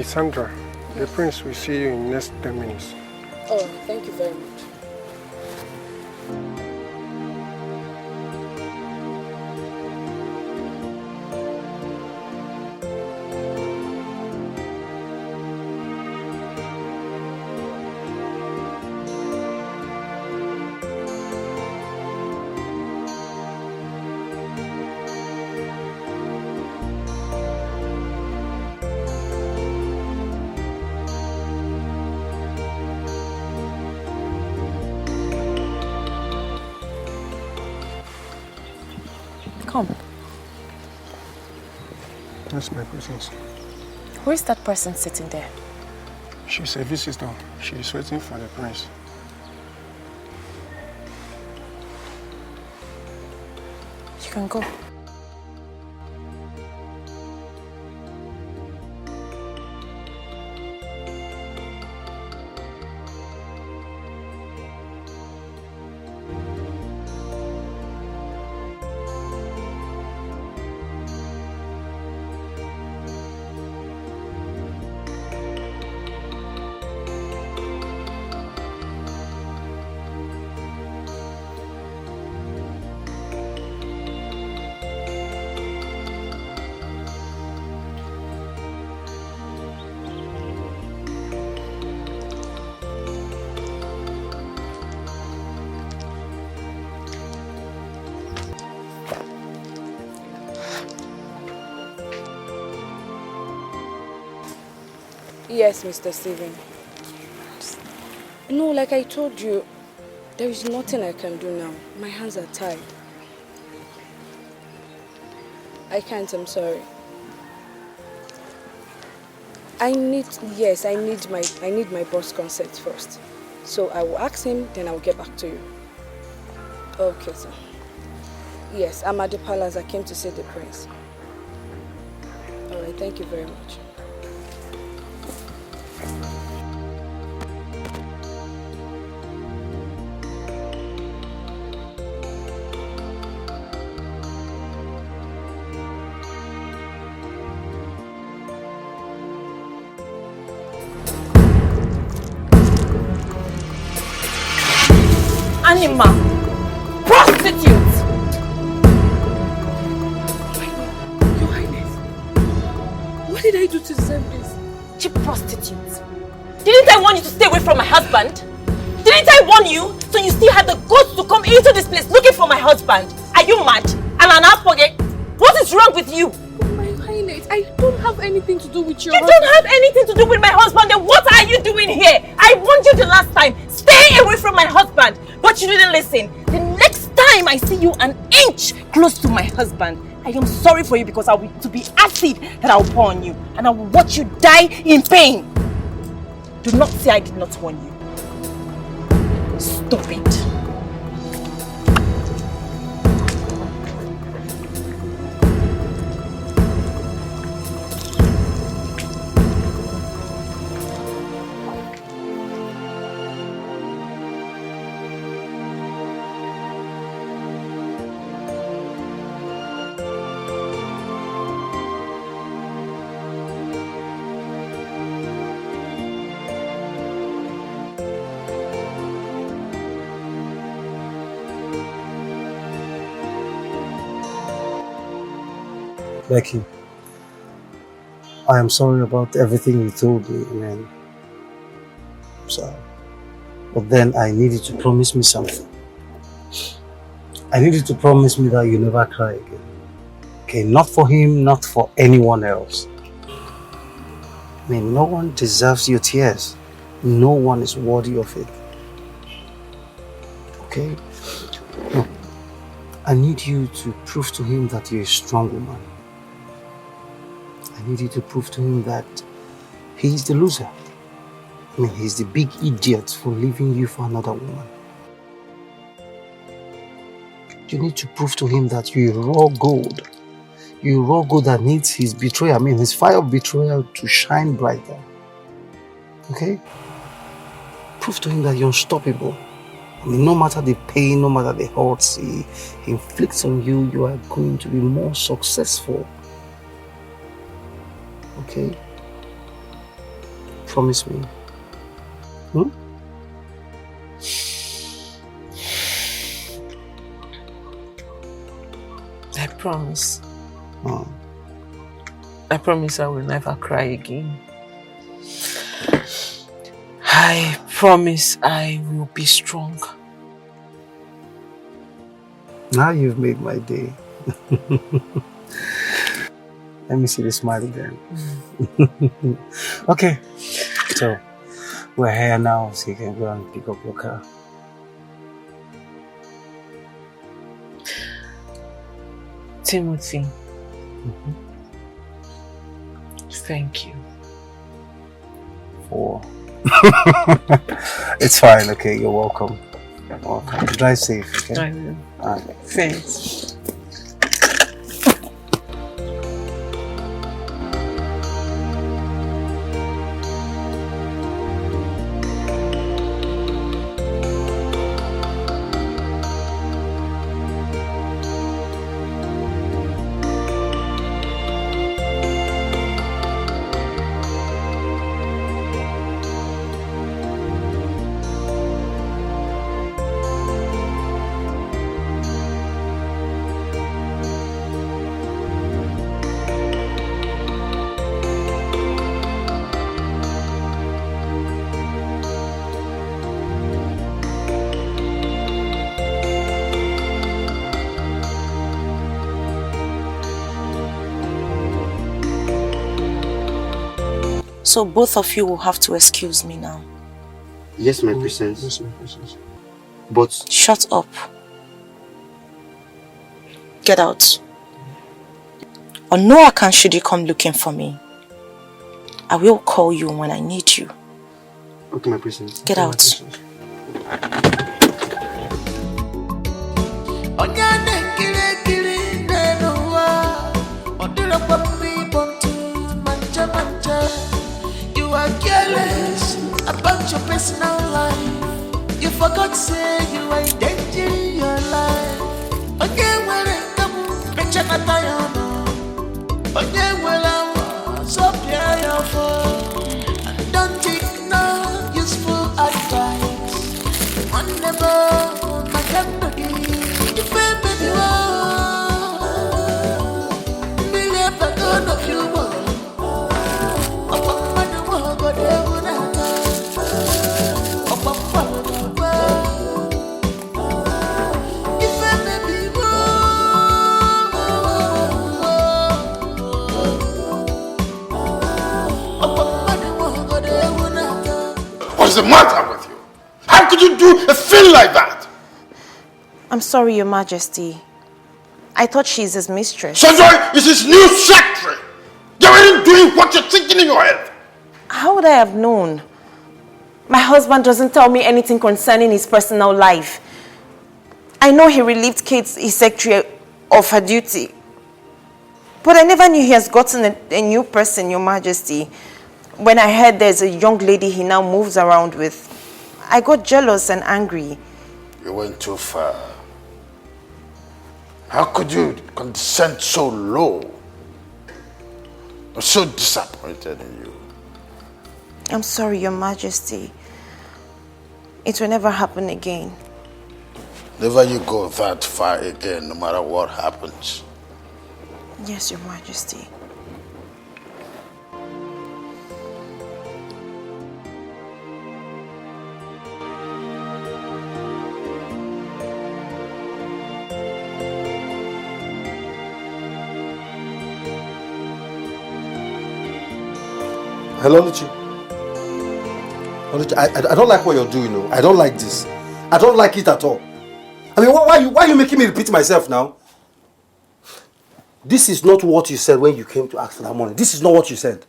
Miss Sandra, the prince will see you in the next 10 minutes. Oh, thank you very much. Come. That's my presence. Who is that person sitting there? She's a visitor. She's waiting for the prince. You can go. Yes, Mr. Steven. No, like I told you, there is nothing I can do now. My hands are tied. I can't, I'm sorry. I need my boss consent first. So I will ask him, then I will get back to you. Okay, sir. Yes, I'm at the palace. I came to see the prince. All right, thank you very much. Anima! Prostitute! Your Highness, what did I do to deserve this? Cheap prostitute! Didn't I warn you to stay away from my husband? Didn't I warn you? So you still had the guts to come into this place looking for my husband? Are you mad? And an Apga? What is wrong with you? My Highness, I don't have anything to do with your husband. You don't have anything to do with my husband, then what are you doing here? I warned you the last time. Stay away from my husband. But you didn't listen. The next time I see you an inch close to my husband, I am sorry for you because I will be acid that I will pour on you. And I will watch you die in pain. Do not say I did not warn you. Stop it. Becky, I am sorry about everything you told me, man. I'm sorry. But then I need you to promise me something. I need you to promise me that you never cry again. Okay, not for him, not for anyone else. I mean, no one deserves your tears. No one is worthy of it. Okay? Look, I need you to prove to him that you're a strong woman. I need you to prove to him that he's the loser. I mean, he's the big idiot for leaving you for another woman. You need to prove to him that you're raw gold. You're raw gold that needs his betrayal, I mean, his fire of betrayal to shine brighter. Okay? Prove to him that you're unstoppable. I mean, no matter the pain, no matter the hurts he inflicts on you, you are going to be more successful. Okay? Promise me. Hmm? I promise. Oh. I promise I will never cry again. I promise I will be strong. Now you've made my day. Let me see the smile again. Okay, so we're here now, so you can go and pick up your car. Timothy, thank you. For it's fine, okay, you're welcome. You're welcome. Drive safe, okay? I will. Alright. Thanks. So both of you will have to excuse me now. Yes, my princess. Yes, my princess. But Shut up. Get out. On no account should you come looking for me. I will call you when I need you. okay, my princess. Get out. You are careless about your personal life. You forgot to say you are endangering your life. Again, when I come, Uchenna Mbunabo. Again, when I was up here, your phone. And don't take no useful advice. One never, my company. If I make you all, million for good of you. What's the matter with you? How could you do a thing like that? I'm sorry, Your Majesty. I thought she's his mistress. Sandra is his new secretary. You weren't doing what you're thinking in your head. How would I have known? My husband doesn't tell me anything concerning his personal life. I know he relieved Kate, his secretary, of her duty. But I never knew he has gotten a new person, Your Majesty. When I heard there's a young lady he now moves around with, I got jealous and angry. You went too far. How could you condescend so low? I'm so disappointed in you. I'm sorry, Your Majesty. It will never happen again. Never you go that far again, no matter what happens. Yes, Your Majesty. hello, Luchi. I don't like what you're doing. No, I don't like this. I don't like it at all. I mean, why are you making me repeat myself now? This is not what you said when you came to ask for that money. This is not what you said.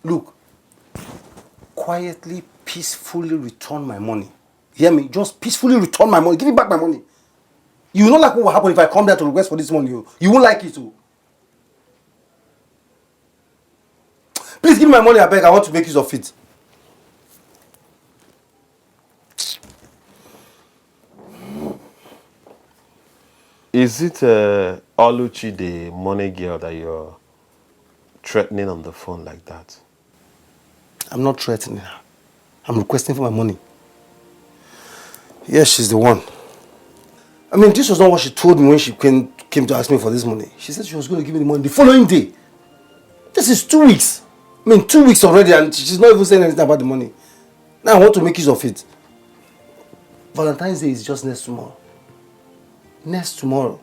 Look, quietly, peacefully return my money. You hear me? Just peacefully return my money. Give me back my money. You will not like what will happen if I come there to request for this money. You won't like it too. Please give me my money, I beg. I want to make use of it. Is it Oluchi, the money girl, that you're threatening on the phone like that? I'm not threatening her. I'm requesting for my money. Yes, she's the one. I mean, this was not what she told me when she came to ask me for this money. She said she was going to give me the money the following day. This is 2 weeks. I mean, 2 weeks already, and she's not even saying anything about the money. Now I want to make use of it. Valentine's Day is just next tomorrow. Next tomorrow.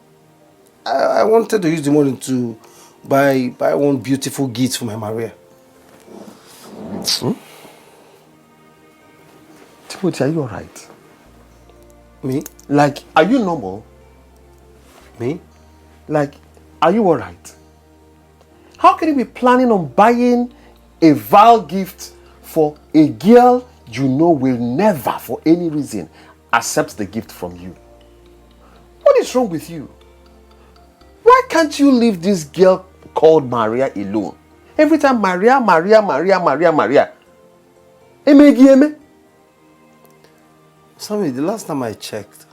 I wanted to use the money to buy one beautiful gift for my Maria. Timothy, are you alright? Me? Like, are you normal? Me? Like, are you alright? How can you be planning on buying a vile gift for a girl you know will never, for any reason, accept the gift from you? What is wrong with you? Why can't you leave this girl called Maria alone? Every time Maria. Emegi. Sammy, the last time I checked,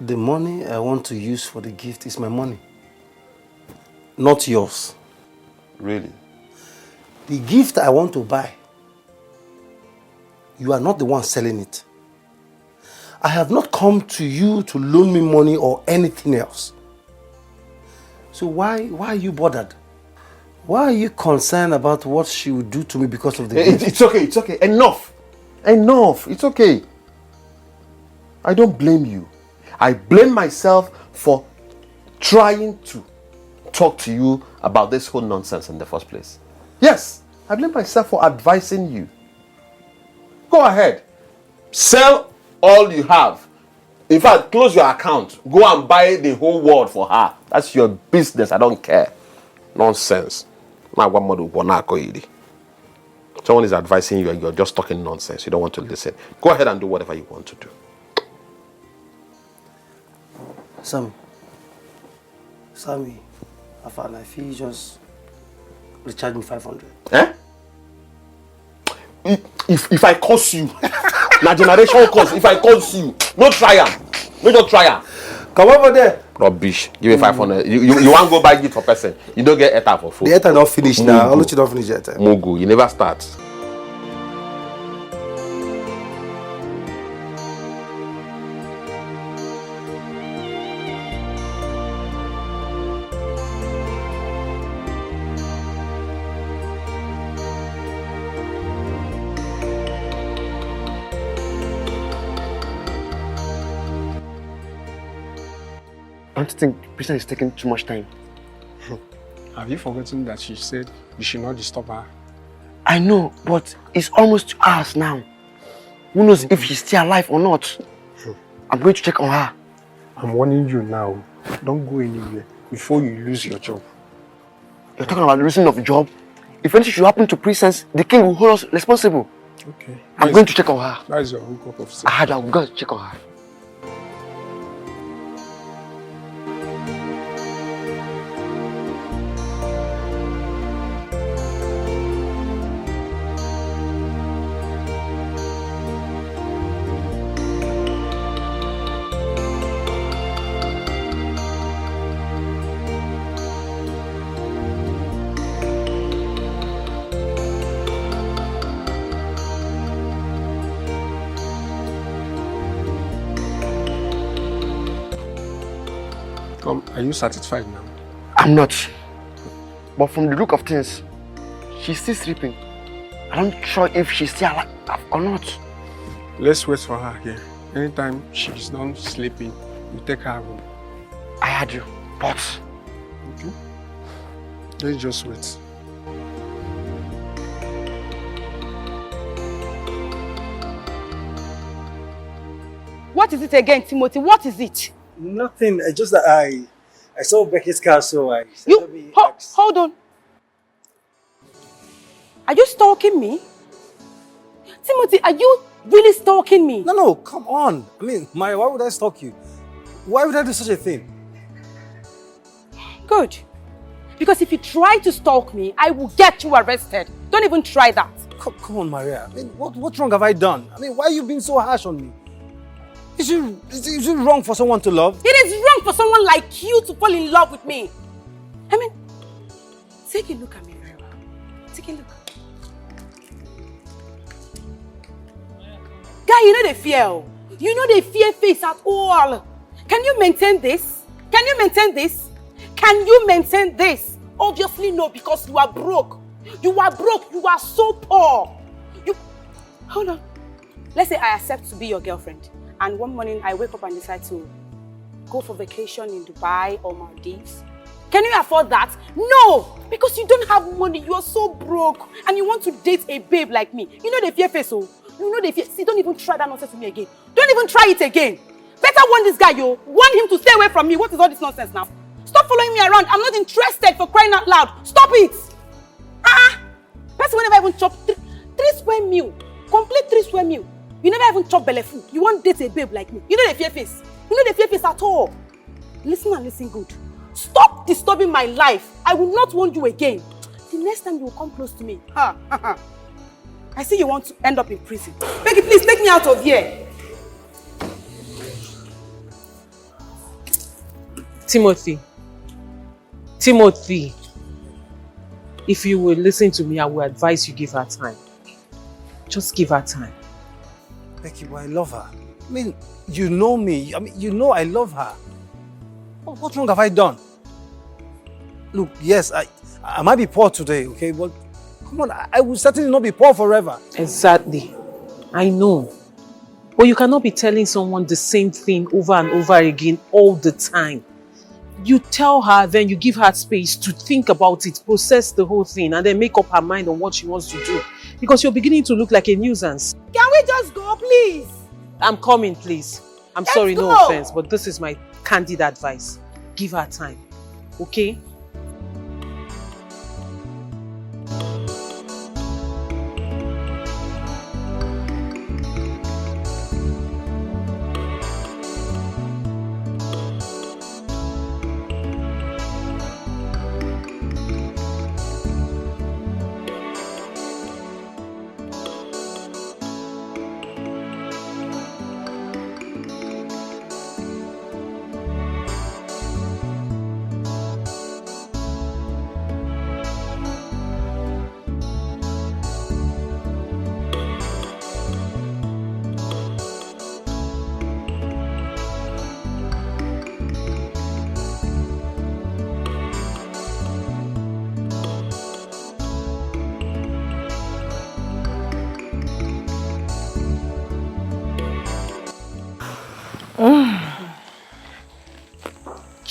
the money I want to use for the gift is my money. Not yours. Really? The gift I want to buy, you are not the one selling it. I have not come to you to loan me money or anything else. So why are you bothered? Why are you concerned about what she will do to me because of the gift? It's okay. Enough. It's okay. I don't blame you. I blame myself for trying to talk to you about this whole nonsense in the first place. Yes, I blame myself for advising you. Go ahead. Sell all you have. In fact, close your account. Go and buy the whole world for her. That's your business. I don't care. Nonsense. Someone is advising you and you're just talking nonsense. You don't want to listen. Go ahead and do whatever you want to do. Sammy, I feel you just recharge me 500. Eh? If I curse you, na generation curse. If I curse you, no try am. No just try am. Come over there. Rubbish. Give me 500. You want to go buy gift for person. You don't get ETA for food. The ETA not finished now. I'll let you not finish the ETA. Mugu, you never start. Don't you think Christian is taking too much time? Have you forgotten that she said you should not disturb her? I know, but it's almost 2 hours now. Who knows if she's still alive or not? I'm going to check on her. I'm warning you now. Don't go anywhere before you lose your job. You're talking about the reason of the job? If anything should happen to Princess, the king will hold us responsible. Okay. I'm going to check on her. That is your hookup of I had I'm going to check on her. Are you satisfied now? I'm not. But from the look of things, she's still sleeping. I'm not sure if she's still alive or not. Let's wait for her here. Anytime she's done sleeping, you take her home. I heard you, but... Okay. Let's just wait. What is it again, Timothy? What is it? Nothing. It's just that I saw Becky's car, so I said, let me ask. Hold on. Are you stalking me? Timothy, are you really stalking me? No, come on. I mean, Maya, why would I stalk you? Why would I do such a thing? Good. Because if you try to stalk me, I will get you arrested. Don't even try that. Come on, Maria. I mean, what wrong have I done? I mean, why are you being so harsh on me? Is it wrong for someone to love? It is wrong for someone like you to fall in love with me. I mean, take a look at me very well. Take a look. Guy, you know the fear. You know the fear face at all. Can you maintain this? Can you maintain this? Can you maintain this? Obviously no, because you are broke. You are broke. You are so poor. Hold on. Let's say I accept to be your girlfriend. And one morning I wake up and decide to go for vacation in Dubai or Maldives. Can you afford that? No! Because you don't have money. You are so broke. And you want to date a babe like me. You know the fear face, oh? You know the fear. See, don't even try that nonsense with me again. Don't even try it again. Better warn this guy, yo. Warn him to stay away from me. What is all this nonsense now? Stop following me around. I'm not interested, for crying out loud. Stop it! Person will never even chop 3 square meal. Complete 3 square meal. You never even chop belly food. You won't date a babe like me. You know the fear face. You know the fear face at all. Listen and listen good. Stop disturbing my life. I will not want you again. The next time you will come close to me. I see you want to end up in prison. Becky, please take me out of here. Timothy, if you will listen to me, I will advise you give her time. Just give her time. Becky, but I love her. I mean, you know me. I mean, you know I love her. What wrong have I done? Look, yes, I might be poor today, okay? But come on, I will certainly not be poor forever. Exactly. I know. But you cannot be telling someone the same thing over and over again all the time. You tell her, then you give her space to think about it, process the whole thing, and then make up her mind on what she wants to do. Because you're beginning to look like a nuisance. Can we just go, please? I'm coming, please. I'm sorry, no offense, but this is my candid advice. Give her time, okay?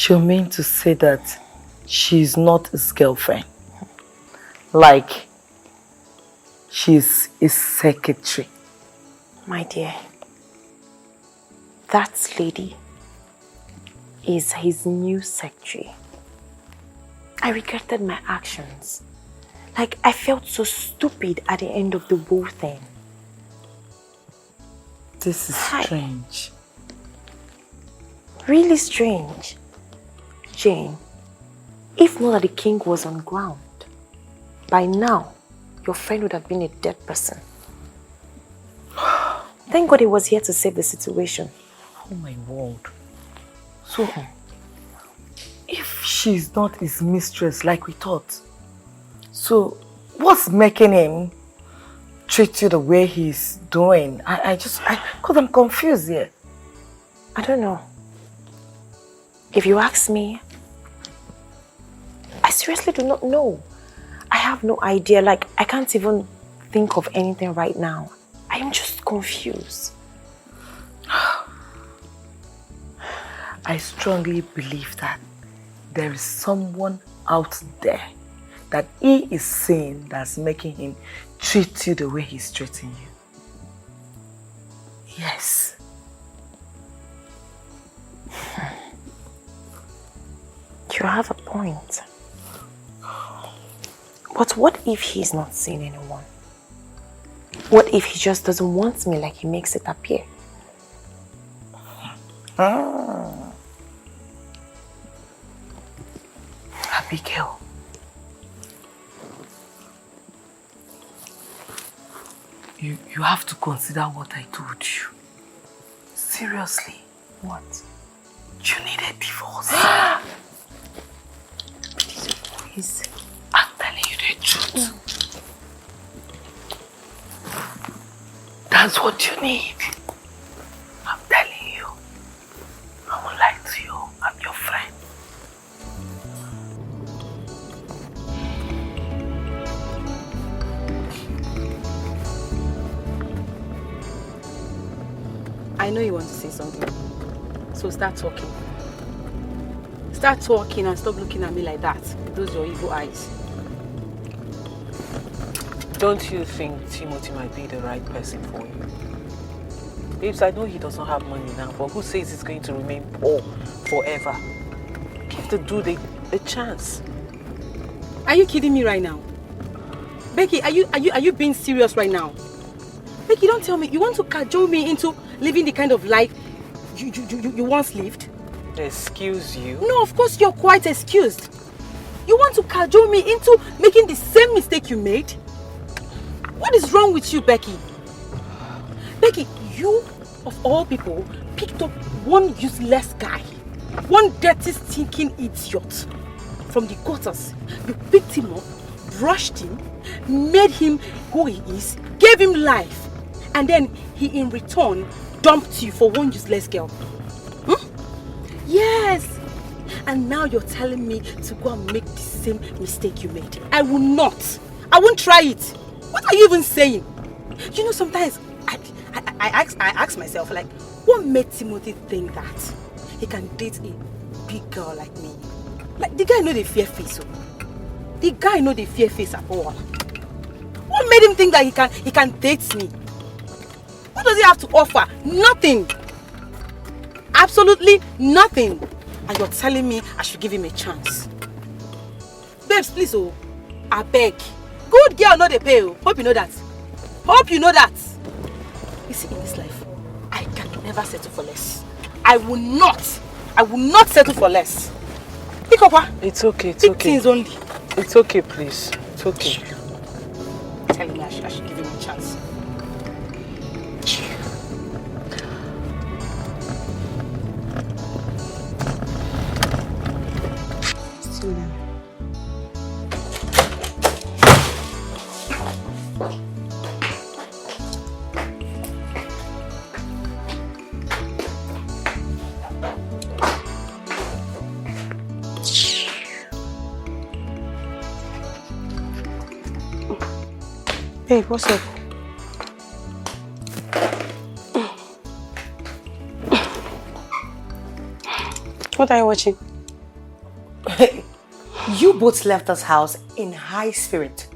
You mean to say that she's not his girlfriend? Like, she's his secretary? My dear, that lady is his new secretary. I regretted my actions. Like, I felt so stupid at the end of the whole thing. This is strange. Really strange. Jane, if not that the king was on ground, by now, your friend would have been a dead person. Thank God he was here to save the situation. Oh my word. So, if she's not his mistress like we thought, so what's making him treat you the way he's doing? Because I'm confused here. I don't know. If you ask me, I seriously do not know. I have no idea. Like, I can't even think of anything right now. I am just confused. I strongly believe that there is someone out there that he is seeing that's making him treat you the way he's treating you. Yes. You have a point. But what if he's not seeing anyone? What if he just doesn't want me like he makes it appear? Abigail. You have to consider what I told you. Seriously. What? You need a divorce. Please. I'm telling you the truth. That's what you need. I'm telling you. I won't lie to you. I'm your friend. I know you want to say something. So start talking. Start talking and stop looking at me like that. Those your evil eyes. Don't you think Timothy might be the right person for you? Babes, I know he doesn't have money now, but who says he's going to remain poor forever? Give the dude a chance. Are you kidding me right now? Becky, are you being serious right now? Becky, don't tell me. You want to cajole me into living the kind of life you once lived? Excuse you? No, of course you're quite excused. You want to cajole me into making the same mistake you made? What is wrong with you, Becky? Becky, you, of all people, picked up one useless guy. One dirty, stinking idiot from the gutters. You picked him up, brushed him, made him who he is, gave him life. And then he, in return, dumped you for one useless girl. Yes. And now you're telling me to go and make the same mistake you made. I will not. I won't try it. What are you even saying? You know, sometimes I ask myself, like, what made Timothy think that he can date a big girl like me? Like, the guy know the fear face. So. The guy know the fear face at all. What made him think that he can date me? What does he have to offer? Nothing. Absolutely nothing. And you're telling me I should give him a chance. Babes, please, oh, I beg. Good girl, no they pay. Oh. Hope you know that. Hope you know that. You see, in this life, I can never settle for less. I will not settle for less. Pick up, huh? It's okay, it's Big okay. things only. It's okay, please. It's okay. Telling me I should give him a chance. Hey, what's up? What are you watching? You both left this house in high spirit.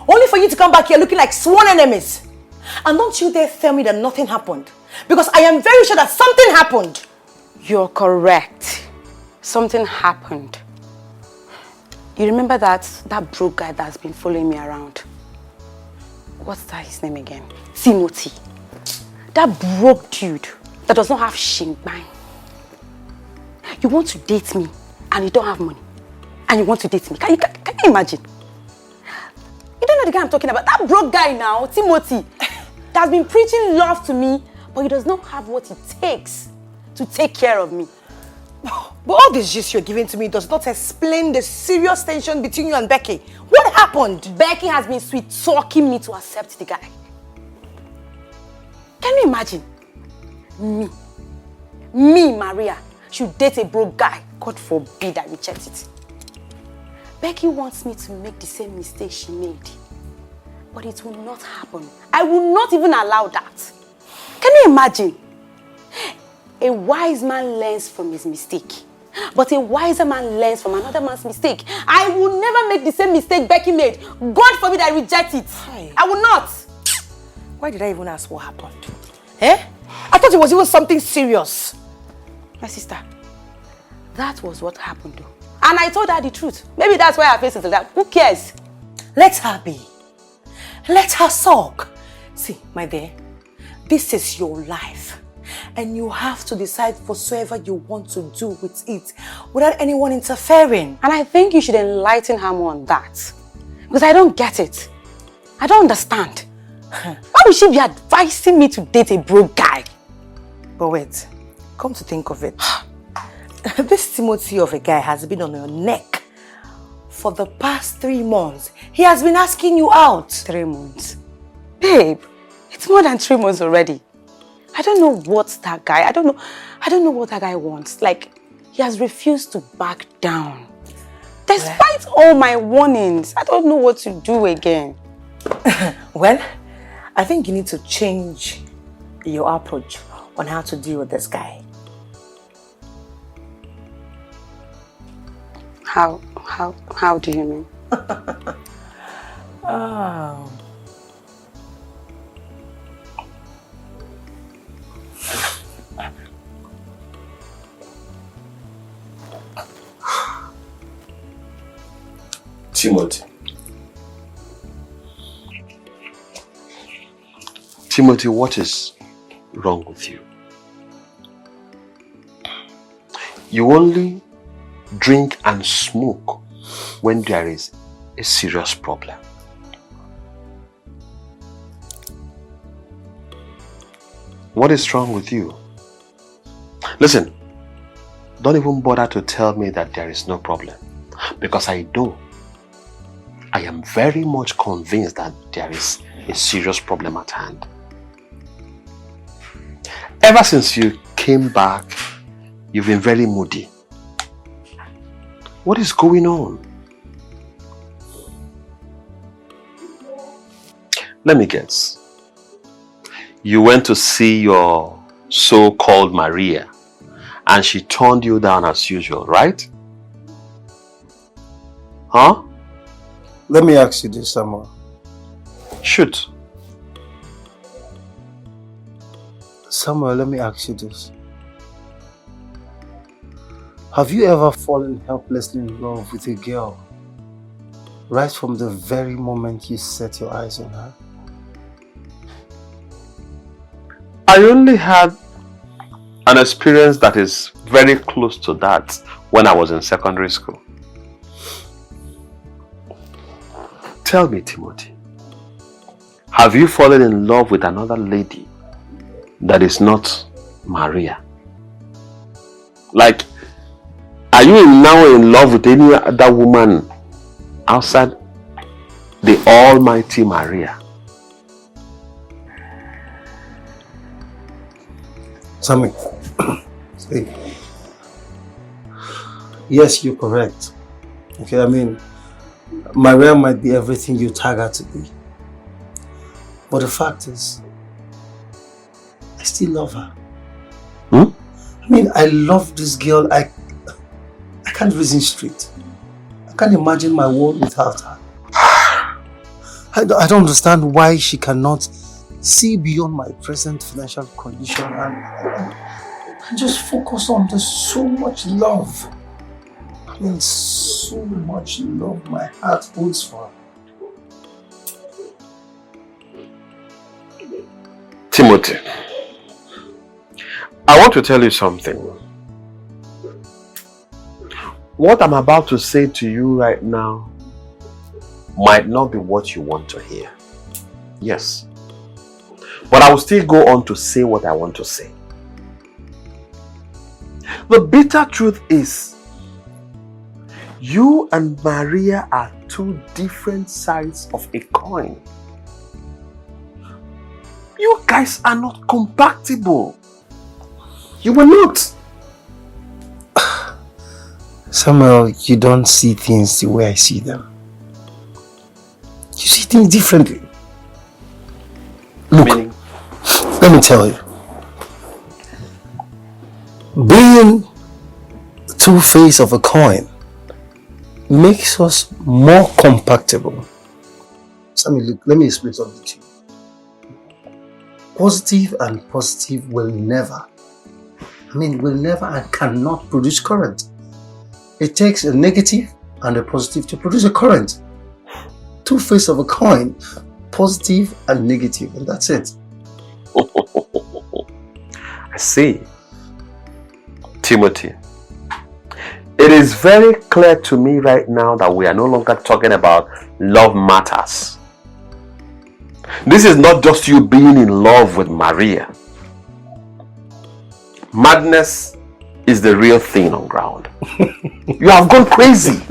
Only for you to come back here looking like sworn enemies. And don't you dare tell me that nothing happened. Because I am very sure that something happened. You're correct. Something happened. You remember that broke guy that's been following me around? What's that his name again? Timothy. That broke dude that does not have shingbang. You want to date me and you don't have money. And you want to date me. Can you imagine? You don't know the guy I'm talking about. That broke guy now, Timothy, that's been preaching love to me, but he does not have what it takes to take care of me. But all this gist you're giving to me does not explain the serious tension between you and Becky. What happened? Becky has been sweet-talking me to accept the guy. Can you imagine? Me, Maria, should date a broke guy. God forbid I reject it. Becky wants me to make the same mistake she made. But it will not happen. I will not even allow that. Can you imagine? A wise man learns from his mistake. But a wiser man learns from another man's mistake. I will never make the same mistake Becky made. God forbid I reject it. Hi. I will not. Why did I even ask what happened? Eh? I thought it was even something serious. My sister, that was what happened though. And I told her the truth. Maybe that's why her face is like that. Who cares? Let her be. Let her sulk. See, my dear, this is your life. And you have to decide whatsoever you want to do with it without anyone interfering. And I think you should enlighten her more on that. Because I don't get it. I don't understand. Why would she be advising me to date a broke guy? But wait, come to think of it. This Timothy of a guy has been on your neck for the past 3 months. He has been asking you out. 3 months. Babe, It's more than 3 months already. I don't know what that guy, I don't know what that guy wants. Like, he has refused to back down. Despite all my warnings, I don't know what to do again. Well, I think you need to change your approach on how to deal with this guy. How do you mean? Oh. Timothy, what is wrong with you? You only drink and smoke when there is a serious problem. What is wrong with you? Listen, don't even bother to tell me that there is no problem, because I am very much convinced that there is a serious problem at hand. Ever since you came back, you've been very moody. What is going on? Let me guess. You went to see your so-called Maria and she turned you down as usual, right? Huh? Let me ask you this, Samuel. Shoot. Samuel, let me ask you this. Have you ever fallen helplessly in love with a girl right from the very moment you set your eyes on her? I only had an experience that is very close to that when I was in secondary school. Tell me, Timothy, have you fallen in love with another lady that is not Maria? Like, are you now in love with any other woman outside the almighty Maria? Sammy, hey. Yes, you're correct. Okay, I mean, Maria might be everything you tag her to be. But the fact is, I still love her. I mean, I love this girl. I can't reason straight. I can't imagine my world without her. I don't understand why she cannot see beyond my present financial condition and just focus on there's so much love. I mean, so much love my heart holds for her. Timothy, I want to tell you something. What I'm about to say to you right now might not be what you want to hear. Yes. But I will still go on to say what I want to say. The bitter truth is, you and Maria are two different sides of a coin. You guys are not compatible. You are not. Samuel, you don't see things the way I see them. You see things differently. Look, let me tell you. Being two faces of a coin makes us more compatible. Samuel, look, let me explain something to you. Positive and positive will never and cannot produce current. It takes a negative and a positive to produce a current. Two faces of a coin, positive and negative, and that's it. I see. Timothy, it is very clear to me right now that we are no longer talking about love matters. This is not just you being in love with Maria. Madness is the real thing on ground. You have gone crazy.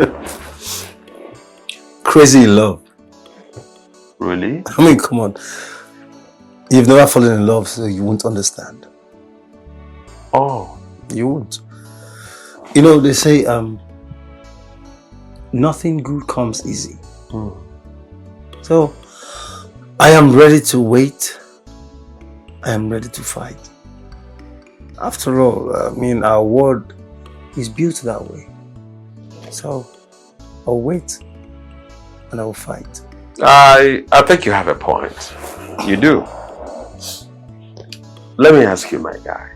Crazy in love. Really? I mean, come on. You've never fallen in love, so you won't understand. Oh. You won't. You know, they say, nothing good comes easy. So, I am ready to wait. I am ready to fight. After all, I mean, our world is built that way. So, I'll wait and I'll fight. I think you have a point. You do. Let me ask you, my guy.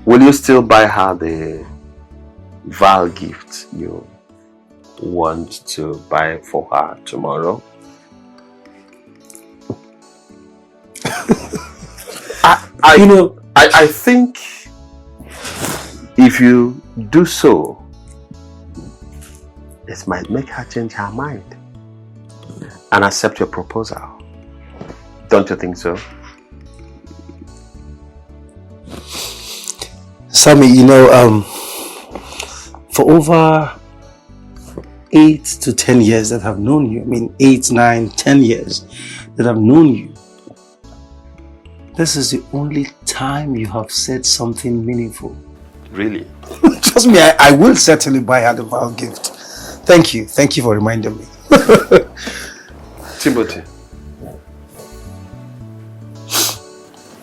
Will you still buy her the vile gift you want to buy for her tomorrow? I think if you do so, it might make her change her mind and accept your proposal. Don't you think so? Sammy, you know, for over 8 to 10 years that I've known you, I mean 8, 9, 10 years that I've known you, this is the only time you have said something meaningful. Really? Trust me, I will certainly buy her the vile gift. Thank you for reminding me. Timothy,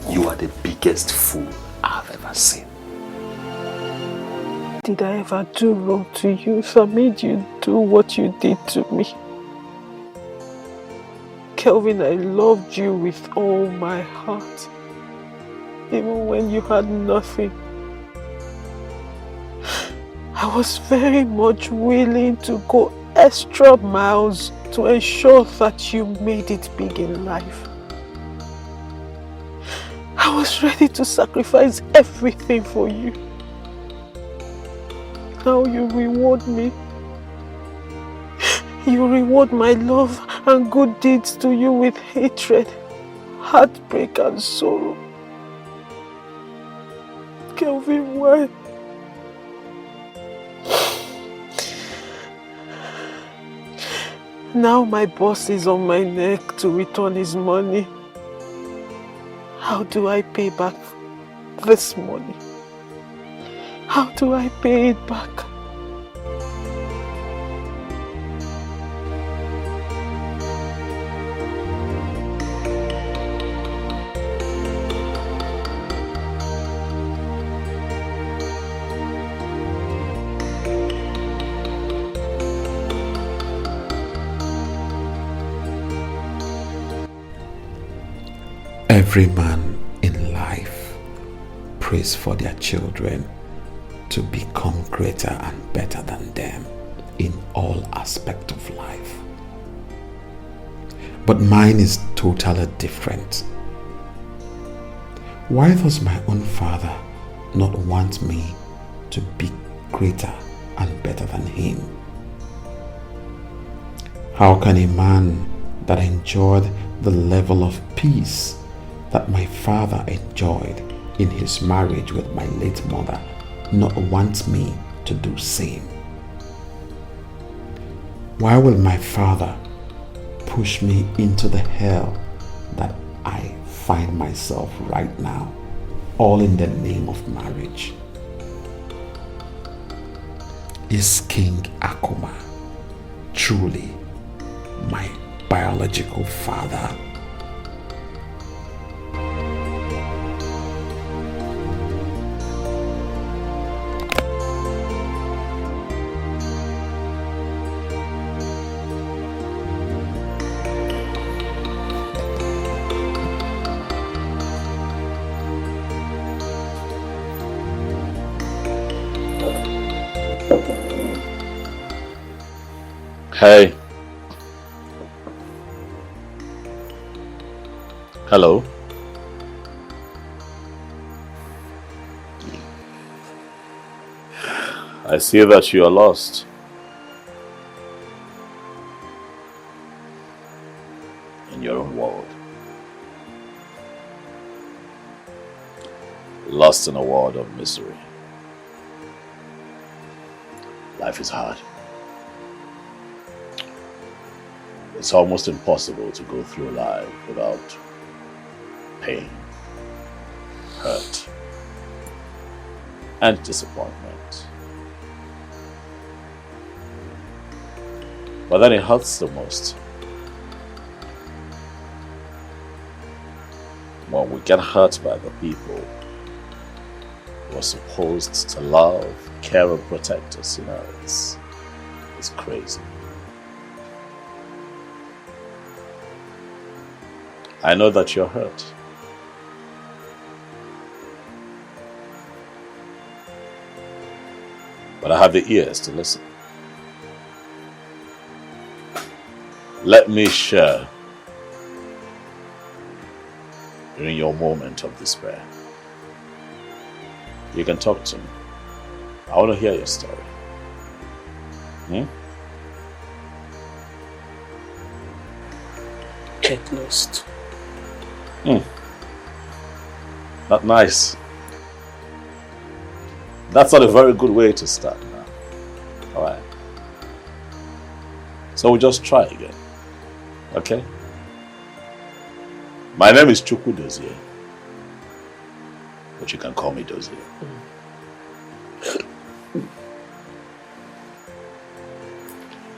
you are the biggest fool I've ever seen. Did I ever do wrong to you that made you do what you did to me? Kelvin, I loved you with all my heart, even when you had nothing. I was very much willing to go extra miles to ensure that you made it big in life. I was ready to sacrifice everything for you. Now you reward me. You reward my love and good deeds to you with hatred, heartbreak and sorrow. Kelvin, why? Now my boss is on my neck to return his money. How do I pay back this money? How do I pay it back? Every man in life prays for their children to become greater and better than them in all aspects of life. But mine is totally different. Why does my own father not want me to be greater and better than him? How can a man that enjoyed the level of peace that my father enjoyed in his marriage with my late mother not want me to do same? Why will my father push me into the hell that I find myself right now, all in the name of marriage? Is King Akuma truly my biological father? Hey. Hello. I see that you are lost. In your own world. Lost in a world of misery. Life is hard. It's almost impossible to go through life without pain, hurt, and disappointment. But then it hurts the most when we get hurt by the people who are supposed to love, care, and protect us. You know, it's crazy. I know that you're hurt. But I have the ears to listen. Let me share during your moment of despair. You can talk to me. I want to hear your story. Get lost. Not nice. That's not a very good way to start now. Alright. So we'll just try again. Okay? My name is Chukwu Dozie. But you can call me Dozie.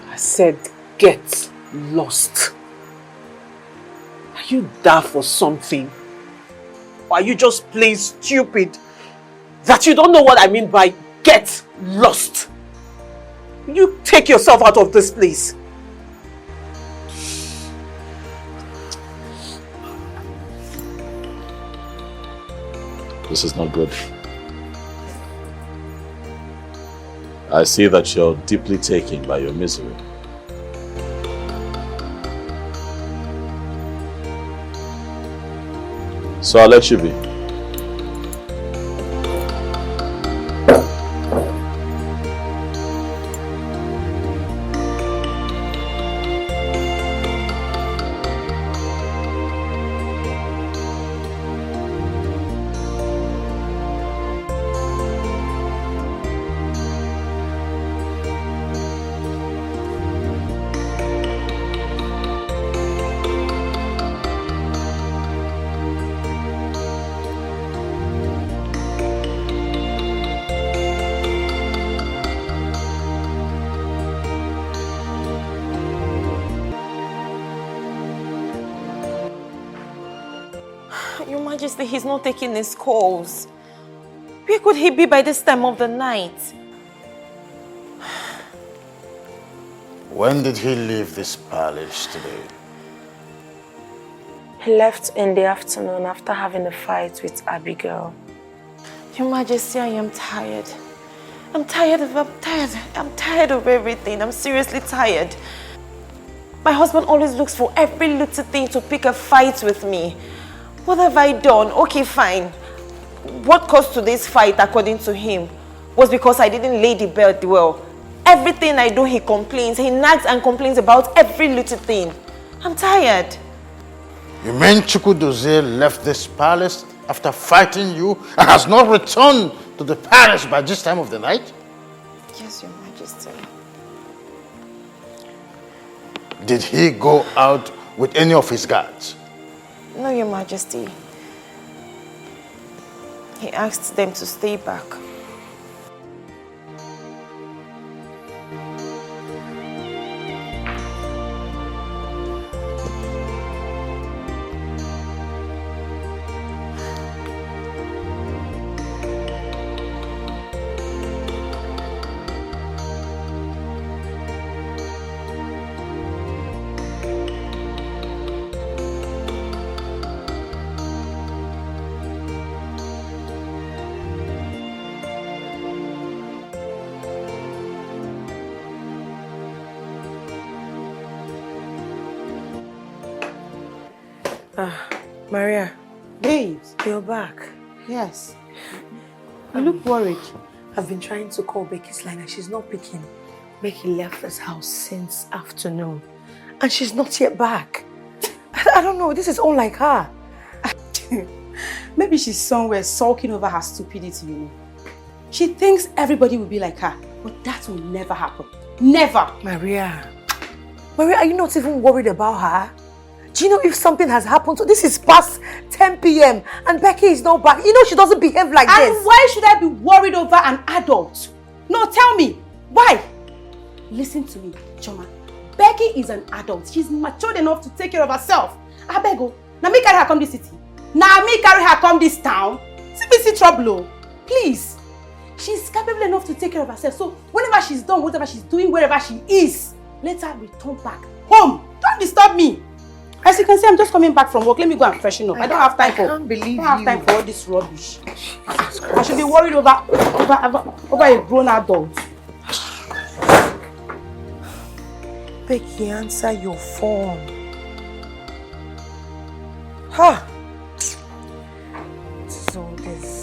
I said, get lost. Are you there for something? Or are you just plain stupid that you don't know what I mean by get lost? You take yourself out of this place. This is not good. I see that you're deeply taken by your misery. So I'll let you be. He's not taking his calls. Where could he be by this time of the night? When did he leave this palace today? He left in the afternoon after having a fight with Abigail. Your Majesty, I am tired. I'm tired of everything. I'm seriously tired. My husband always looks for every little thing to pick a fight with me. What have I done? Okay, fine. What caused today's fight, according to him, was because I didn't lay the bed well. Everything I do, he complains. He nags and complains about every little thing. I'm tired. You mean Chukwu Dozie left this palace after fighting you and has not returned to the palace by this time of the night? Yes, Your Majesty. Did he go out with any of his guards? No, Your Majesty. He asked them to stay back. Maria. Babes. You're back. Yes. You look worried. I've been trying to call Becky's line and she's not picking. Becky left this house since afternoon and she's not yet back. I don't know, this is unlike her. Maybe she's somewhere sulking over her stupidity, you know. She thinks everybody will be like her, but that will never happen. Never! Maria, Maria, are you not even worried about her? Do you know if something has happened? So this is past 10 p.m. and Becky is not back. You know she doesn't behave like this. And why should I be worried over an adult? No, tell me. Why? Listen to me, Choma. Becky is an adult. She's matured enough to take care of herself. I beg you. Now me carry her come this city. Now me carry her come this town. See trouble. Please. She's capable enough to take care of herself. So whenever she's done, whatever she's doing, wherever she is, let her return back home. Don't disturb me. As you can see, I'm just coming back from work. Let me go and freshen up. I don't have time for. I can't believe I don't have time for all this rubbish. I should be worried over a grown adult. Becky, answer your phone. Huh? What is all this?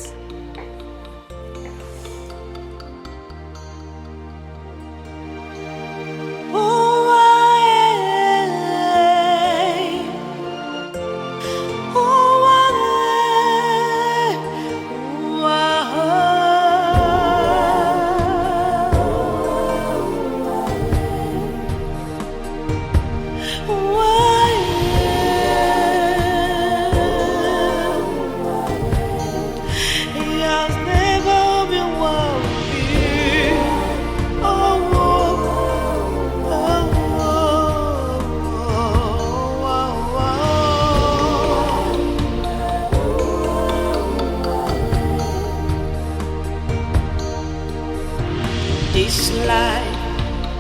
This life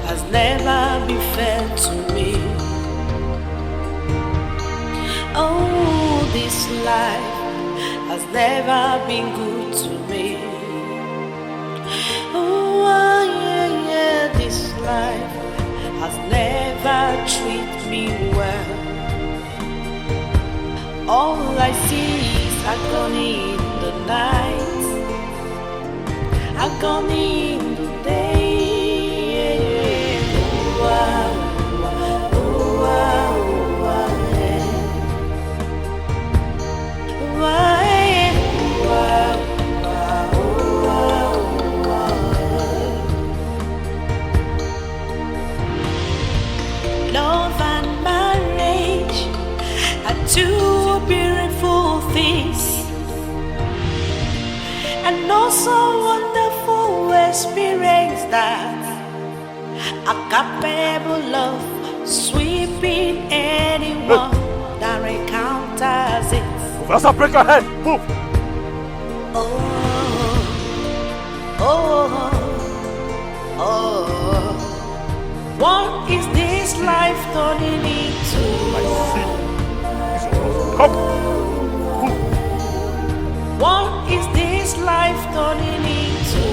has never been fair to me. Oh, this life has never been good to me. Oh, yeah, this life has never treated me well. All I see is agony in the night, agony in the day. Love and marriage are two beautiful things, and also wonderful experience that a capable love sweeping anyone that encounters it. Let's not break her head. Move. What is this life turning into? Come. What is this life turning into?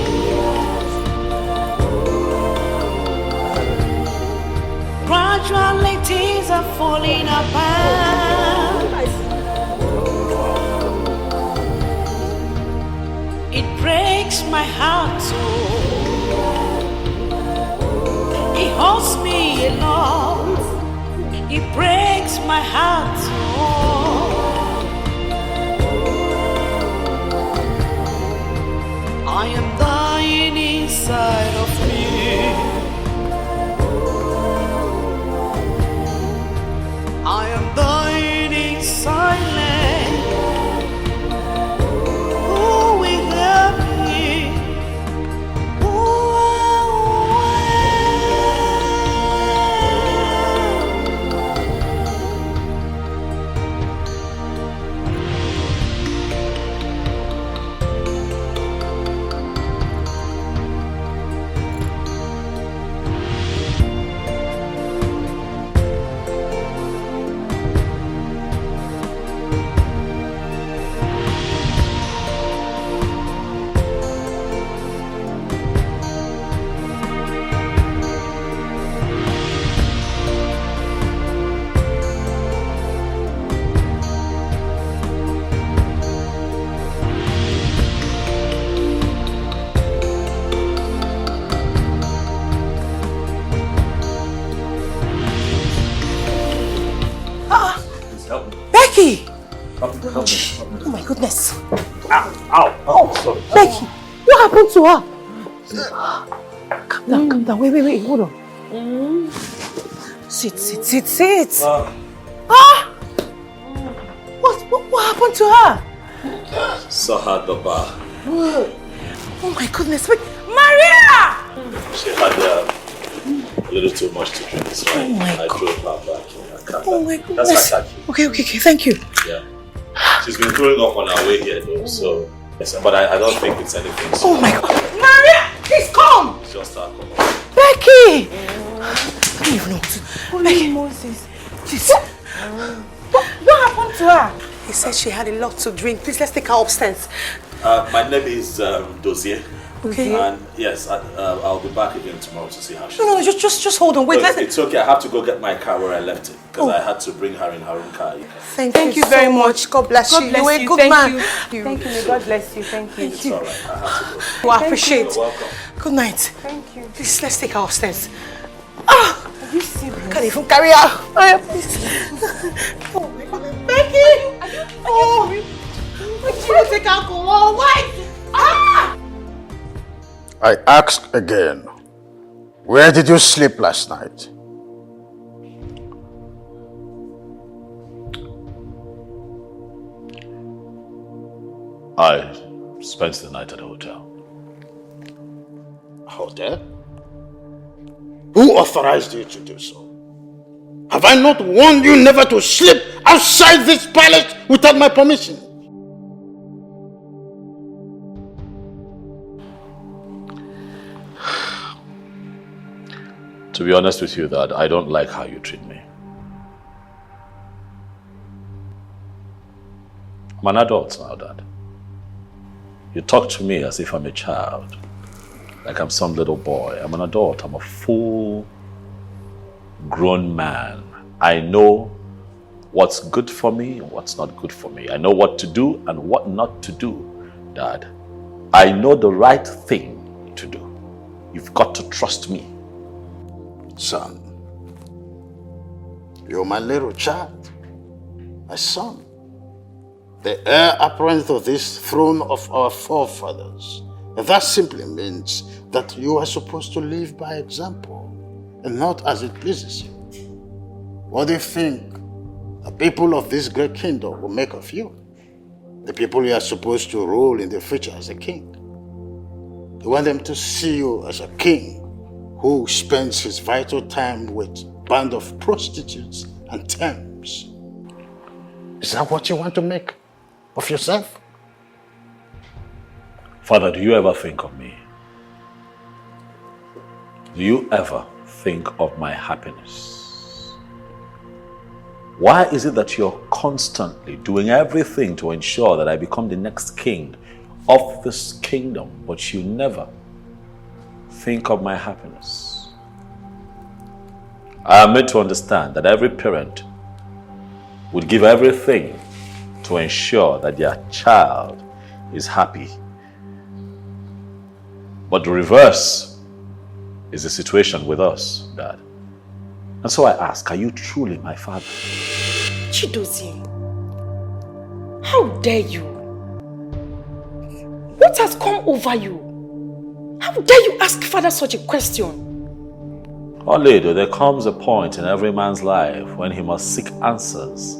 Gradually things are falling apart. It breaks my heart so. It hurts me a lot. It breaks my heart so. I am dying inside of me. I am dying in silence. Who will help me? Becky! Oh my goodness. Ow. Oh, sorry. Becky, what happened to her? Calm down. Wait. Hold on. Sit. Ah! What happened to her? Saw her at the bar. Oh my goodness, wait, Maria! She had a little too much to drink, so I drove her back in her car. Oh my goodness. That's my car. Okay, thank you. Yeah. She's been throwing up on our way here though, so yes, but I don't think it's anything. So oh my God. Maria, please come! It's just alcohol. Becky! I don't even know what to do. Becky. Moses. Please. What happened to her? He said she had a lot to drink. Please, let's take her upstairs. My name is Dozier. Okay. And yes, I'll be back again tomorrow to see how she's No, just hold on. Wait, no, it's okay. I have to go get my car where I left it because I had to bring her in her own car. Thank you very much. God bless you. You were a good man. Thank you. May God bless you. Thank you. It's all right. I have to go. Well, I appreciate it. You're welcome. Good night. Thank you. Please, let's take her upstairs. Ah! Are you serious? Can't even carry her. Maria, please. Oh my God. Becky! Oh! Why did you take alcohol? Why? Ah! I ask again, where did you sleep last night? I spent the night at a hotel. Hotel? Who authorized you to do so? Have I not warned you never to sleep outside this palace without my permission? To be honest with you, Dad, I don't like how you treat me. I'm an adult now, Dad. You talk to me as if I'm a child, like I'm some little boy. I'm an adult. I'm a full grown man. I know what's good for me and what's not good for me. I know what to do and what not to do, Dad. I know the right thing to do. You've got to trust me. Son, you're my little child, my son, the heir apparent of this throne of our forefathers. And that simply means that you are supposed to live by example and not as it pleases you. What do you think the people of this great kingdom will make of you? The people you are supposed to rule in the future as a king. You want them to see you as a king who spends his vital time with a band of prostitutes and thames. Is that what you want to make of yourself? Father, do you ever think of me? Do you ever think of my happiness? Why is it that you're constantly doing everything to ensure that I become the next king of this kingdom, but you never think of my happiness? I am made to understand that every parent would give everything to ensure that their child is happy. But the reverse is the situation with us, Dad. And so I ask, are you truly my father? Chidozie, how dare you? What has come over you? How dare you ask father such a question? Only though there comes a point in every man's life when he must seek answers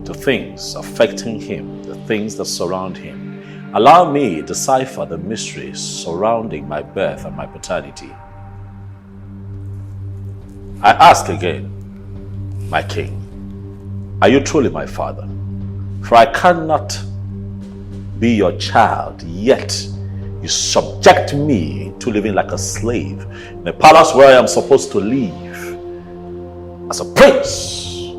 to things affecting him, the things that surround him. Allow me to decipher the mysteries surrounding my birth and my paternity. I ask again, my king, are you truly my father? For I cannot be your child, yet you subject me to living like a slave in a palace where I am supposed to live as a prince,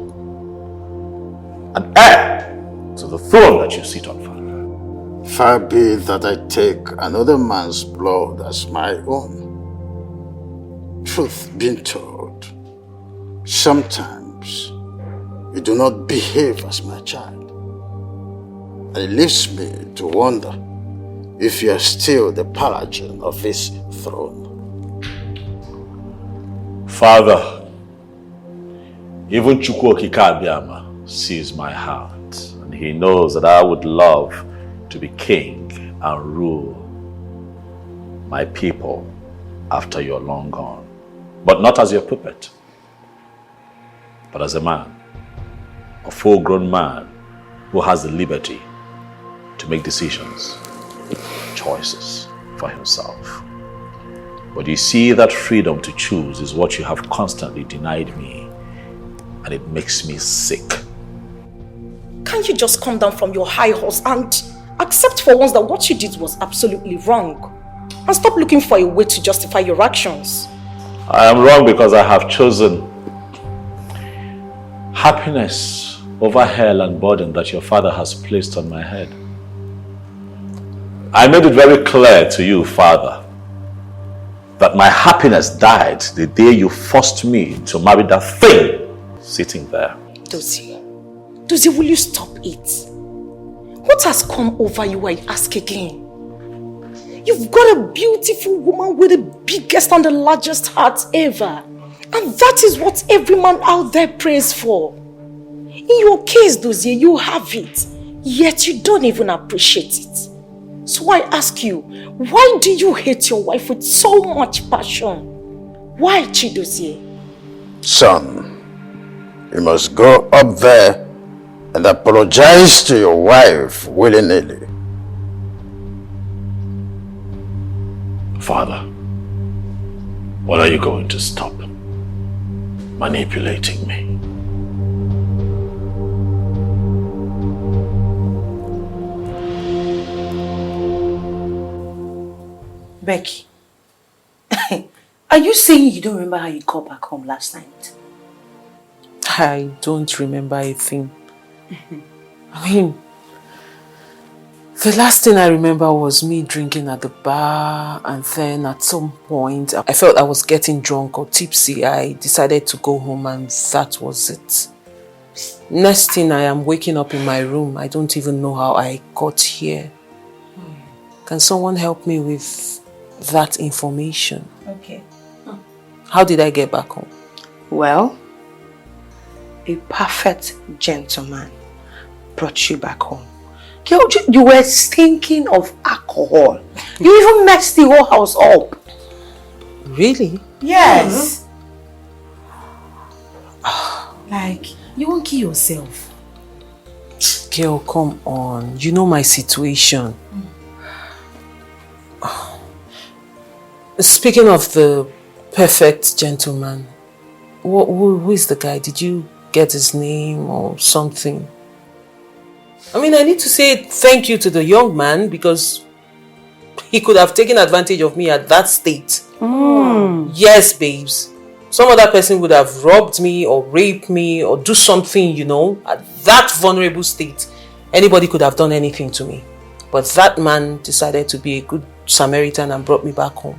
an heir to the throne that you sit on, Father. Far be it that I take another man's blood as my own. Truth being told, sometimes you do not behave as my child. And it leaves me to wonder if you are still the paladin of this throne. Father, even Chukwokika Abiyama sees my heart, and he knows that I would love to be king and rule my people after you're long gone, but not as your puppet. but as a man, a full-grown man who has the liberty to make decisions, choices for himself. But you see, that freedom to choose is what you have constantly denied me, and it makes me sick. Can't you just come down from your high horse and accept for once that what you did was absolutely wrong? And stop looking for a way to justify your actions. I am wrong because I have chosen happiness over hell and burden that your father has placed on my head. I made it very clear to you, Father, that my happiness died the day you forced me to marry that thing sitting there. Dozie, will you stop it? What has come over you, I ask again? You've got a beautiful woman with the biggest and the largest heart ever. And that is what every man out there prays for. In your case, Dozie, you have it, yet you don't even appreciate it. So I ask you, why do you hate your wife with so much passion? Why, Chidozie? Son, you must go up there and apologize to your wife willy-nilly. Father, when are you going to stop manipulating me? Becky, are you saying you don't remember how you got back home last night? I don't remember a thing. I mean, the last thing I remember was me drinking at the bar, and then at some point I felt I was getting drunk or tipsy. I decided to go home and that was it. Next thing, I am waking up in my room. I don't even know how I got here. Can someone help me with that information? Okay. How did I get back home? Well, a perfect gentleman brought you back home. Girl, you were stinking of alcohol. You even messed the whole house up. Really? Yes. Like, you won't kill yourself. Girl, come on. You know my situation. Speaking of the perfect gentleman, who is the guy? Did you get his name or something? I mean, I need to say thank you to the young man because he could have taken advantage of me at that state. Yes, babes. Some other person would have robbed me or raped me or do something, you know, at that vulnerable state. Anybody could have done anything to me. But that man decided to be a good Samaritan and brought me back home.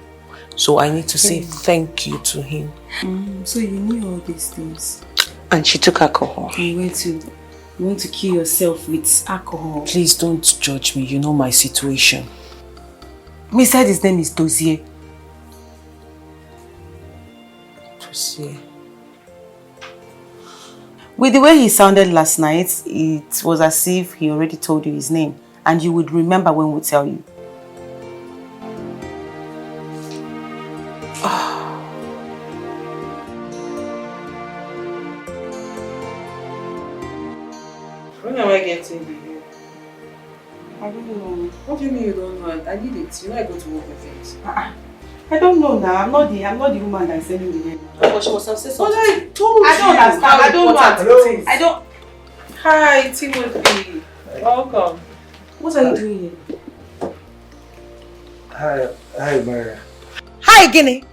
So I need to say thank you to him. So you knew all these things. And she took alcohol. You want to kill yourself with alcohol. Please don't judge me. You know my situation. Me said his name is Dozie. Dozie. With the way he sounded last night, it was as if he already told you his name. And you would remember when we tell you. When am I getting here? I don't know. What do you mean you don't know? I need it. You know I go to work with it. I don't know now. I'm not the woman that's sending the name. But she must have said something. But I told you. I don't understand. I don't know. I don't. Hi, Timothy. Welcome. What are you doing here? Hi, Maria. Hi, Guinea.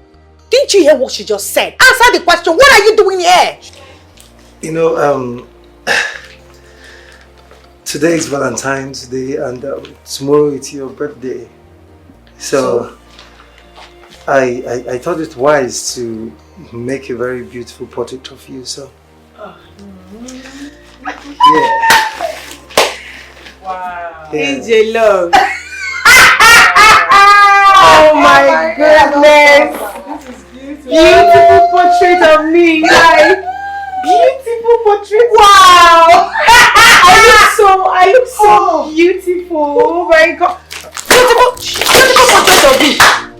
Didn't you hear what she just said? Answer the question. What are you doing here? You know, today is Valentine's Day and tomorrow it's your birthday. So I thought it wise to make a very beautiful portrait of you. So yeah. Wow. Yeah. AJ love. Oh my goodness. This is beautiful. Beautiful portrait of me. Like, beautiful portrait. Wow. I look so beautiful. Oh my god. Beautiful portrait of me.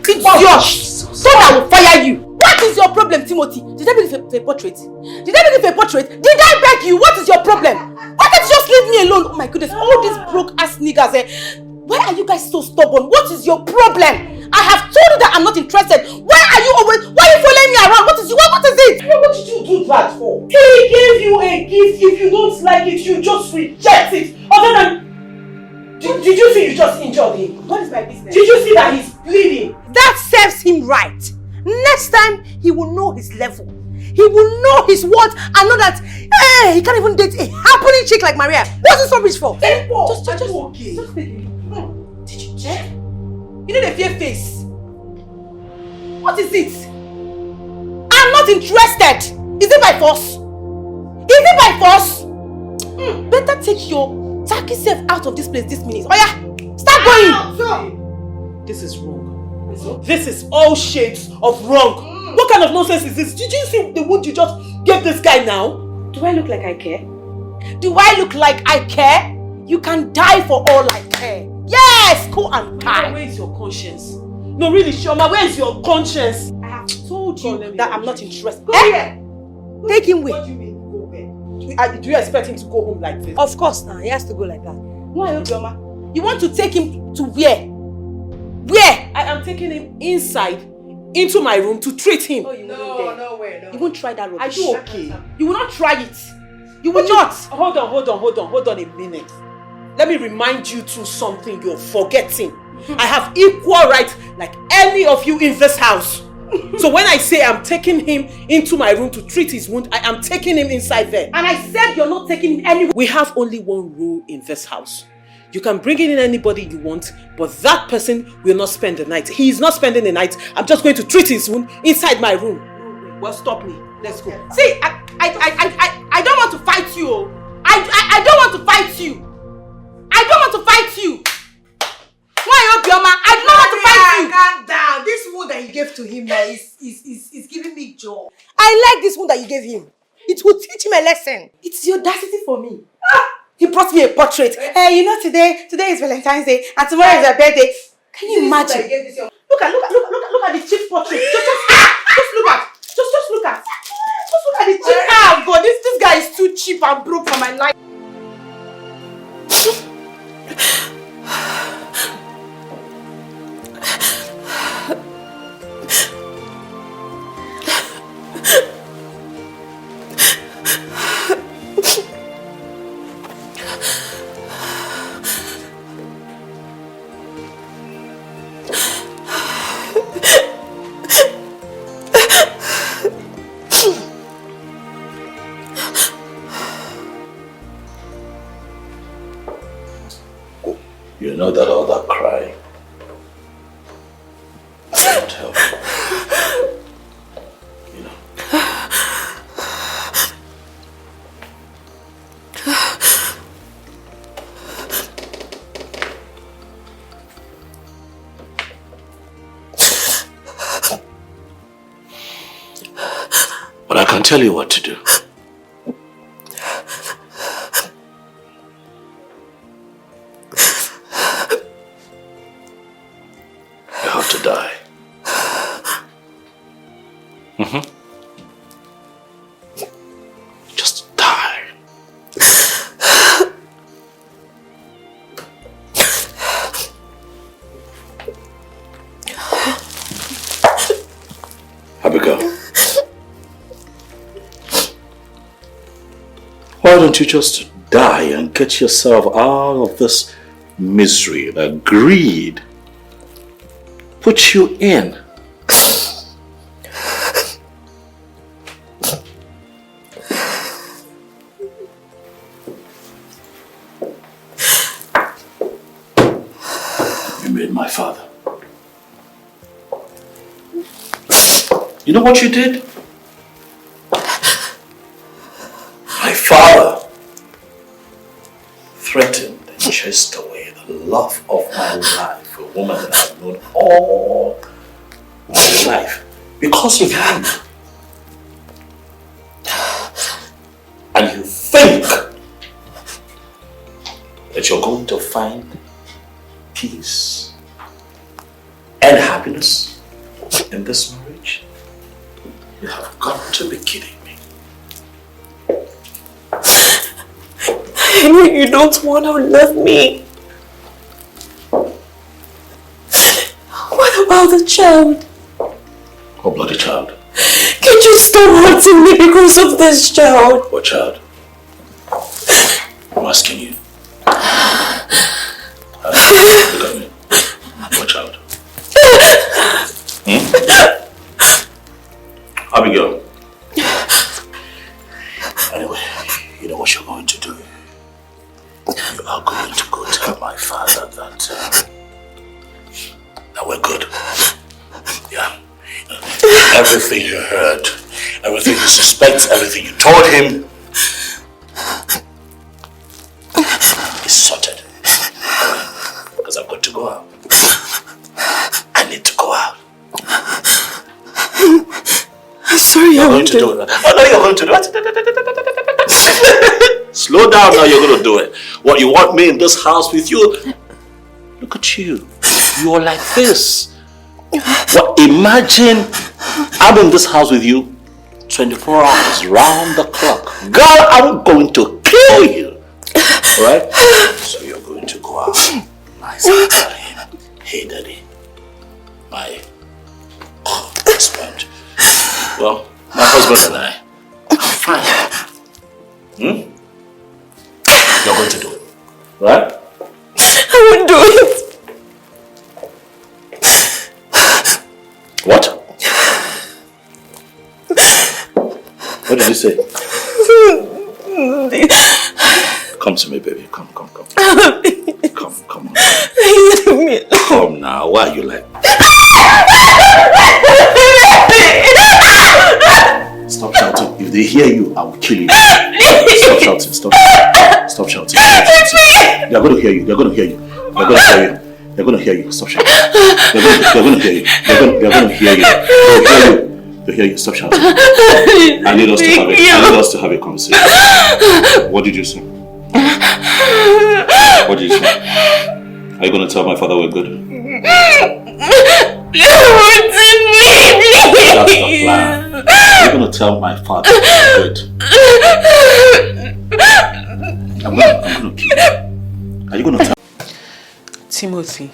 It's yours. So I will fire you. What is your problem, Timothy? Did I beg you for a portrait? Did I beg you for a portrait? Did I beg you? What is your problem? Why can't you just leave me alone? Oh my goodness, all these broke ass niggas. Why are you guys so stubborn? What is your problem? I have told you that I'm not interested. Why are you following me around? What is it? What is it? What did you do that for? He gave you a gift. If you don't like it, you just reject it. Other than... Did you see you just injured him? What is my business? Did you see that he's bleeding? That serves him right. Next time, he will know his level. He will know his worth and know that, hey, he can't even date a happening chick like Maria. What's he so rich for? Bimbo! Just okay. Did you check? You know the fear face. What is it? I'm not interested. Is it by force? Is it by force? Better take your tacky self out of this place this minute. Oh yeah, start going. This is wrong. This is all shades of wrong. What kind of nonsense is this? Did you see the wound you just gave this guy now? Do I look like I care? Do I look like I care? You can die for all I care. Yes, go and die. Where is your conscience? No, really, Shoma, where is your conscience? I have told you that I'm not interested. Go here. Take him with. What do you mean, go where? Do you expect him to go home like this? Of course, now he has to go like that. Why, Obioma? You want to take him to where? Where? I am taking him inside, into my room to treat him. No, way. You won't try that rubbish. Are you okay? You will not try it. You will not. Hold on a minute. Let me remind you to something you're forgetting. I have equal rights like any of you in this house. So when I say I'm taking him into my room to treat his wound, I am taking him inside there. And I said you're not taking him anywhere. We have only one rule in this house. You can bring in anybody you want, but that person will not spend the night. He is not spending the night. I'm just going to treat his wound inside my room. Well, stop me. Let's go. See, I don't want to fight you. I don't want to fight you. I don't want to fight you. Why, Obioma? I don't want to fight you. Calm down. This wound that you gave to him now is giving me joy. I like this wound that you gave him. It will teach him a lesson. It's the audacity for me. He brought me a portrait. You know, today is Valentine's Day and tomorrow is her birthday. Can you imagine? Look at the cheap portrait. Just look at the cheap. Ah, God, this guy is too cheap and broke for my life. You know that all that crying won't help. You know. But I can tell you what to do. Just die. Apga, why don't you just die and get yourself out of this misery that greed put you in? You know what you did? My father threatened and chased away the love of my life, a woman that I've known all my life, because of you. And you think that you're going to find peace and happiness in this marriage? You have got to be kidding me. I know you don't want to love me. What about the child? What bloody child? Can you stop hurting me because of this child? What child? I'm asking you. Look at me. What child? Abigail. Anyway, you know what you're going to do? You are going to go tell my father that we're good. Yeah. Everything you heard, everything you suspect, everything you told him is sorted. Because I've got to go out. I need to go out. I'm sorry, you're going to do it. Oh no, you're going to do it. Slow down now, you're going to do it. What, you want me in this house with you? Look at you. You're like this. What, imagine I'm in this house with you 24 hours, round the clock. Girl, I'm going to kill you. Right? So you're going to go out. Nice and tell him, hey daddy, my husband. Well, my husband and I are fine. You're going to do it. Right? I won't do it. What? What did you say? Come to me, baby. Come. Come on. Come now. Why are you like? Stop shouting. If they hear you, I will kill you. Stop shouting. Stop shouting. They're going to hear you. They're going to hear you. They're going to hear you. Stop shouting. They're going to hear you. They're going to hear you. They'll hear you. Stop shouting. I need us to have a conversation. What did you say? What did you say? Are you going to tell my father we're good? That's the plan. You're going to tell my father we're good. I'm going to kill you. Are you going to tell? Timothy,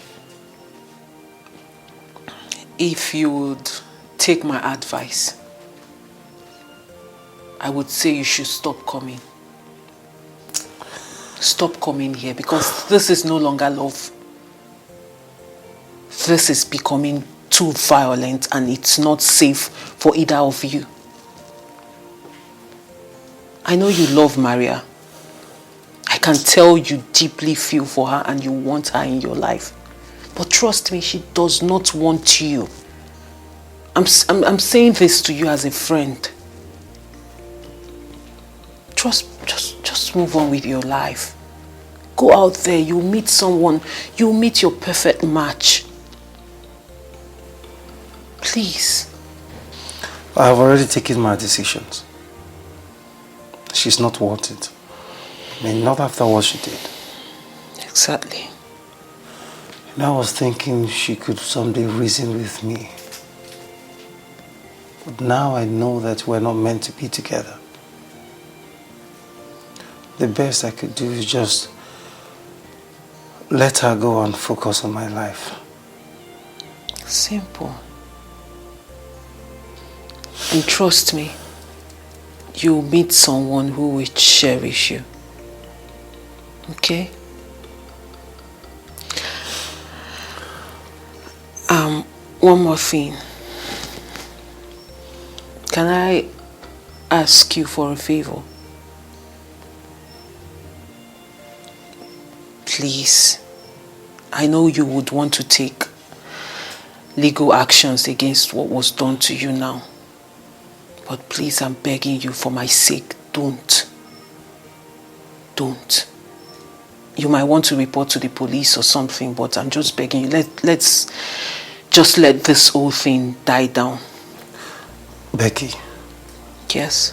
if you would take my advice, I would say you should stop coming. Stop coming here, because this is no longer love. This is becoming too violent and it's not safe for either of you. I know you love Maria. I can tell you deeply feel for her and you want her in your life. But trust me, she does not want you. I'm saying this to you as a friend. Just move on with your life. Go out there, you'll meet someone, you'll meet your perfect match. Please. I have already taken my decisions. She's not worth it. I mean, not after what she did. Exactly. And I was thinking she could someday reason with me. But now I know that we're not meant to be together. The best I could do is just let her go and focus on my life. Simple. And trust me, you'll meet someone who will cherish you. Okay? One more thing. Can I ask you for a favor? Please. I know you would want to take legal actions against what was done to you now. But please, I'm begging you for my sake, don't. Don't. You might want to report to the police or something, but I'm just begging you, let's just let this whole thing die down. Becky. Yes?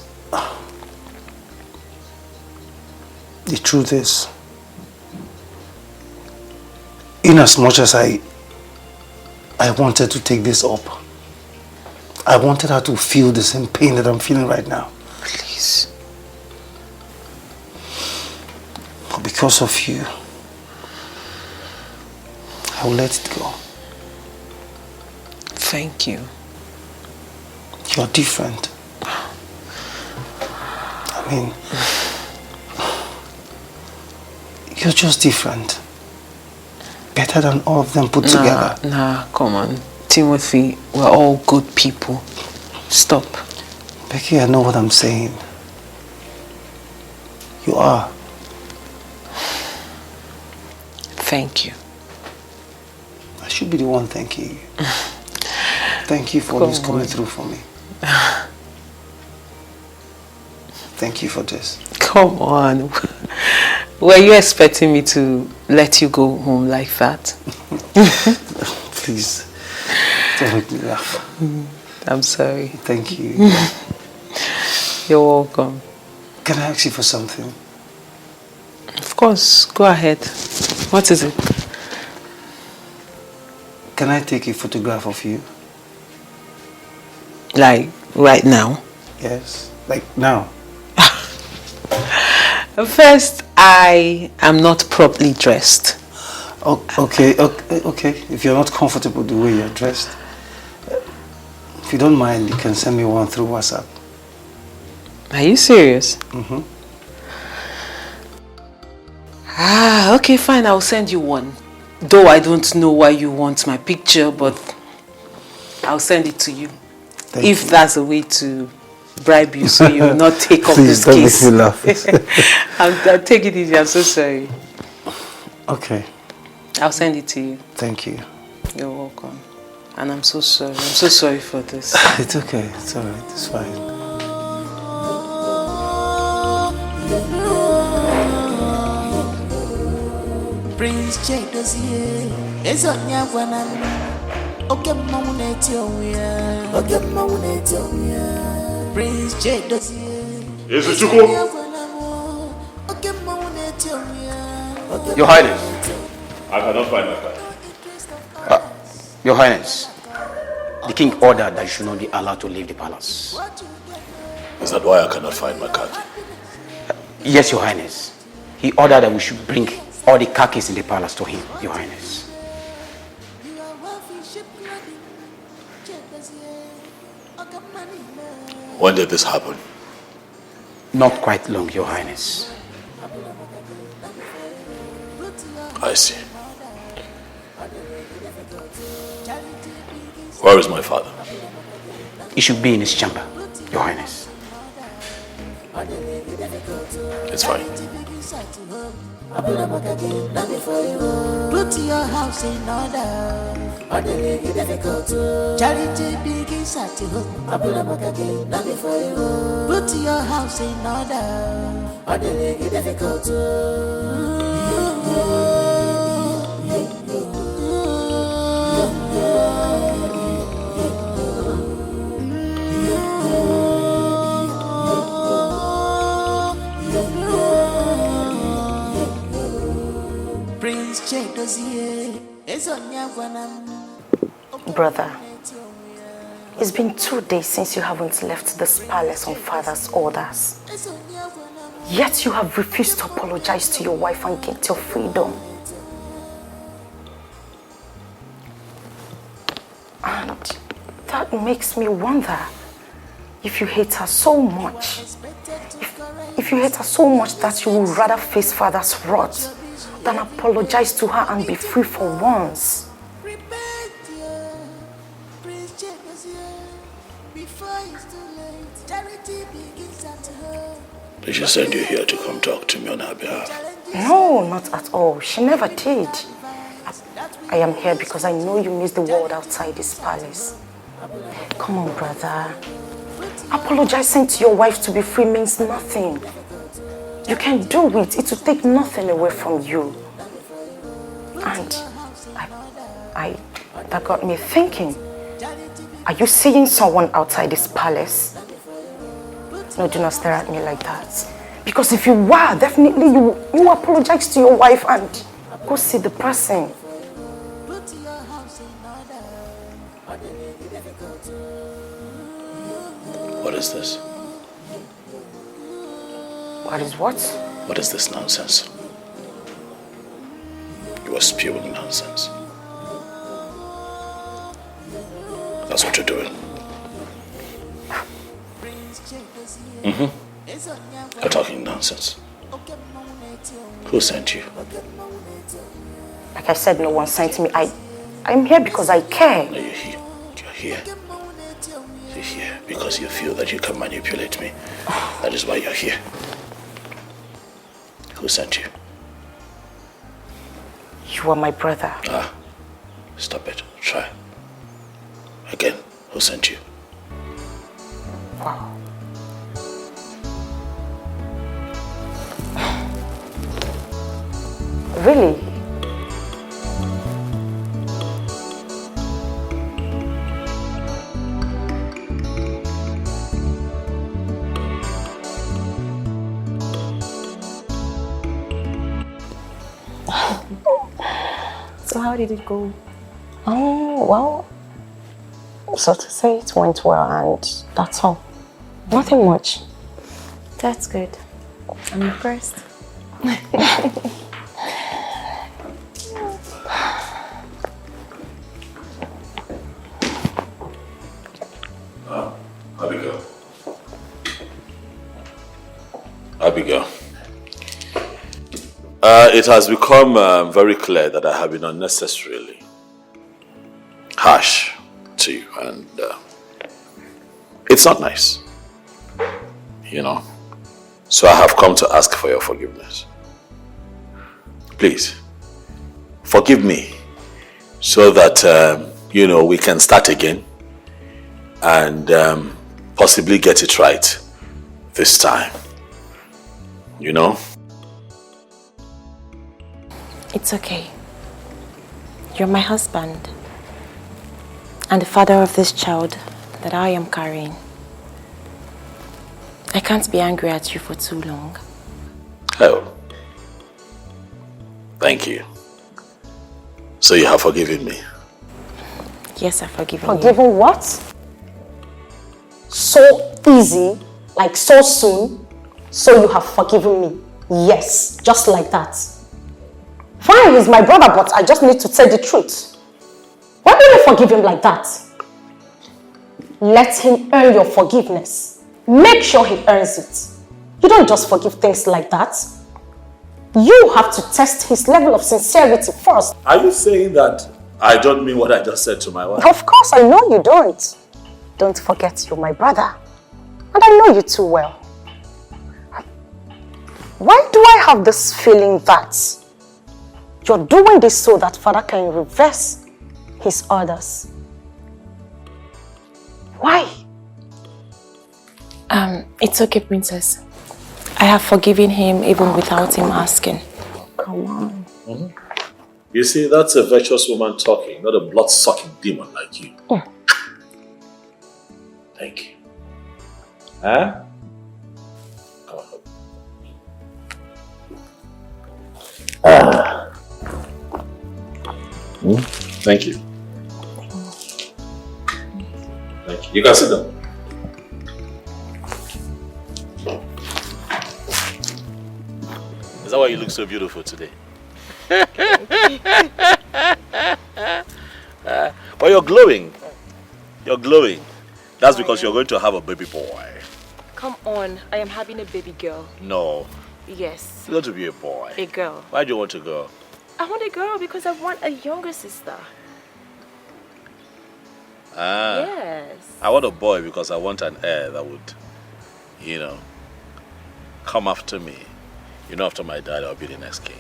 The truth is, in as much as I wanted to take this up, I wanted her to feel the same pain that I'm feeling right now. Please. But because of you, I will let it go. Thank you. You're different. I mean, you're just different. Better than all of them put together. Nah, come on. Timothy, we're all good people. Stop. Becky, I know what I'm saying. You are. Thank you. I should be the one thanking you. Thank you for always coming through for me. Thank you for this. Come on. Were you expecting me to let you go home like that? Please, don't make me laugh. I'm sorry. Thank you. You're welcome. Can I ask you for something? Of course, go ahead. What is it? Can I take a photograph of you? Like, right now? Yes, like now. First, I am not properly dressed. Oh, okay. If you're not comfortable the way you're dressed, if you don't mind, you can send me one through WhatsApp. Are you serious? Mm-hmm. Okay, fine. I'll send you one. Though I don't know why you want my picture, but I'll send it to you. If that's a way to bribe you so you will not take up this case. Please don't make me laugh. I'll take it easy. I'm so sorry. Okay. I'll send it to you. Thank you. You're welcome. And I'm so sorry. I'm so sorry for this. It's okay. It's alright. It's fine. Prince Chedozie, Sonia Uche Prince Chedozie. Your Highness. I cannot find my card. Your Highness, the king ordered that you should not be allowed to leave the palace. Is that why I cannot find my card? Yes, Your Highness. He ordered that we should bring all the car keys in the palace to him, Your Highness. When did this happen? Not quite long, Your Highness. I see. Where is my father? He should be in his chamber, Your Highness. It's fine. Put your house in order. Charity begins at home. Put your house in Brother, it's been 2 days since you haven't left this palace on father's orders. Yet you have refused to apologize to your wife and get your freedom. And that makes me wonder if you hate her so much. If you hate her so much that you would rather face father's wrath than apologize to her and be free for once. Did she send you here to come talk to me on her behalf? No, not at all. She never did. I am here because I know you miss the world outside this palace. Come on, brother. Apologizing to your wife to be free means nothing. You can do it. It will take nothing away from you. And that got me thinking. Are you seeing someone outside this palace? No, do not stare at me like that. Because if you were, definitely you apologize to your wife and go see the person. What is this? What is what? What is this nonsense? You are spewing nonsense. That's what you're doing. You're talking nonsense. Who sent you? Like I said, no one sent me. I'm here because I care. No, you're here. You're here. You're here because you feel that you can manipulate me. That is why you're here. Who sent you? You are my brother. Ah, stop it. Try. Again, who sent you? Wow. Really? So how did it go? Oh, well, so to say it went well and that's all. Nothing much. That's good. I'm impressed. Abigail. Abigail. It has become very clear that I have been unnecessarily harsh to you, and it's not nice, you know. So I have come to ask for your forgiveness. Please, forgive me so that, you know, we can start again and possibly get it right this time, you know. It's okay. You're my husband and the father of this child that I am carrying. I can't be angry at you for too long. Oh. Thank you. So you have forgiven me? Yes, I've forgiven you. Forgiven what? So easy, like so soon, so you have forgiven me. Yes, just like that. Fine, he's my brother, but I just need to tell the truth. Why do you forgive him like that? Let him earn your forgiveness. Make sure he earns it. You don't just forgive things like that. You have to test his level of sincerity first. Are you saying that I don't mean what I just said to my wife? Of course, I know you don't. Don't forget you're my brother. And I know you too well. Why do I have this feeling that you're doing this so that Father can reverse his orders? Why? It's okay, Princess. I have forgiven him even without him asking. Come on. You see, that's a virtuous woman talking, not a blood-sucking demon like you. Thank you. Huh? Thank you. Thank you. You can sit down. Is that why you look so beautiful today? Well, you're glowing. You're glowing. That's because you're going to have a baby boy. Come on, I am having a baby girl. No. Yes. You want to be a boy. A girl. Why do you want a girl? I want a girl because I want a younger sister. Ah. Yes. I want a boy because I want an heir that would, you know, come after me. You know, after my dad, I'll be the next king.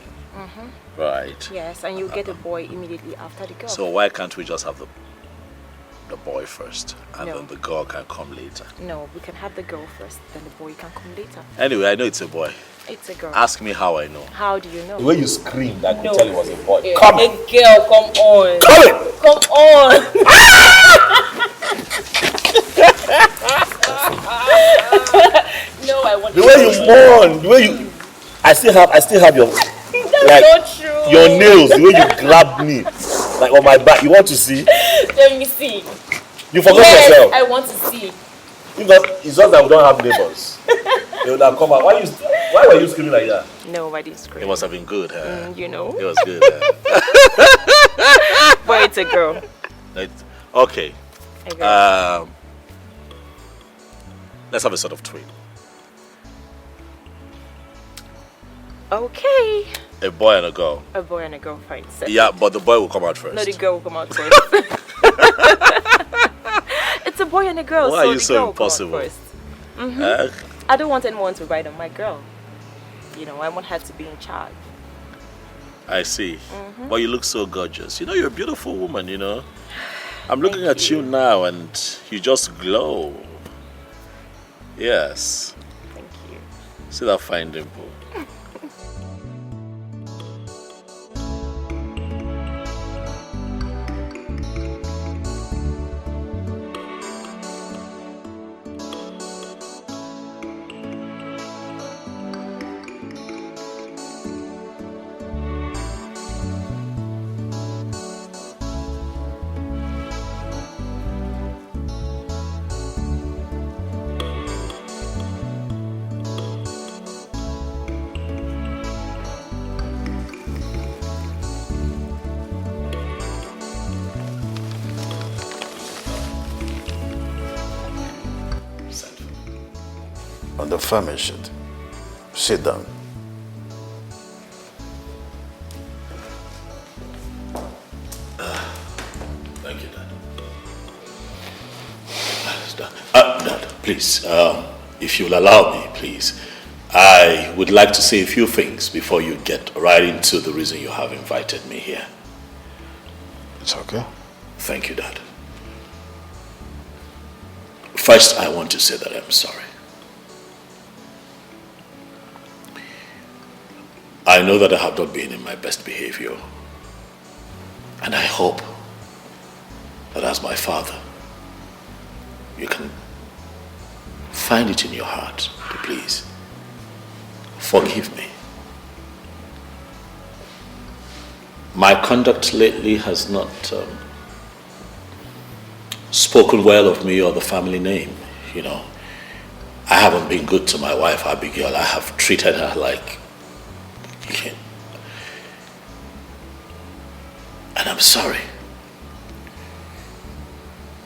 Right. Yes, and you get a boy immediately after the girl. So why can't we just have the boy first and No. then the girl can come later? No, we can have the girl first, then the boy can come later. Anyway, I know it's a boy. It's a girl. Ask me how I know. How do you know? The way you screamed, I could tell it was a boy. Yeah. Come A on. girl, come on. Come on. Come on. No, I want The way you mourn, the way you, I still have your, That's like, not true. your nails, the way you grabbed me, like on my back. You want to see? Let me see. You forgot yes, yourself. I want to see. It's just that we don't have neighbors. They would have come out. Why were you screaming like that? Nobody screamed. It must have been good, huh? You know. It was good, But it's a girl. Okay. A girl. Let's have a sort of twin. Okay. A boy and a girl. A boy and a girl, fine. Second. Yeah, but the boy will come out first. No, the girl will come out first. It's a boy and a girl. Why so are you the so girl will impossible? come out first. I don't want anyone to ride on my girl. You know, I want her to be in charge. I see. But you look so gorgeous. You know, you're a beautiful woman, you know. I'm looking at you now and you just glow. Yes. Thank you. See that fine dimple? On the family sheet. Sit down. Thank you, Dad. Dad, please, if you'll allow me, please, I would like to say a few things before you get right into the reason you have invited me here. It's okay. Thank you, Dad. First, I want to say that I'm sorry. I know that I have not been in my best behavior, and I hope that as my father, you can find it in your heart to please forgive me. My conduct lately has not spoken well of me or the family name, you know. I haven't been good to my wife, Abigail. I have treated her like... And I'm sorry.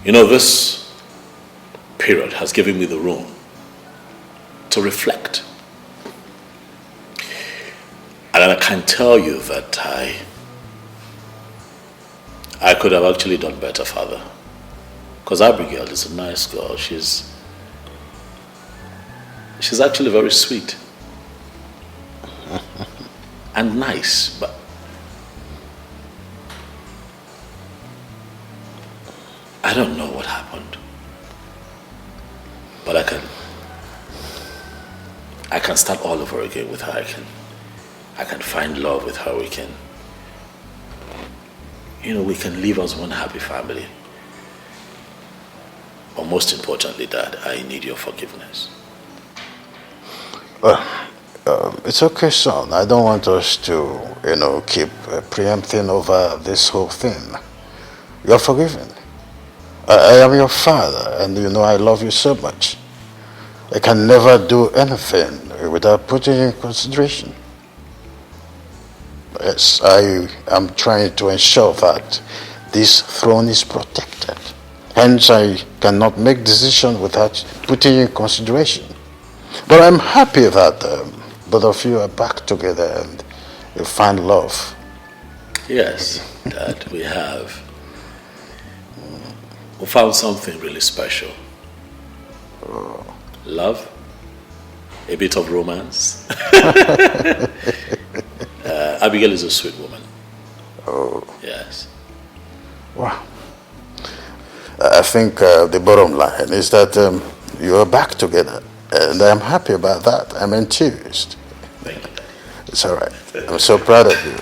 You know, this period has given me the room to reflect. And I can tell you that I could have actually done better, Father. Because Abigail is a nice girl. She's actually very sweet. And nice, but I don't know what happened. But I can start all over again with her. I can find love with her. We can live as one happy family. But most importantly, Dad, I need your forgiveness. It's okay, son. I don't want us to, keep preempting over this whole thing. You're forgiven. I am your father, and I love you so much. I can never do anything without putting you in consideration. Yes, I am trying to ensure that this throne is protected. Hence, I cannot make decisions without putting you in consideration. But I'm happy that both of you are back together and you find love. Yes, Dad, we have. We found something really special. Love, a bit of romance. Abigail is a sweet woman. Oh. Yes. Wow. I think the bottom line is that you are back together. And I'm happy about that. I'm enthused. Thank you. It's all right. I'm so proud of you.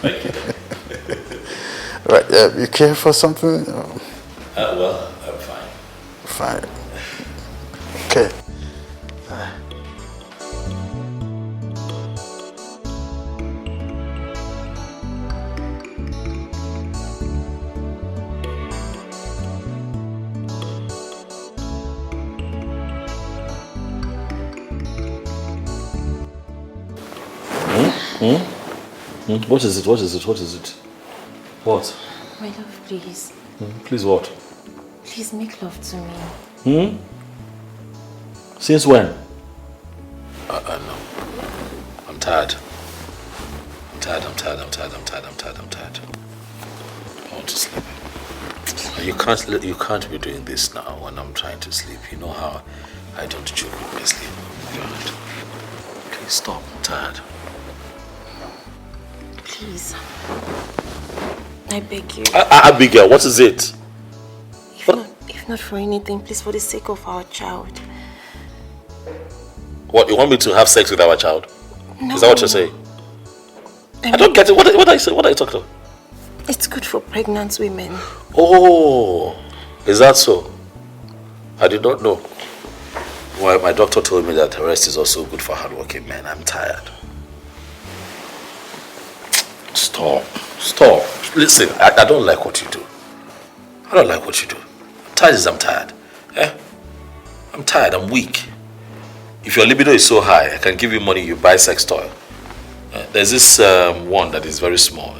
Thank you. Right, you care for something? Well, I'm fine. Fine. Okay. What is it? What is it? What is it? What? My love, please. Please what? Please make love to me. Since when? No. I'm tired. I'm tired. I want to sleep. You can't be doing this now when I'm trying to sleep. You know how I don't joke with my sleep. God. Please stop. I'm tired. Please. I beg you. Abigail, what is it? If not for anything, please, for the sake of our child. What, you want me to have sex with our child? No. Is that what you're saying? I don't get it. What are you talking about? It's good for pregnant women. Oh, is that so? I did not know. Well, my doctor told me that rest is also good for hardworking men. I'm tired. Stop. Listen, I don't like what you do. I'm tired I'm tired. I'm tired, I'm weak. If your libido is so high, I can give you money, you buy sex toy. There's this one that is very small,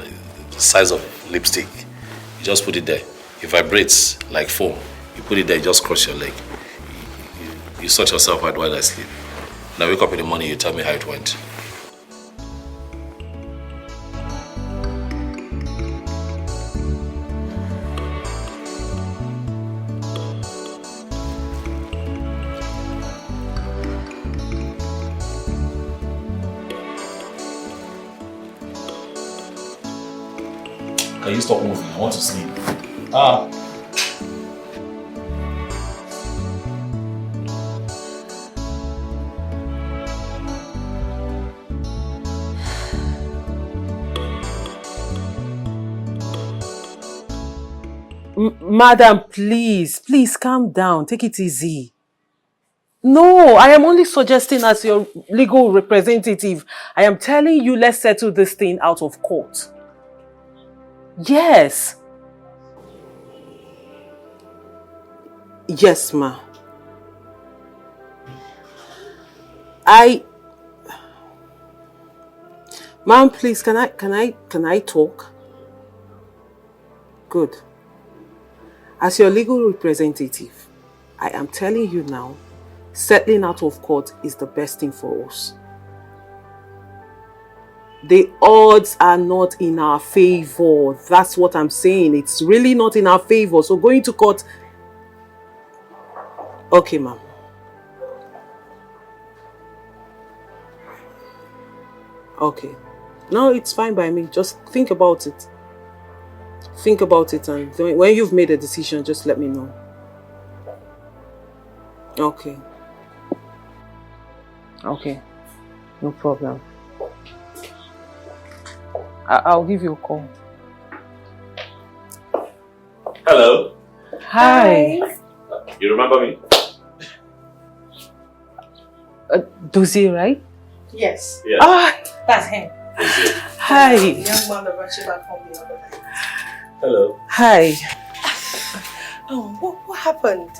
the size of lipstick. You just put it there. It vibrates like foam. You put it there, you just cross your leg. You sort yourself out while I sleep. When I wake up in the morning, you tell me how it went. Can you stop moving? I want to sleep. Madam, please calm down. Take it easy. No, I am only suggesting as your legal representative. I am telling you, let's settle this thing out of court. Yes. Yes, ma. Ma'am, please, can I talk? Good. As your legal representative, I am telling you now, settling out of court is the best thing for us. The odds are not in our favor. That's what I'm saying. It's really not in our favor. So going to court... Okay, ma'am. Okay. No, it's fine by me. Just think about it. Think about it, and when you've made a decision, just let me know. Okay. Okay. No problem. I'll give you a call. Hello. Hi. You remember me? Dozie, right? Yes. That's him. Hi. Young man that brought you back home the other night. Hello. Hi. What happened?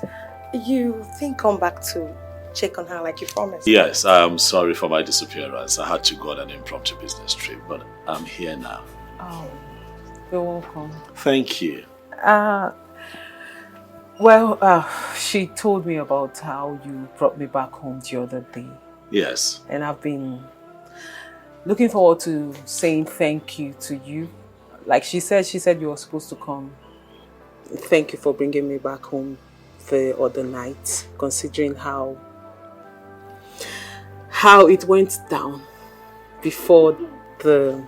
You didn't come back to check on her like you promised. Yes, I'm sorry for my disappearance. I had to go on an impromptu business trip, but I'm here now. Oh, you're welcome. Thank you. She told me about how you brought me back home the other day. Yes. And I've been looking forward to saying thank you to you. Like she said you were supposed to come. Thank you for bringing me back home the other night, considering how it went down before the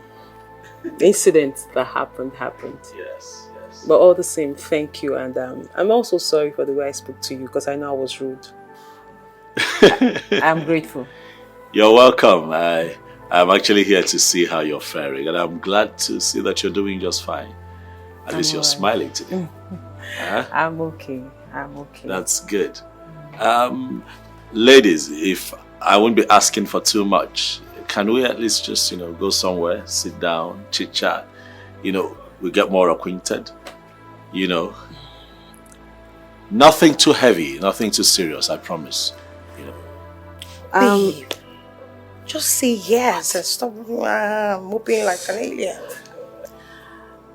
incident that happened. Yes. But all the same, thank you. And I'm also sorry for the way I spoke to you, because I know I was rude. I'm grateful. You're welcome. I'm actually here to see how you're faring, and I'm glad to see that you're doing just fine. At least you're smiling today. I'm okay. That's good. Ladies, if I won't be asking for too much, can we at least just, go somewhere, sit down, chit chat, we get more acquainted, nothing too heavy, nothing too serious, I promise. Just say yes and stop moping like an alien.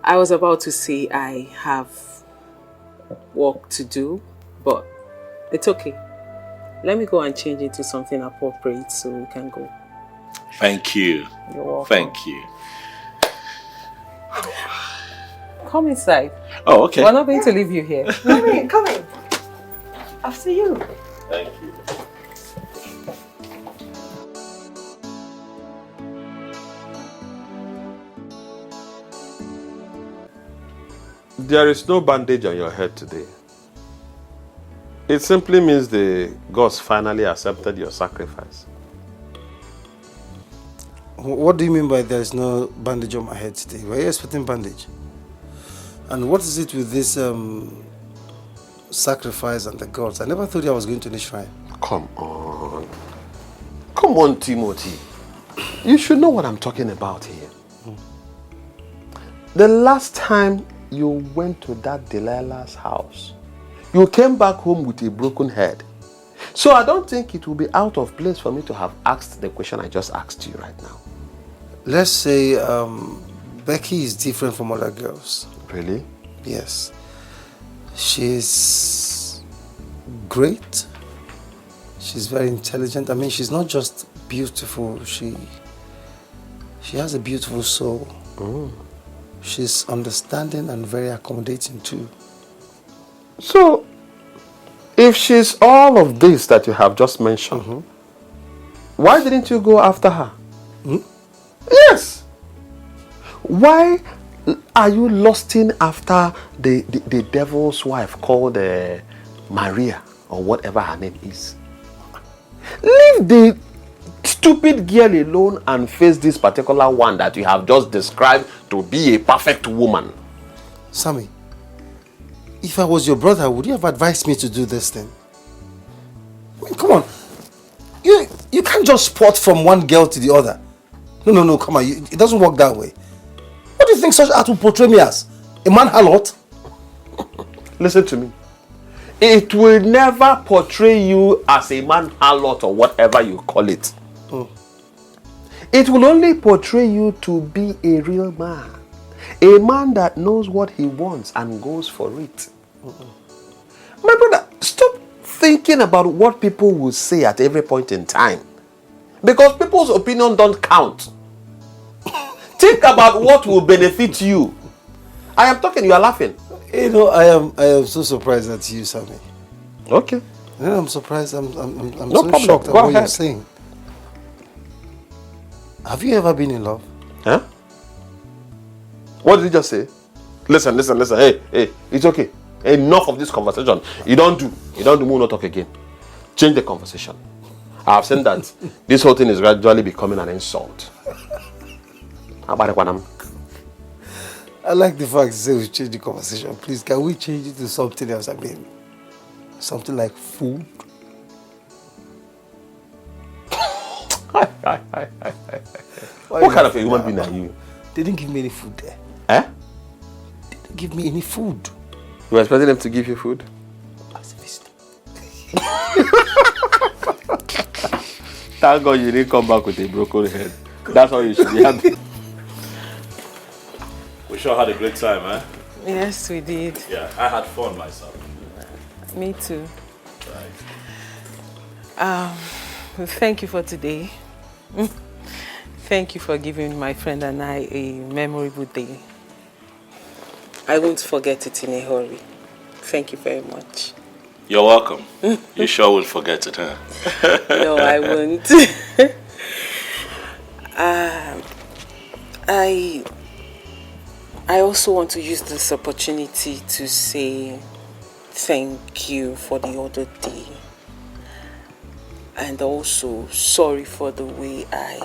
I was about to say I have work to do, but it's okay. Let me go and change it to something appropriate so we can go. Thank you. You're welcome. Thank you. Come inside. Oh, okay. We're not going to leave you here. Come in, come in. After you. Thank you. There is no bandage on your head today. It simply means the gods finally accepted your sacrifice. What do you mean by there is no bandage on my head today? Were you expecting bandage? And what is it with this sacrifice and the gods? I never thought I was going to the shrine. Come on. Come on, Timothy. You should know what I'm talking about here. The last time you went to that Delilah's house, you came back home with a broken head. So I don't think it will be out of place for me to have asked the question I just asked you right now. Let's say Becky is different from other girls. Really? Yes. She's great. She's very intelligent. I mean, she's not just beautiful. She has a beautiful soul. She's understanding and very accommodating too. So, if she's all of this that you have just mentioned, why didn't you go after her? Yes! Why are you lusting after the devil's wife called Maria, or whatever her name is? Leave the stupid girl alone and face this particular one that you have just described to be a perfect woman. Sammy, if I was your brother, would you have advised me to do this thing? I mean, come on. You can't just sport from one girl to the other. No, come on. It doesn't work that way. What do you think such art will portray me as? A man harlot? Listen to me. It will never portray you as a man harlot or whatever you call it. It will only portray you to be a real man. A man that knows what he wants and goes for it. My brother, stop thinking about what people will say at every point in time. Because people's opinion don't count. Think about what will benefit you. I am talking, you are laughing. You know, I am so surprised at you, Sammy. Okay. Yeah, I'm surprised. I'm No so problem. shocked at Go what ahead. you're saying. Have you ever been in love? Huh? What did he just say? Listen. Hey, it's okay. Enough of this conversation. You don't do, we'll not talk again. Change the conversation. I have seen that this whole thing is gradually becoming an insult. How about it, Kwanam? I like the fact you say we change the conversation. Please, can we change it to something else? I mean, something like food? What kind of a human being are you? They didn't give me any food there. Eh? They didn't give me any food. You were expecting them to give you food? Thank God you didn't come back with a broken head. That's how you should be happy. We sure had a great time, eh? Yes, we did. Yeah, I had fun myself. Me too. Right. Thank you for today. Thank you for giving my friend and I a memorable day. I won't forget it in a hurry. Thank you very much. You're welcome. You sure will forget it, huh? No, I won't. I also want to use this opportunity to say thank you for the other day. And also sorry for the way I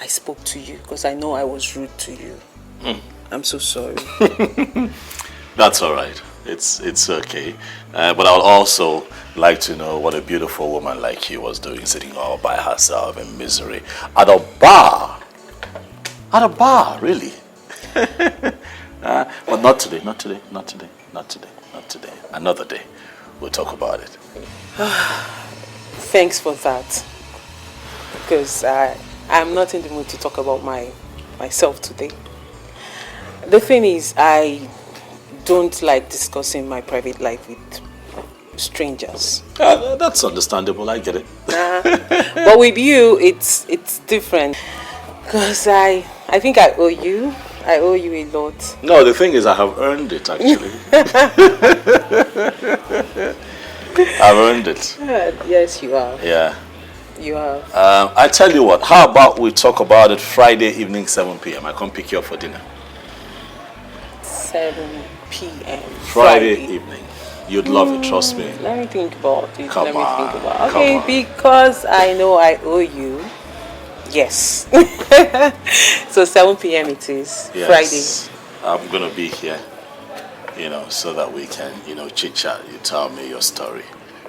spoke to you, because I know I was rude to you. I'm so sorry. That's all right. It's okay. But I would also like to know what a beautiful woman like you was doing, sitting all by herself in misery at a bar. At a bar, really. But not today. Another day. We'll talk about it. Thanks for that. because I'm not in the mood to talk about myself today. The thing is, I don't like discussing my private life with strangers. That's understandable, I get it. But with you, it's different. Because I think I owe you. I owe you a lot. No, the thing is, I have earned it, actually. I've earned it. Yes, you have. Yeah. You have. I tell you what, how about we talk about it Friday evening, 7 p.m. I come pick you up for dinner. 7 p.m. Friday evening. You'd love it, trust me. Let me think about it. Come on. Okay, because I know I owe you. Yes. So 7 p.m. it is. Yes. Friday. I'm going to be here, so that we can, chit-chat. You tell me your story.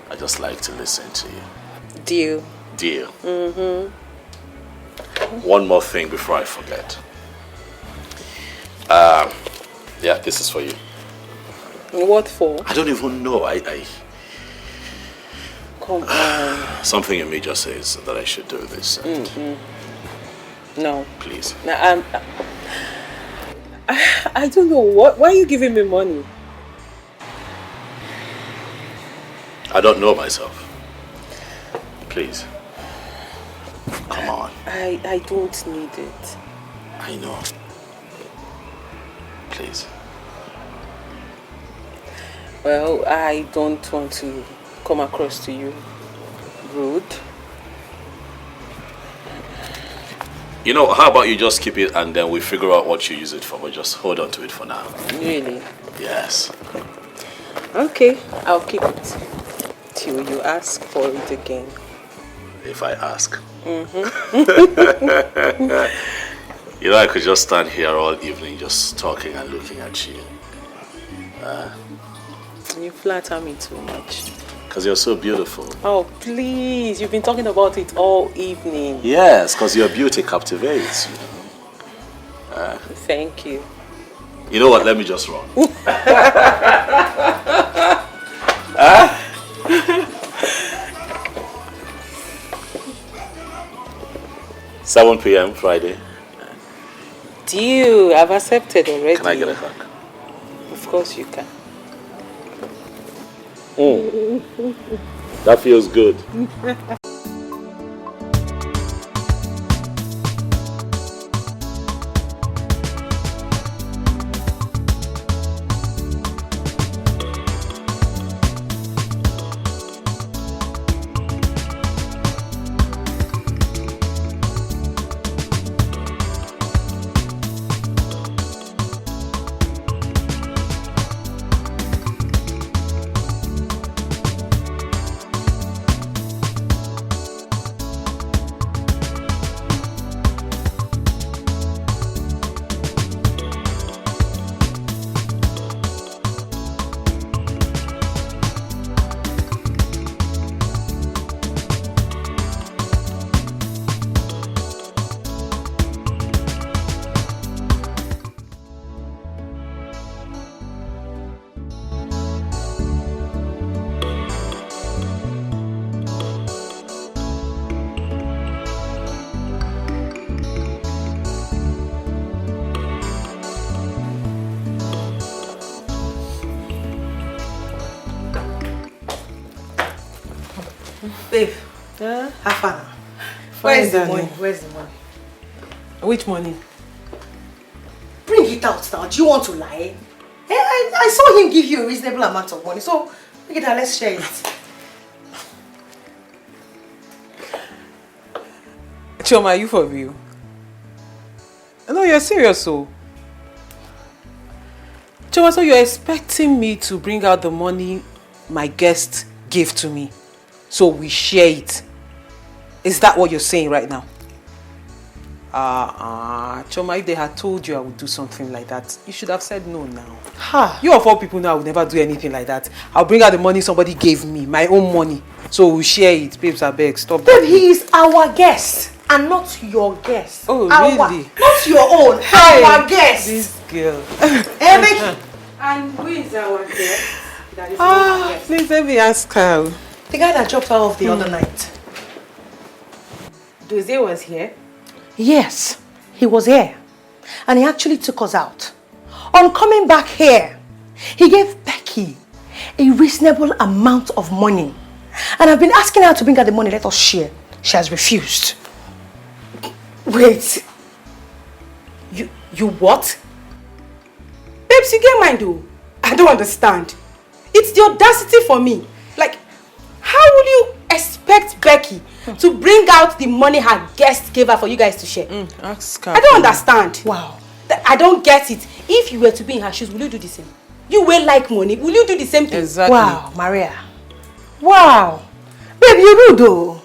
I just like to listen to you. Deal. Deal. Mm-hmm. One more thing before I forget. Yeah, this is for you. What for? I don't even know. Come on. Something in me just says that I should do this. No. Please. No, I don't know. Why are you giving me money? I don't know myself. Please. Come on. I don't need it. I know. Please. Well, I don't want to come across to you rude. How about you just keep it and then we figure out what you use it for, but just hold on to it for now. Really? Yes. Okay, I'll keep it till you ask for it again. If I ask. Mm-hmm. I could just stand here all evening just talking and looking at you. You flatter me too much. Because you're so beautiful. Oh, please. You've been talking about it all evening. Yes, because your beauty captivates. Thank you. You know what? Let me just run. 7 p.m. Friday. Deal. I've accepted already. Can I get a hug? Of course you can. That feels good. Babe, have fun. Where's the money? Where's the money? Which money? Bring it out now. Do you want to lie? I saw him give you a reasonable amount of money, so look at that, let's share it. Choma, are you for real? No, you're serious, so. Choma, so you're expecting me to bring out the money my guest gave to me, so we share it? Is that what you're saying right now? Choma, if they had told you I would do something like that, you should have said no now. Ha! You of all people know I would never do anything like that. I'll bring out the money somebody gave me, my own money, so we'll share it. Babes, I beg, stop. Babe, he is our guest and not your guest. Oh, really? Not your own, hey, our guest. This girl. Emeka. And who is our guest? That is our guest. Please let me ask her. The guy that dropped her off the other night. Dozie was here? Yes, he was here. And he actually took us out. On coming back here, he gave Becky a reasonable amount of money. And I've been asking her to bring her the money, let us share. She has refused. Wait. You what? Babes, you get mine though. I don't understand. It's the audacity for me. Like, how will you expect Becky to bring out the money her guest gave her for you guys to share? Ask her. I don't understand. Wow. I don't get it. If you were to be in her shoes, will you do the same? You will like money. Will you do the same thing? Exactly. Wow, Maria. Wow. Babe, you rude though.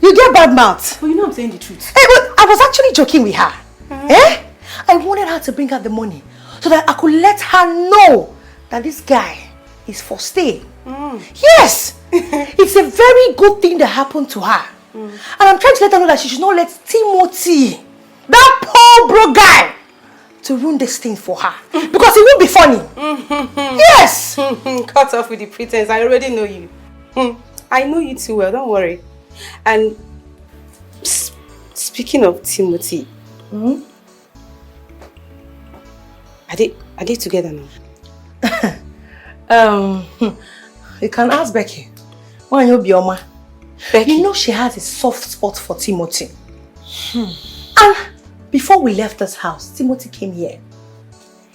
You get bad mouth. But you know I'm saying the truth. Hey, but I was actually joking with her. Eh? I wanted her to bring out the money so that I could let her know that this guy is for stay. Yes! It's a very good thing that happened to her. And I'm trying to let her know that she should not let Timothy, that poor broke guy, to ruin this thing for her. Because it won't be funny. Yes! Cut off with the pretense. I already know you. I know you too well. Don't worry. And speaking of Timothy, are they together now? You can ask Becky. Why you be Oma? Becky, you know she has a soft spot for Timothy. And before we left this house, Timothy came here.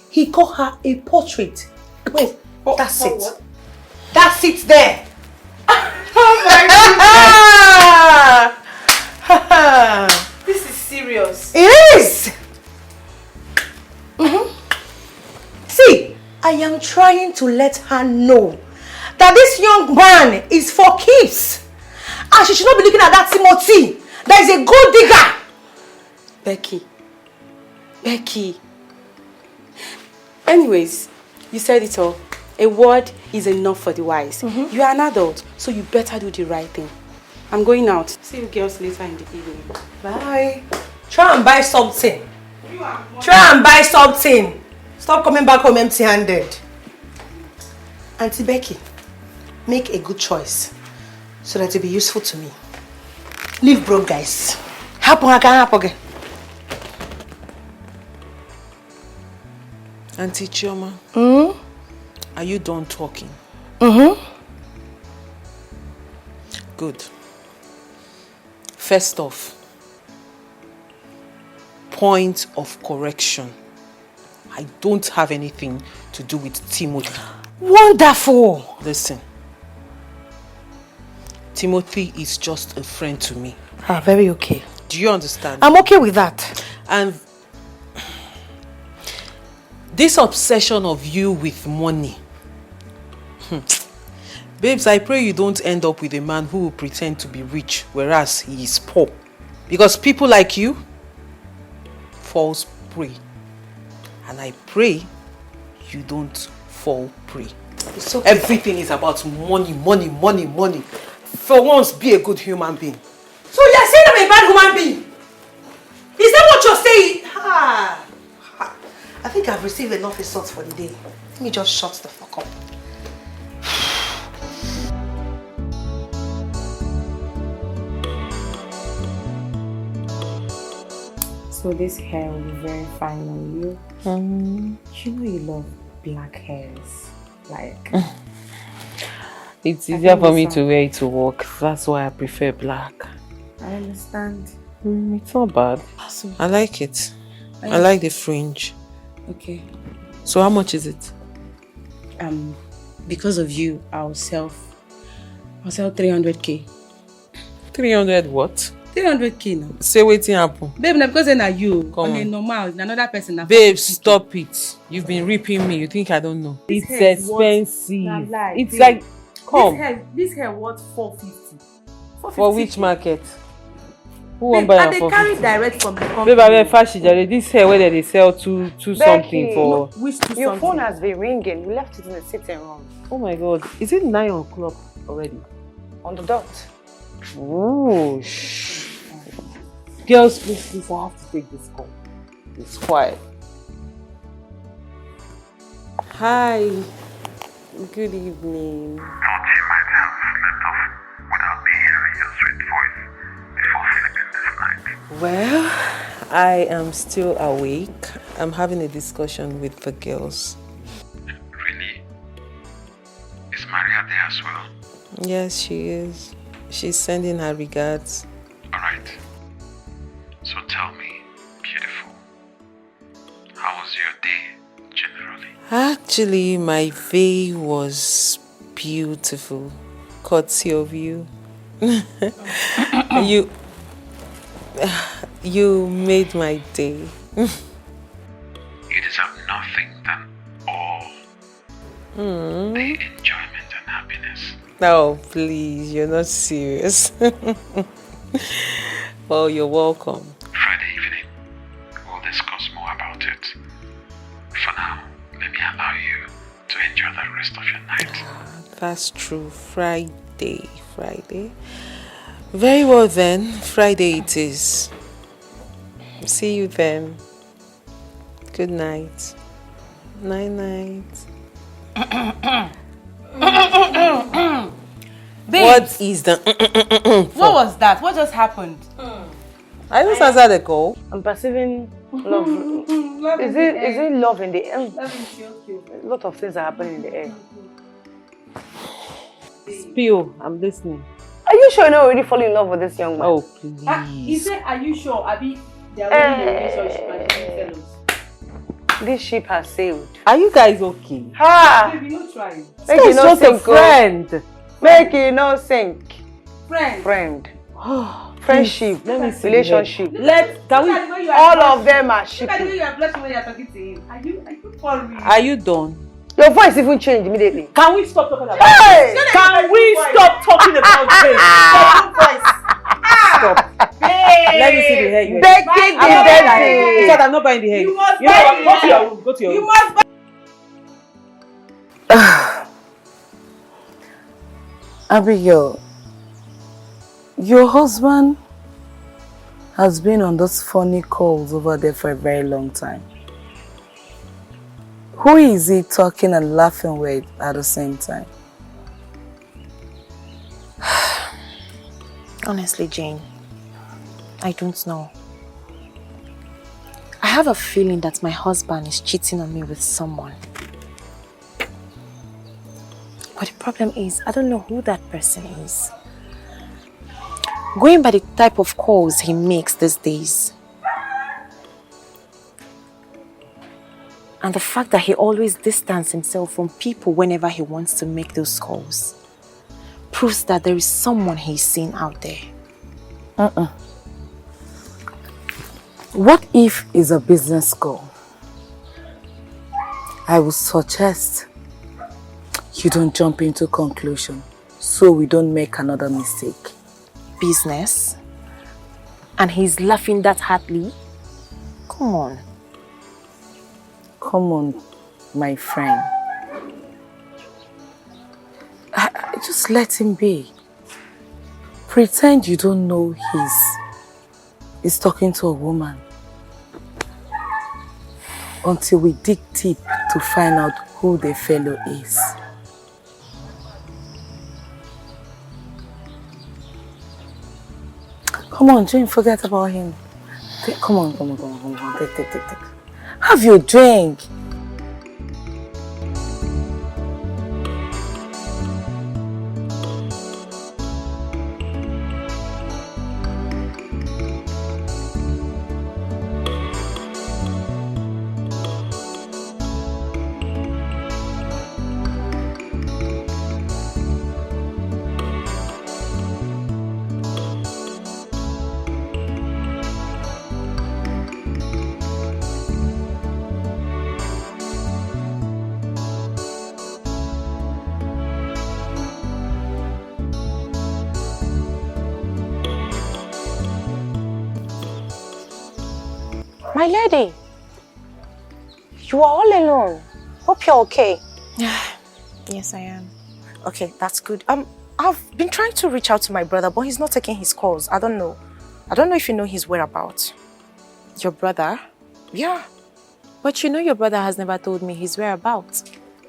He got her a portrait. Wait, that's it. What? That's it there. Oh my God. This is serious. It is. See, I am trying to let her know that this young man is for keeps. And she should not be looking at that Timothy. That is a gold digger. Becky. Anyways, you said it all. A word is enough for the wise. You are an adult, so you better do the right thing. I'm going out. See you girls later in the evening. Bye. Try and buy something. Try and buy something. Stop coming back home empty-handed. Auntie Becky, make a good choice so that it'll be useful to me. Leave broke guys. Happen. Auntie Chioma, are you done talking? Good. First off, point of correction. I don't have anything to do with Timothy. Wonderful. Listen. Timothy is just a friend to me. Very okay. Do you understand? I'm okay with that. And this obsession of you with money. Babes, I pray you don't end up with a man who will pretend to be rich, whereas he is poor. Because people like you falls prey. And I pray you don't fall prey. It's okay. Everything is about money. For once, be a good human being. So you're saying I'm a bad human being? Is that what you're saying? I think I've received enough insults for the day. Let me just shut the fuck up. So this hair will be very fine on you. You know you love black hairs. Like it's easier for me to wear it to work. That's why I prefer black. I understand. It's not bad. So, I like it. I like the fringe. Okay. So how much is it? Because of you, I'll sell 300k. 300 what? 300k now. Say waiting happen. Babe, now because then are you Come on. a normal, another person. Babe, stop it. You've been ripping me. You think I don't know? This It's expensive. It's like, come. This hair worth 450. For which market? Who won't buy and they for carry 50? direct from the company. Babe, I mean, fashion. This hair where they sell two something for. Which two Your something? phone has been ringing. You left it in the sitting room. Oh my God! Is it 9 o'clock already? On the dot. Oh, shh. Girls, please, I have to take this call. It's quiet. Hi. Good evening. Don't you might have slept off without me hearing your sweet voice before sleeping Well, I am still awake. I'm having a discussion with the girls. Really? Is Maria there as well? Yes, she is. She's sending her regards. Alright. So tell me, beautiful, how was your day generally? Actually, my day was beautiful. Courtesy of you. You made my day. You deserve nothing than all the enjoyment and happiness. Oh, please, you're not serious. Well, you're welcome. Friday evening, we'll discuss more about it. For now, let me allow you to enjoy the rest of your night. That's true. Friday. Very well then. Friday it is. See you then. Good night. Night. What is the What was that? What just happened? I just answered the call. I'm perceiving love. Is it love in the air? A lot of things are happening in the air. Spill, I'm listening. Are you sure you're not already falling in love with this young man? Oh, please. He said, are you sure? Abi, they're already in a relationship and they're fellows. This ship has sailed. Are you guys okay? Ha! Baby, no try. Make it no just a sink. friend. Make it no sink. Friend. Friendship. Let me see. Relationship. All of them are Look at the way shipping. you are blushing when you are talking to him. Are you for real? Are you done? Your voice even changed immediately. Can we stop talking about Hey! this? Can we stop talking about this? Stop. Let me see the hair. You Baking the dirty. I'm not buying the hair. You must know what? Go to your room. Go to your room. You must buy. Abigail, your husband has been on those funny calls over there for a very long time. Who is he talking and laughing with at the same time? Honestly, Jane, I don't know. I have a feeling that my husband is cheating on me with someone. But the problem is, I don't know who that person is. Going by the type of calls he makes these days, and the fact that he always distances himself from people whenever he wants to make those calls, proves that there is someone he's seen out there. What if it's a business call? I would suggest you don't jump into conclusion so we don't make another mistake. Business? And he's laughing that hardly? Come on. Come on, my friend. Just let him be. Pretend you don't know he's talking to a woman. Until we dig deep to find out who the fellow is. Come on, Jane, forget about him. Come on. Take. Have your drink. My lady, you are all alone. Hope you're okay. Yes, I am. Okay, that's good. I've been trying to reach out to my brother, but he's not taking his calls. I don't know if you know his whereabouts. Your brother? Yeah. But you know your brother has never told me his whereabouts.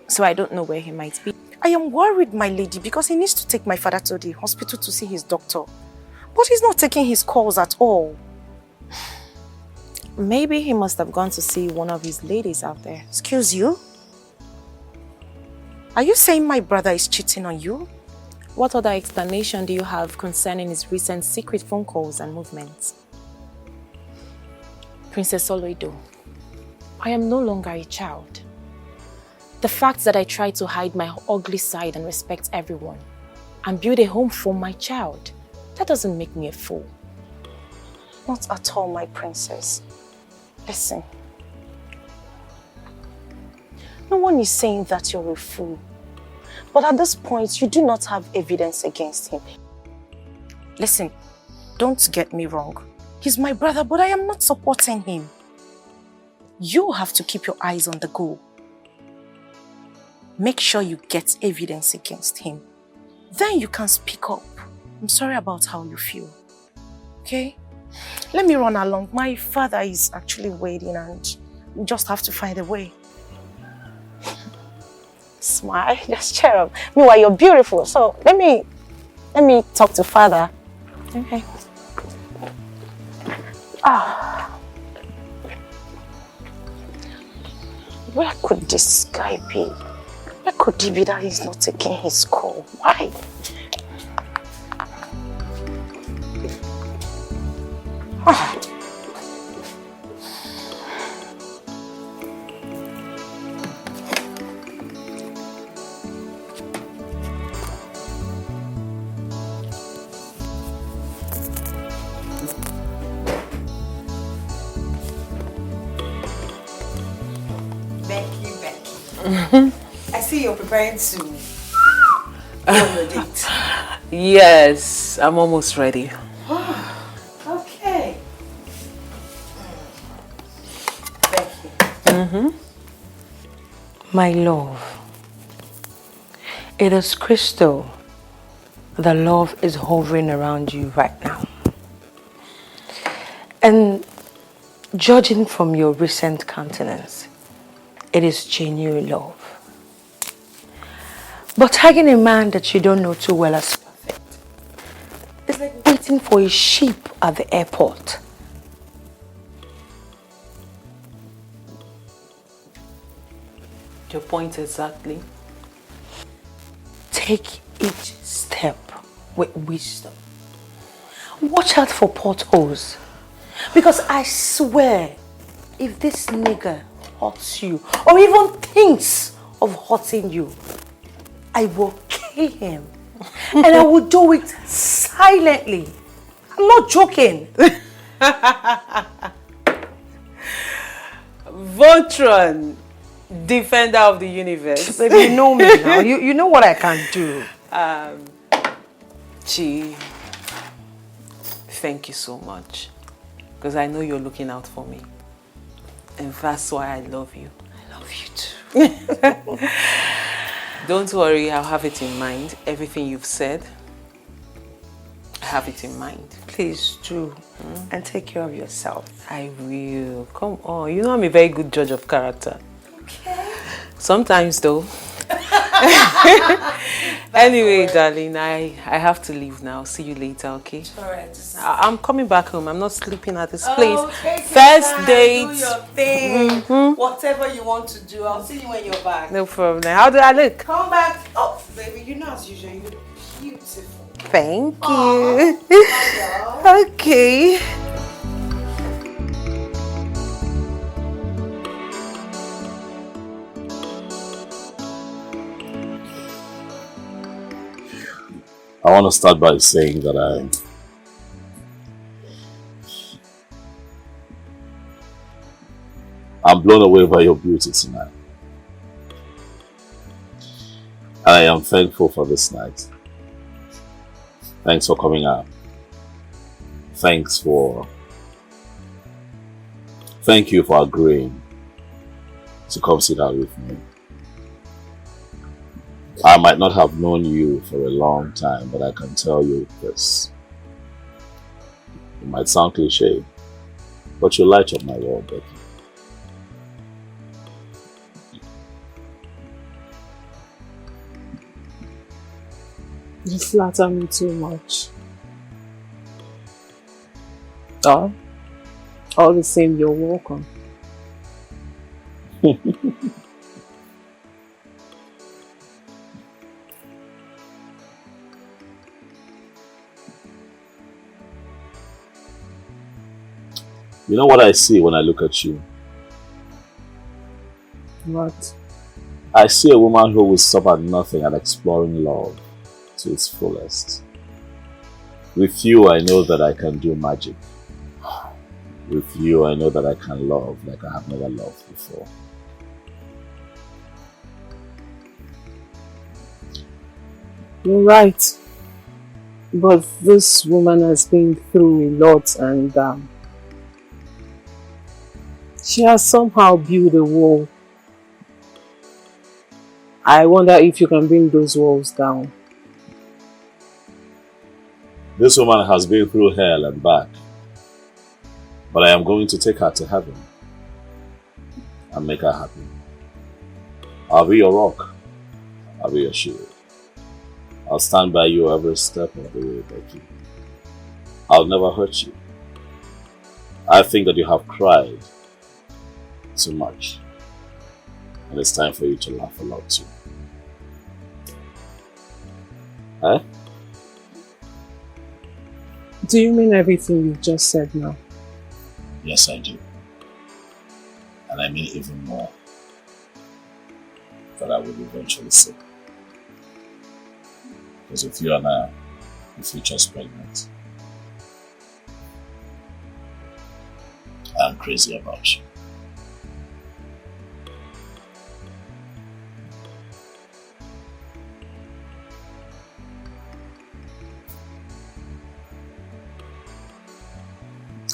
So I don't know where he might be. I am worried, my lady, because he needs to take my father to the hospital to see his doctor. But he's not taking his calls at all. Maybe he must have gone to see one of his ladies out there. Excuse you? Are you saying my brother is cheating on you? What other explanation do you have concerning his recent secret phone calls and movements? Princess Oloido, I am no longer a child. The fact that I try to hide my ugly side and respect everyone and build a home for my child, that doesn't make me a fool. Not at all, my princess. Listen. No one is saying that you're a fool. But at this point, you do not have evidence against him. Listen, don't get me wrong. He's my brother, but I am not supporting him. You have to keep your eyes on the goal. Make sure you get evidence against him. Then you can speak up. I'm sorry about how you feel. Okay? Let me run along. My father is actually waiting and we just have to find a way. Smile, just cheer up. Meanwhile, you're beautiful. So let me talk to father. Okay. Where could this guy be? Where could he be that he's not taking his call? Why? I see you're preparing to go on your date. Yes, I'm almost ready. Okay. Thank you. My love, it is crystal. The love is hovering around you right now. And judging from your recent countenance, it is genuine love. But tagging a man that you don't know too well as perfect is like waiting for a sheep at the airport. Your point exactly. Take each step with wisdom. Watch out for potholes. Because I swear, if this nigger hurts you or even thinks of hurting you, I will kill him. And I will do it silently. I'm not joking. Voltron, defender of the universe. Baby, you know me now. You know what I can do. Chi, thank you so much. Because I know you're looking out for me. And that's why I love you. I love you too. Don't worry, I'll have it in mind. Everything you've said, I have it in mind. Please do. And take care of yourself. I will. Come on. You know I'm a very good judge of character. Okay. Sometimes though. Anyway, darling, I have to leave now. See you later, okay? Alright. I'm coming back home. I'm not sleeping at this place. Okay, First date. do your thing. Whatever you want to do. I'll see you when you're back. No problem. How do I look? Come back. Oh, baby, you know as usual, you're beautiful. Thank you. Okay. I want to start by saying that I'm blown away by your beauty tonight. I am thankful for this night. Thanks for coming out. Thank you for agreeing to come sit down with me. I might not have known you for a long time, but I can tell you this. It might sound cliche, but you light up my world, Becky. You flatter me too much. Oh? All the same, you're welcome. You know what I see when I look at you? What? I see a woman who will stop at nothing and exploring love to its fullest. With you, I know that I can do magic. With you, I know that I can love like I have never loved before. You're right. But this woman has been through a lot, and she has somehow built a wall. I wonder if you can bring those walls down. This woman has been through hell and back. But I am going to take her to heaven and make her happy. I'll be your rock. I'll be your shield. I'll stand by you every step of the way, Becky. I'll never hurt you. I think that you have cried too much. And it's time for you to laugh a lot too. Eh? Do you mean everything you just said now? Yes, I do. And I mean even more. That I will eventually say. Because with you and I, the future's pregnant. I'm crazy about you.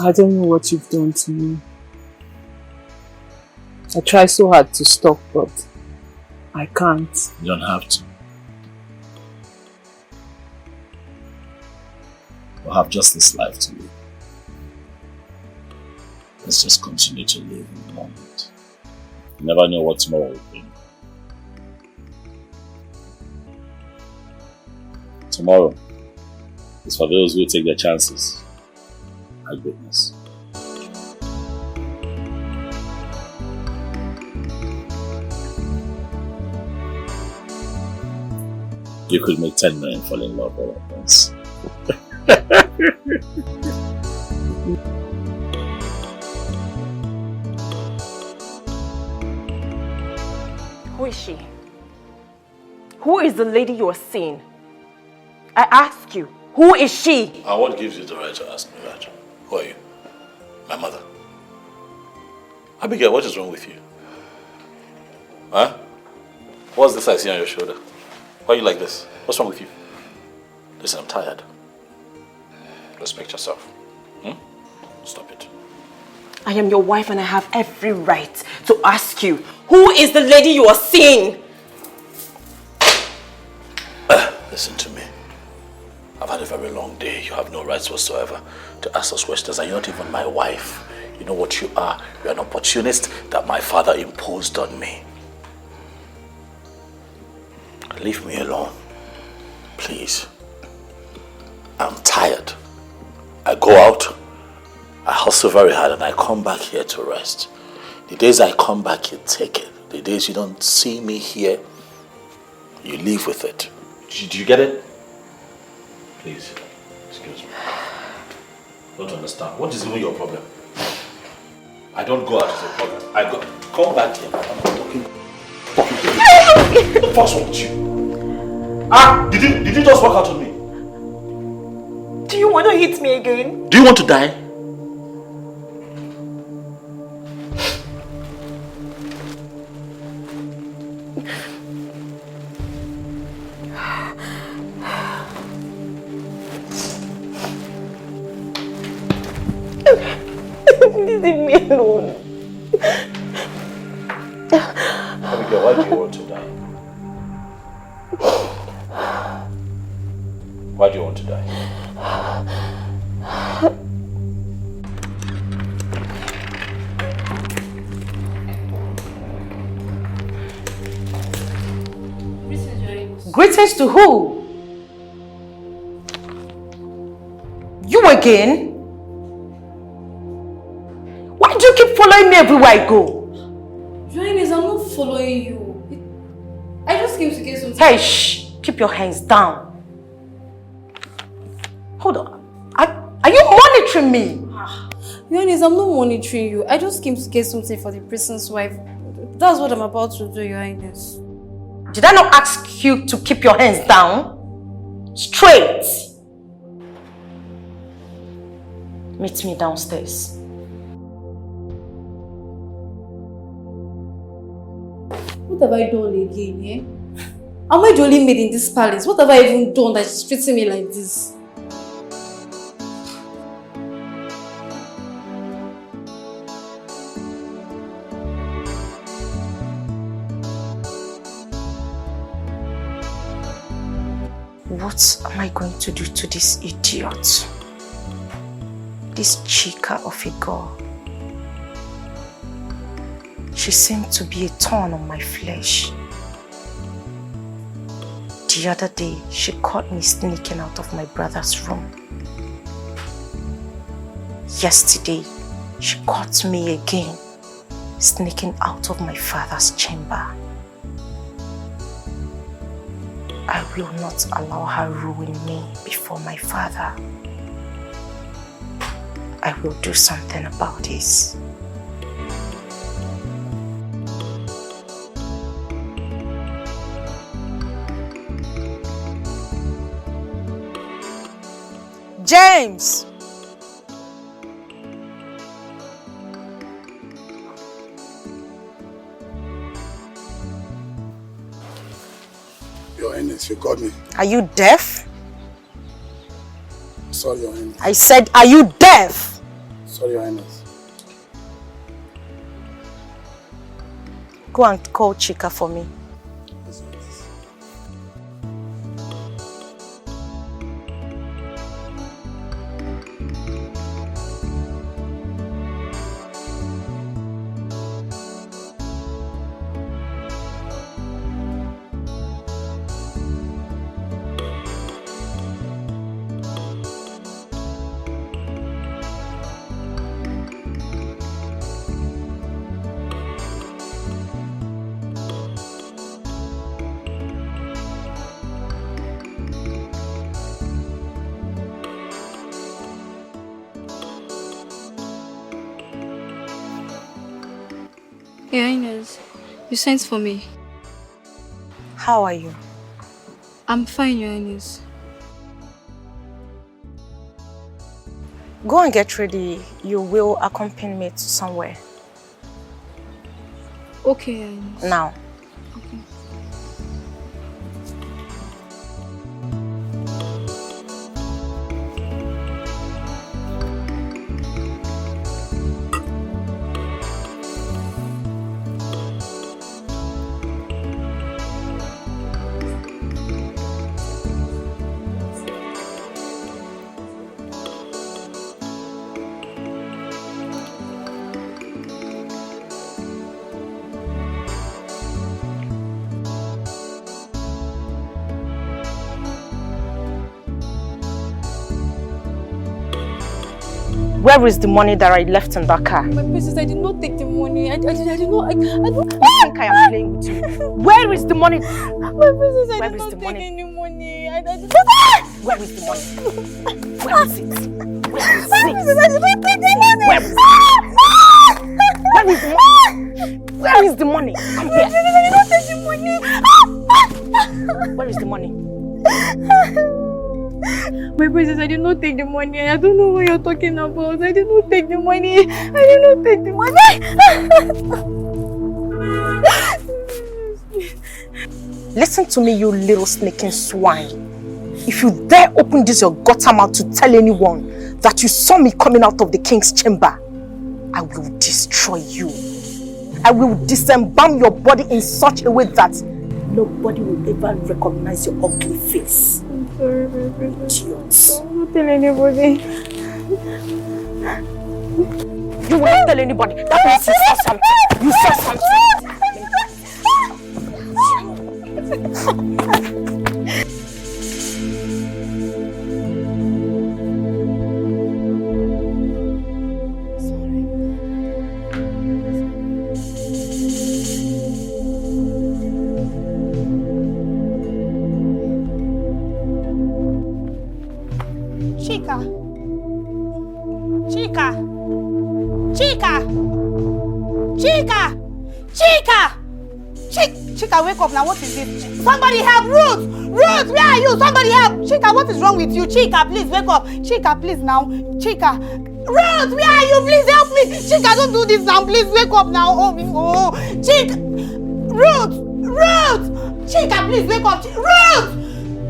I don't know what you've done to me. I try so hard to stop, but I can't. You don't have to. We'll have just this life to live. Let's just continue to live in the moment. You never know what tomorrow will bring. Tomorrow is for those who take their chances. My goodness. You could make 10 men fall in love all at once. Who is she? Who is the lady you are seeing? I ask you, who is she? And what gives you the right to ask me that? Who are you? My mother. Abigail, what is wrong with you? Huh? What's this I see on your shoulder? Why are you like this? What's wrong with you? Listen, I'm tired. Respect yourself. Stop it. I am your wife and I have every right to ask you, who is the lady you are seeing? Listen to me. I've had a very long day. You have no rights whatsoever to ask us questions, and you're not even my wife. You know what you are? You're an opportunist that my father imposed on me. Leave me alone. Please. I'm tired. I go out, I hustle very hard, and I come back here to rest. The days I come back, you take it. The days you don't see me here, you live with it. Do you get it? Please, excuse me. Don't understand. What is even your problem? I don't go out as a problem. I go. Come back here. I'm talking. What's wrong with you? Ah! Did you just walk out on me? Do you want to hit me again? Do you want to die? Leave me alone. Abigail, why do you want to die? Why do you want to die? Greetings to who? You again? everywhere I go. Your Highness, I'm not following you. I just came to get something. Hey, shh! Keep your hands down. Hold on. Are you monitoring me? Your Highness, I'm not monitoring you. I just came to get something for the prisoner's wife. That's what I'm about to do, Your Highness. Did I not ask you to keep your hands down? Straight. Meet me downstairs. What have I done again, eh? Am I the only maid in this palace? What have I even done that she's treating me like this? What am I going to do to this idiot? This chica of a girl. She seemed to be a thorn on my flesh. The other day, she caught me sneaking out of my brother's room. Yesterday, she caught me again, sneaking out of my father's chamber. I will not allow her ruin me before my father. I will do something about this. James! Your Highness, you called me. Are you deaf? Sorry, Your Highness. I said, are you deaf? Sorry, Your Highness. Go and call Chika for me. Your Highness, you sent for me. How are you? I'm fine, Your Highness. Go and get ready. You will accompany me to somewhere. Okay, Your Highness. Now. Okay. Where is the money that I left in that car? My princess, I did not take the money. I did not. I don't think I am playing with you. Where is the money? My princess, I did not take any money. Where is the money? Where is it? Where is it? Where is the money? Come here. I did not take the money. Where is the money? My princess, I did not take the money. I don't know what you're talking about. I did not take the money. I did not take the money. Listen to me, you little sneaking swine. If you dare open this your gutter mouth to tell anyone that you saw me coming out of the king's chamber, I will destroy you. I will disembowel your body in such a way that nobody will ever recognize your ugly face. I'm sorry, my princess. Idiots. I will not tell anybody. You will not tell anybody. That means you saw something. You saw something. Chika! Chika! Chika! Chika, wake up now. What is it? Somebody help! Ruth! Ruth, where are you? Somebody help! Chika, what is wrong with you? Chika, please wake up. Chika, please now. Chika. Ruth, where are you? Please help me. Chika, don't do this now. Please wake up now. Oh. Chika. Ruth! Ruth! Chika, please wake up. Ruth!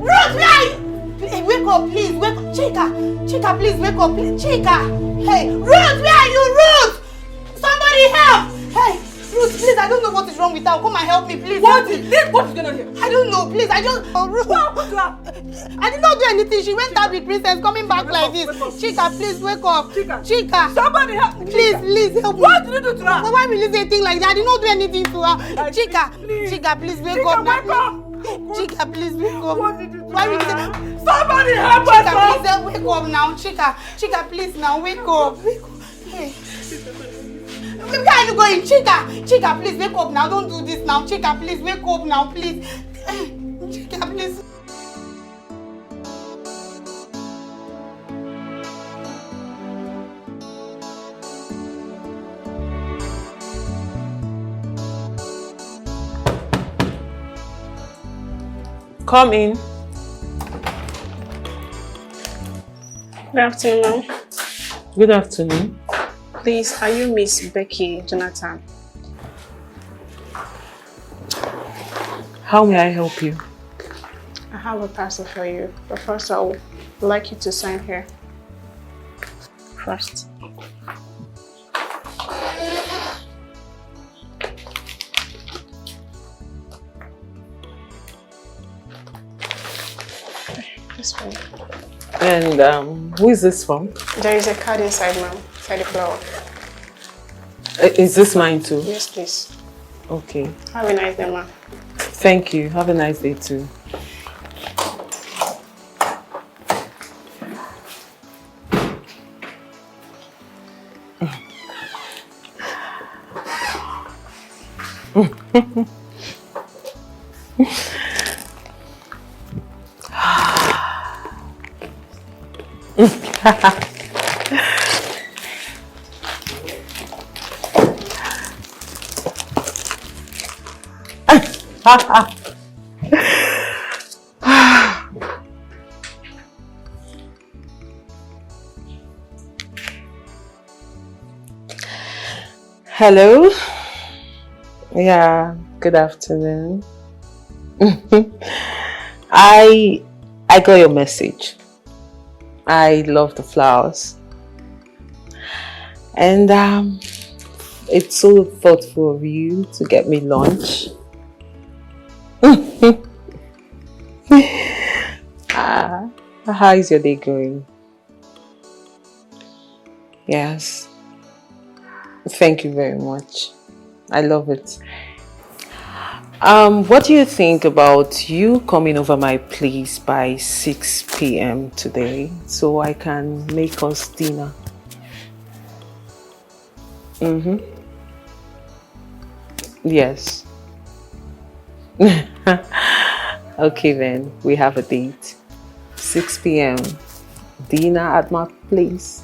Ruth, where are you? Please, wake up, please. Wake up. Chika, please wake up. Please. Chika. Hey, Ruth, where are you? Ruth! Somebody help! Hey, Ruth, please, I don't know what is wrong with her. Come and help me, please. What is going on here? I don't know, please. Ruth. What happened to her? I did not do anything. She went out with Princess, coming back like this. Chika, please wake up. Chika. Somebody help me. Please help me. What did you do to her? Why will you say things like that? I did not do anything to her. Chika, please wake up. Wake up. Chika, please wake up. What did you do? Why will you say? Somebody help us. Chika, please wake up now. Chika, please now wake up. Hey. Where are you going? Chika, please wake up now. Don't do this now. Chika, please wake up now, please. Chika, please. Come in. Good afternoon. Good afternoon. Please, are you Miss Becky Jonathan? How may I help you? I have a parcel for you, but first I would like you to sign here. First. This one. And who is this from? There is a card inside, ma'am. Inside the flower. Is this mine too? Yes, please. Okay. Have a nice day, ma'am. Thank you. Have a nice day too. Hello. Yeah, good afternoon. I got your message. I love the flowers. And it's so thoughtful of you to get me lunch. How is your day going? Yes. Thank you very much. I love it. What do you think about you coming over my place by 6 p.m. today so I can make us dinner? Yes. Okay then, we have a date. 6 p.m. Dinner at my place.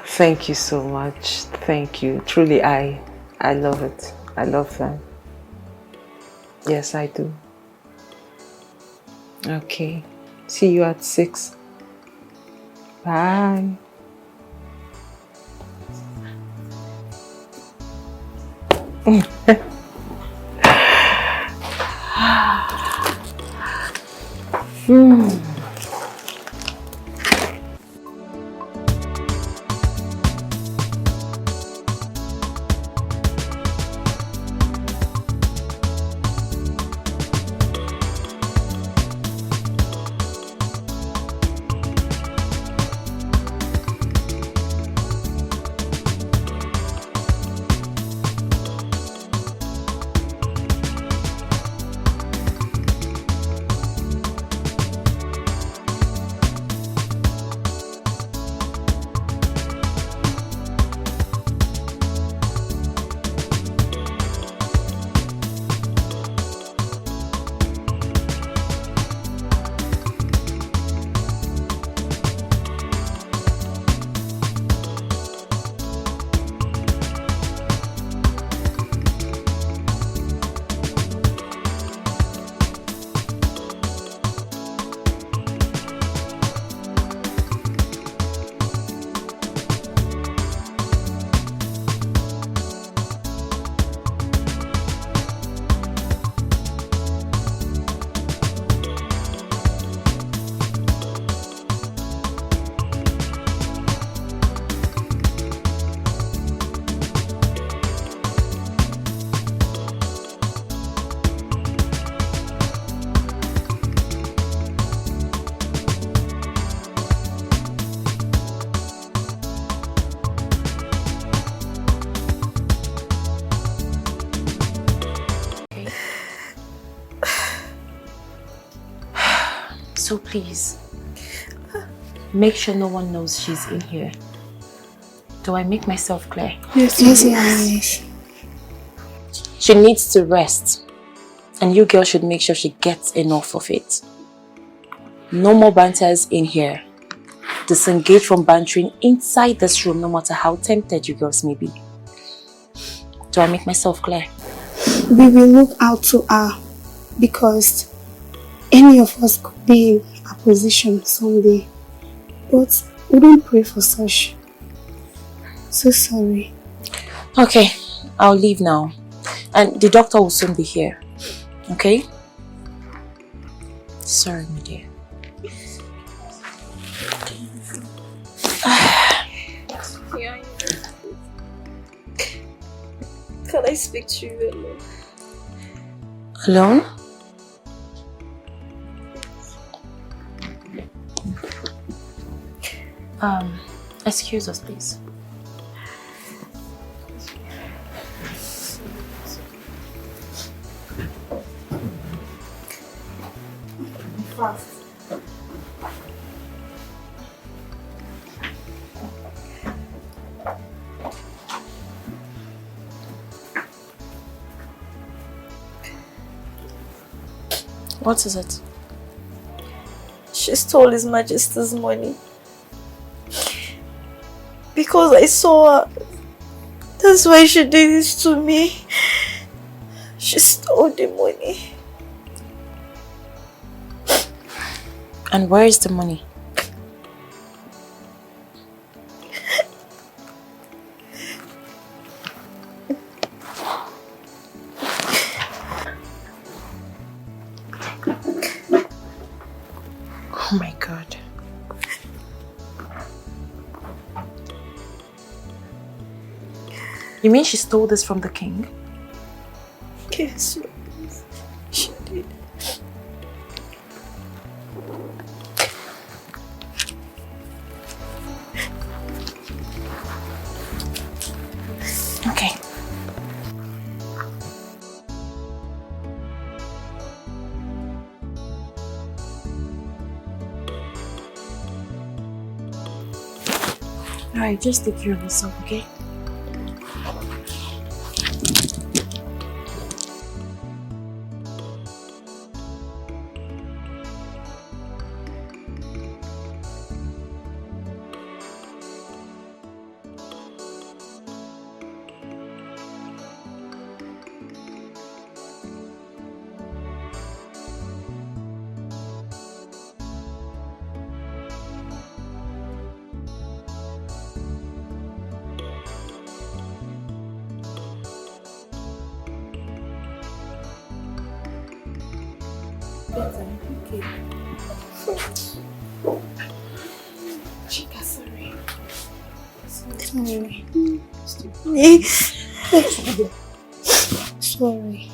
Thank you so much. Thank you. Truly, I love it. I love that. Yes, I do. Okay. See you at 6. Bye. So please, make sure no one knows she's in here. Do I make myself clear? Yes. She needs to rest. And you girls should make sure she gets enough of it. No more banters in here. Disengage from bantering inside this room, no matter how tempted you girls may be. Do I make myself clear? We will look out to her because any of us could be in a position someday. But we don't pray for such. So sorry. Okay, I'll leave now. And the doctor will soon be here. Okay? Sorry, my dear. Can I speak to you alone? Alone? Excuse us, please. Fast. What is it? She stole His Majesty's money. Because I saw her. That's why she did this to me. She stole the money. And where is the money? Oh my God. You mean she stole this from the king? Yes, she did. Okay. Alright, just take care of yourself, okay? Sorry.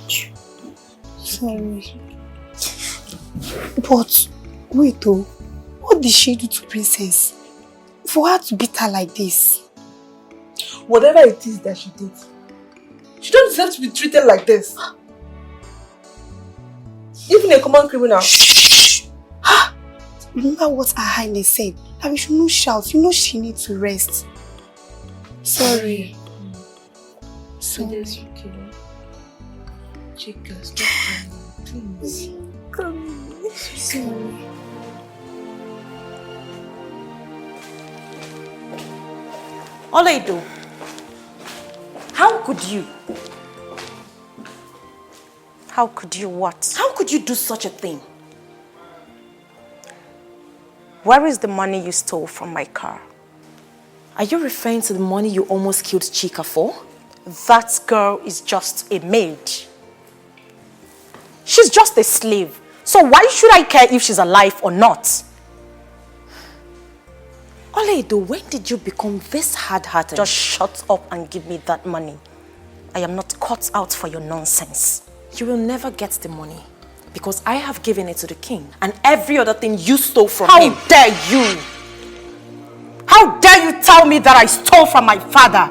But wait though, what did she do to Princess? For her to beat her like this? Whatever it is that she did, she don't deserve to be treated like this. Even a common criminal. Shh! Remember what Her Highness said, that we should not shout. You know she needs to rest. Sorry. Sorry. Chika, stop crying, please. Sorry. Onuigbo, how could you? How could you what? How could you do such a thing? Where is the money you stole from my car? Are you referring to the money you almost killed Chika for? That girl is just a maid. She's just a slave. So why should I care if she's alive or not? Onuigbo, when did you become this hard-hearted? Just shut up and give me that money. I am not cut out for your nonsense. You will never get the money because I have given it to the king and every other thing you stole from him. How dare you? How dare you tell me that I stole from my father?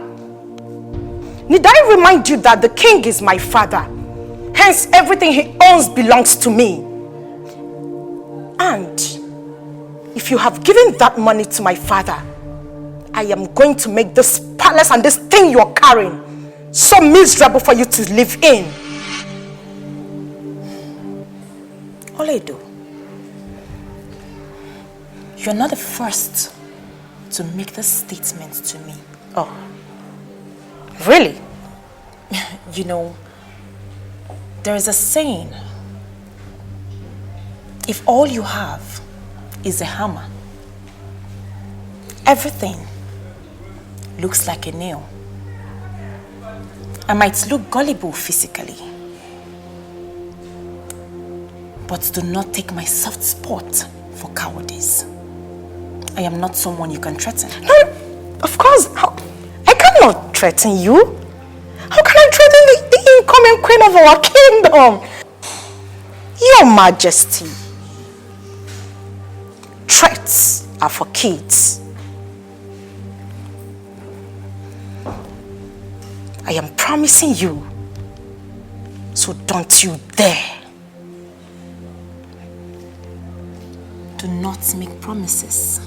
Need I remind you that the king is my father? Hence, everything he owns belongs to me. And If you have given that money to my father, I am going to make this palace and this thing you're carrying so miserable for you to live in. Oledo, you're not the first to make this statement to me. Oh, really? You know, there is a saying, if all you have is a hammer, everything looks like a nail. I might look gullible physically, but do not take my soft spot for cowardice. I am not someone you can threaten. No, of course. I cannot threaten you. How can I threaten the incoming queen of our kingdom? Your Majesty. Threats are for kids. I am promising you, so don't you dare. Do not make promises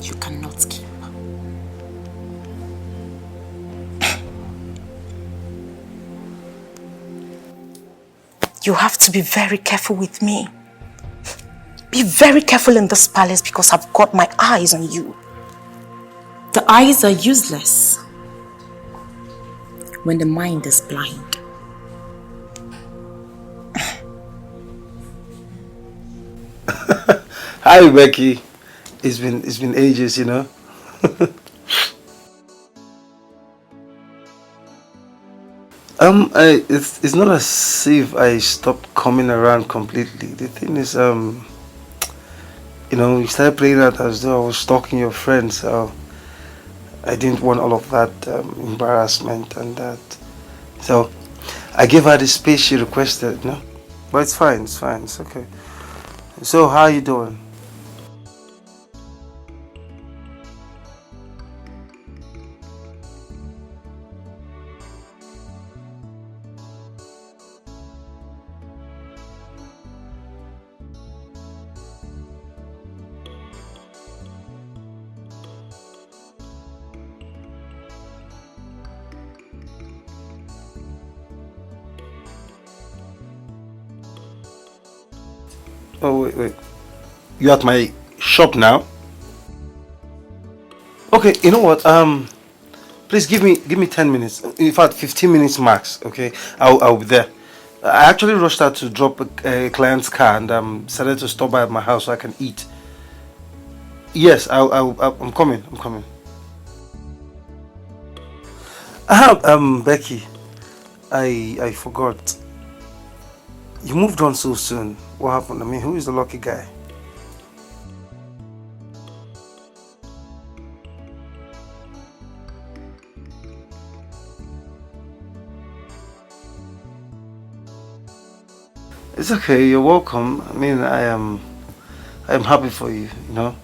you cannot keep. You have to be very careful with me. Be very careful in this palace because I've got my eyes on you. The eyes are useless when the mind is blind. Hi, Becky. It's been ages, you know. It's not as if I stopped coming around completely. The thing is, you know, you started playing out as though I was stalking your friends. So I didn't want all of that embarrassment and that. So I gave her the space she requested, you know. But it's fine, it's okay. So how are you doing? Oh, wait. You're at my shop now? Okay, you know what? Please give me 10 minutes. In fact, 15 minutes max, okay? I'll be there. I actually rushed out to drop a client's car and decided to stop by at my house so I can eat. Yes, I'm coming. Becky, I forgot. You moved on so soon. What happened? I mean, who is the lucky guy? It's okay, you're welcome. I mean, I am happy for you, you know.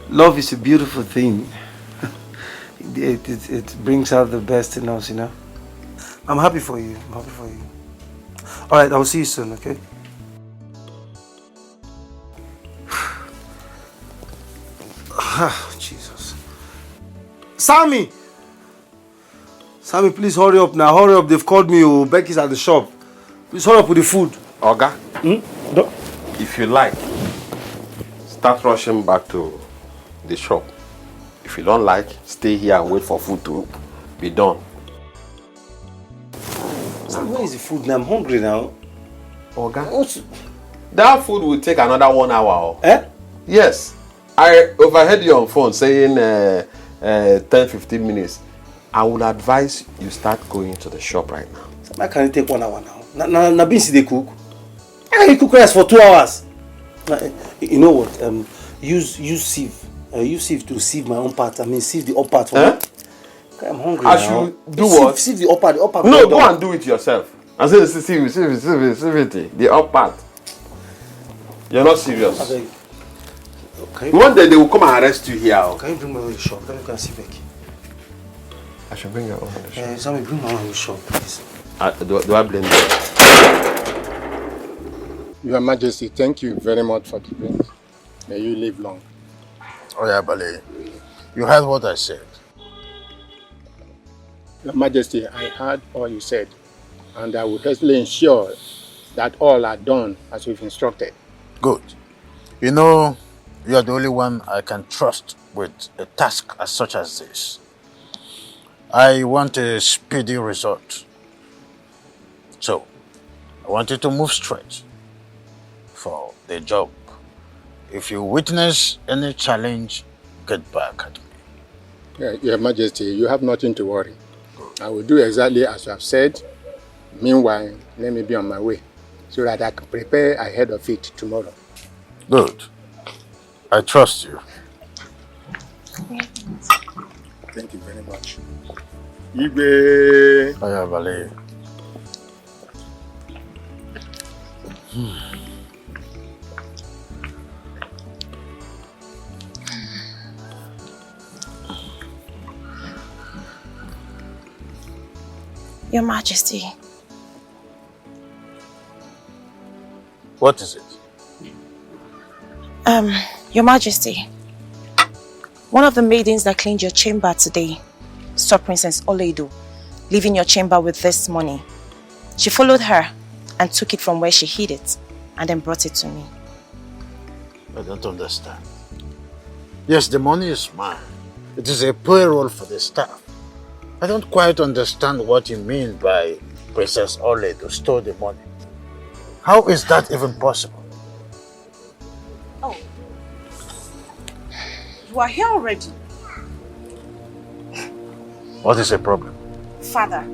Love is a beautiful thing. It brings out the best in us, you know. I'm happy for you. Alright, I'll see you soon, okay? Jesus. Sammy, please hurry up now. Hurry up. They've called me. Oh, Becky's at the shop. Please hurry up with the food. Oga, if you like, start rushing back to the shop. If you don't like, stay here and wait for food to be done. Sam, where is the food now? I'm hungry now. Oga, that food will take another 1 hour. Eh? Yes. I overheard you on phone saying 10-15 minutes. I would advise you start going to the shop right now. Why can it take 1 hour now? Na beans they cook. I can cook rice for 2 hours. You know what? Use sieve. Use sieve to sieve my own part. I mean, sieve the upper part for me. I'm hungry now. I should do what? Sieve the upper. The upper. No, go and do it yourself. I say sieve it. The upper part. You're not serious. One day they will come and arrest you here. Can you bring my own to the shop? Let me go and see Becky. I should bring your own to the shop. Sammy, bring my own to the shop, please. Do I blame you? Your Majesty, thank you very much for the drinks. May you live long. Oh yeah, Bale. You heard what I said. Your Majesty, I heard all you said, and I will hastily ensure that all are done as we've instructed. Good. You know, you are the only one I can trust with a task as such as this. I want a speedy result. So, I want you to move straight for the job. If you witness any challenge, get back at me. Your Majesty, you have nothing to worry. I will do exactly as you have said. Meanwhile, let me be on my way so that I can prepare ahead of it tomorrow. Good. I trust you. Thank you very much. Igwe. Aya Bale. Your Majesty. What is it? Your Majesty. One of the maidens that cleaned your chamber today saw Princess Oledo leaving your chamber with this money. She followed her and took it from where she hid it and then brought it to me. I don't understand. Yes, the money is mine. It is a payroll for the staff. I don't quite understand what you mean by Princess Oledo stole the money. How is that even possible? Oh. You are here already. What is the problem? Father,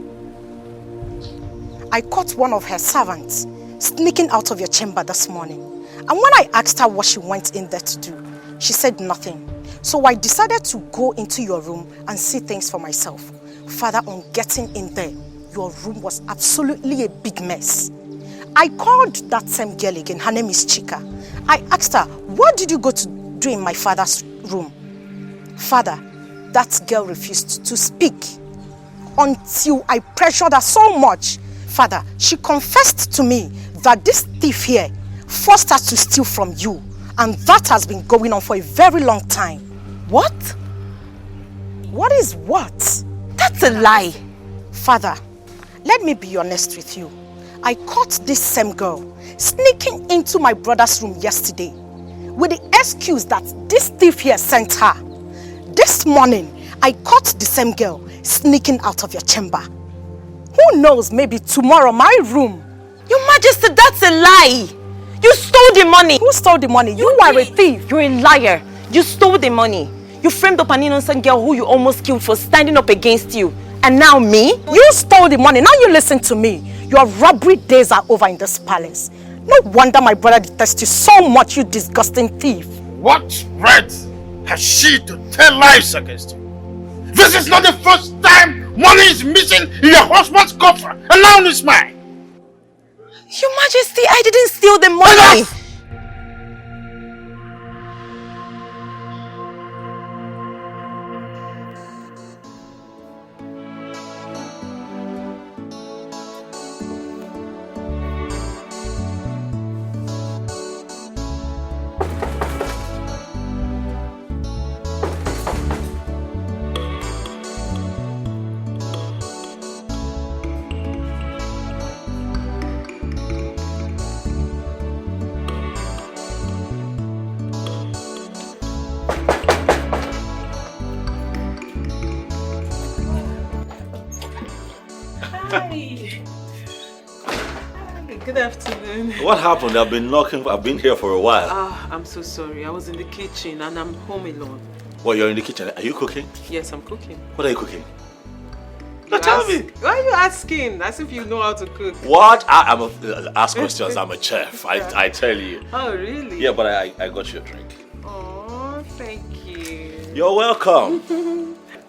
I caught one of her servants sneaking out of your chamber this morning. And when I asked her what she went in there to do, she said nothing. So I decided to go into your room and see things for myself. Father, on getting in there, your room was absolutely a big mess. I called that same girl again. Her name is Chika. I asked her, what did you go to do in my father's room? Father, that girl refused to speak until I pressured her so much. Father, she confessed to me that this thief here forced her to steal from you. And that has been going on for a very long time. What? What is what? That's a lie. Father, let me be honest with you. I caught this same girl sneaking into my brother's room yesterday with the excuse that this thief here sent her. This morning, I caught the same girl sneaking out of your chamber. Who knows, maybe tomorrow my room. Your Majesty, that's a lie. You stole the money. Who stole the money? You are a thief. You're a liar. You stole the money. You framed up an innocent girl who you almost killed for standing up against you. And now me? You stole the money. Now you listen to me. Your robbery days are over in this palace. No wonder my brother detests you so much, you disgusting thief. What right has she to tell lies against you? This is not the first time money is missing in your husband's coffer, and now it's mine. Your Majesty, I didn't steal the money. Enough! Good afternoon. What happened? I've been knocking. I've been here for a while. I'm so sorry. I was in the kitchen and I'm home alone. Well, you're in the kitchen. Are you cooking? Yes, I'm cooking. What are you cooking? Now tell me. Why are you asking? As if you know how to cook. What? Ask questions. I'm a chef. I tell you. Oh, really? Yeah, but I got you a drink. Oh, thank you. You're welcome.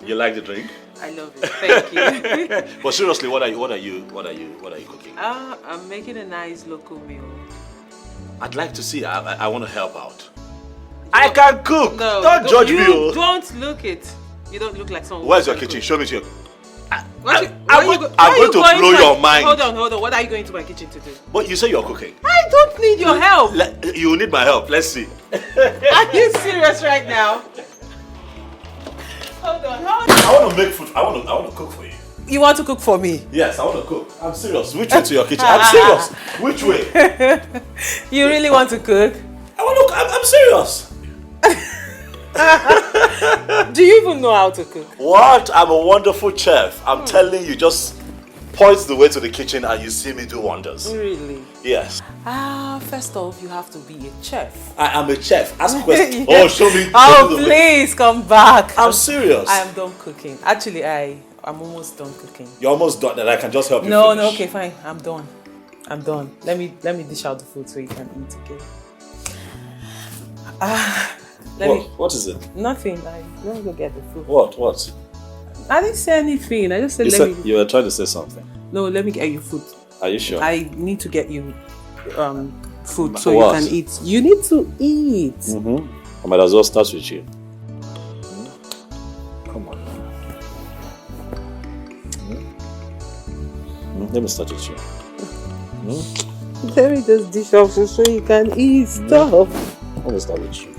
You like the drink? I love it. Thank you. But seriously, what are you cooking? I'm making a nice local meal. I'd like to see. I want to help out. I can cook. No, don't judge me. You don't look it. You don't look like someone. Where's your kitchen? Show me your. I'm going to blow your mind. Hold on. What are you going to my kitchen to do? But you say you're cooking. I don't need your help. You need my help. Let's see. Are you serious right now? Hold on. I want to make food. I want to cook for you. You want to cook for me? Yes, I want to cook. I'm serious. Which way to your kitchen? I'm serious. Which way? You really want to cook? I'm serious. Do you even know how to cook? What? I'm a wonderful chef. I'm telling you, just point the way to the kitchen and you see me do wonders. Really? Yes. First off, you have to be a chef. I am a chef. Ask questions. Yes. Oh, show me. Oh, please come back. I'm serious. I am done cooking. Actually, I'm almost done cooking. You're almost done. That I can just help you. No, finish. okay, fine. I'm done. Let me dish out the food so you can eat, okay? What is it? Nothing. Let me go get the food. What? I didn't say anything. I just said You were trying to say something. No, let me get you food. Are you sure? I need to get you food so What? you can eat. You need to eat. I might as well start with you. Come on. Let me start with you. Let me just dish out so you can eat stuff. Let me start with you.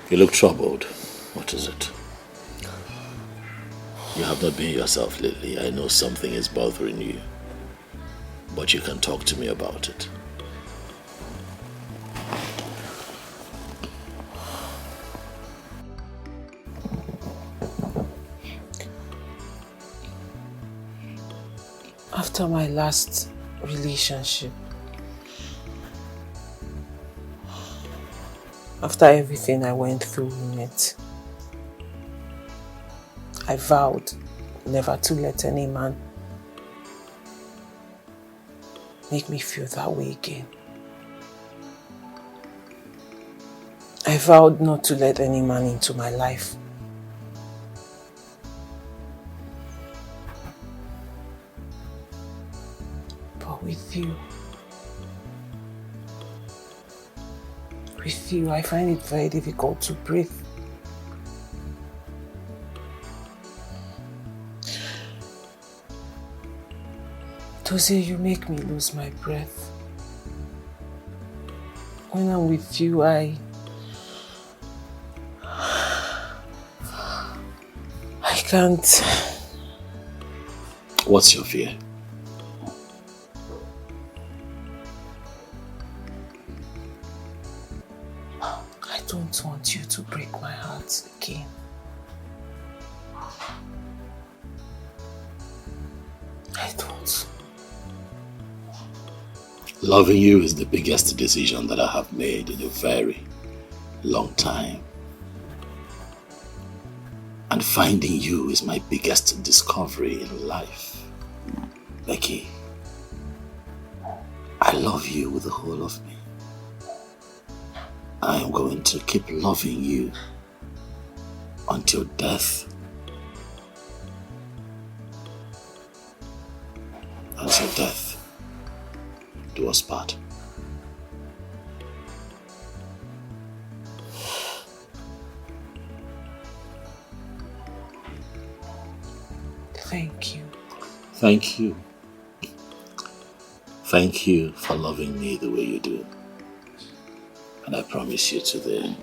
You look troubled. What is it? You have not been yourself lately. I know something is bothering you. But you can talk to me about it. After my last relationship, after everything I went through in it, I vowed never to let any man make me feel that way again. I vowed not to let any man into my life. But with you, I find it very difficult to breathe. Toze, you make me lose my breath. When I'm with you, I can't. What's your fear? I don't want you to break my heart again. I don't. Loving you is the biggest decision that I have made in a very long time. And finding you is my biggest discovery in life. Becky, I love you with the whole of me. I am going to keep loving you until death. Until death do us part. Thank you. Thank you. Thank you for loving me the way you do. And I promise you today,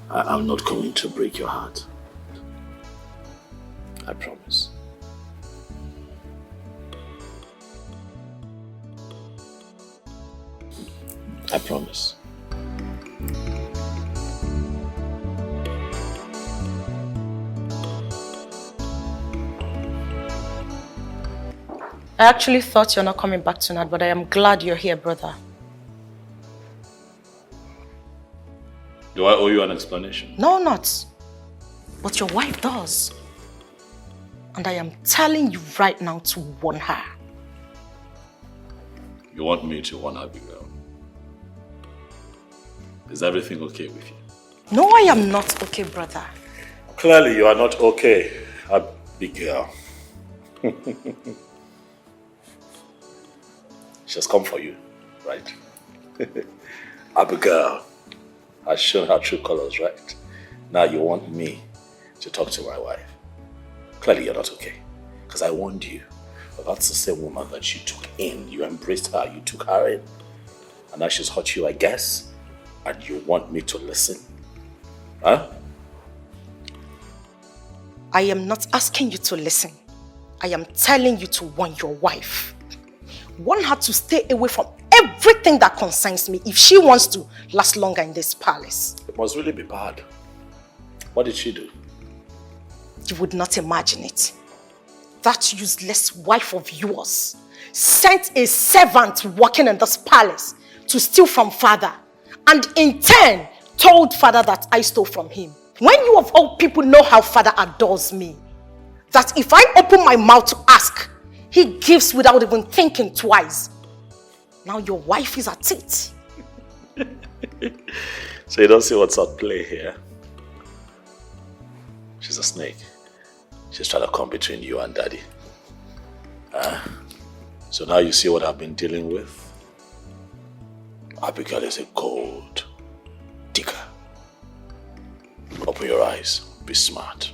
I'm not going to break your heart. I promise. I promise. I actually thought you're not coming back tonight, but I am glad you're here, brother. Do I owe you an explanation? No, not. But your wife does. And I am telling you right now to warn her. You want me to warn Abigail? Is everything okay with you? No, I am not okay, brother. Clearly you are not okay, Abigail. She has come for you. right? Abigail has shown her true colors, right? Now you want me to talk to my wife. Clearly you're not okay. Because I warned you. But that's the same woman that you took in. You embraced her. You took her in. And now she's hurt you, I guess. And you want me to listen? Huh? I am not asking you to listen. I am telling you to warn your wife. Warn her to stay away from everything that concerns me if she wants to last longer in this palace. It must really be bad. What did she do? You would not imagine it. That useless wife of yours sent a servant working in this palace to steal from father, and in turn told father that I stole from him. When you of all people know how father adores me, that if I open my mouth to ask, he gives without even thinking twice. Now your wife is at it. So you don't see what's at play here? She's a snake. She's trying to come between you and daddy. So now you see what I've been dealing with? Abigail is a gold digger. Open your eyes. Be smart.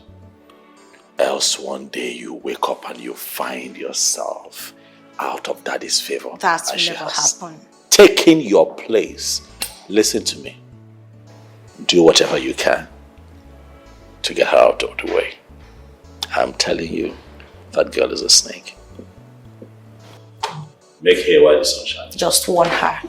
Else one day you wake up and you find yourself out of daddy's favor. That will never happen. Taking your place. Listen to me. Do whatever you can to get her out of the way. I'm telling you, that girl is a snake. Make hay while the sun shines. Just warn her.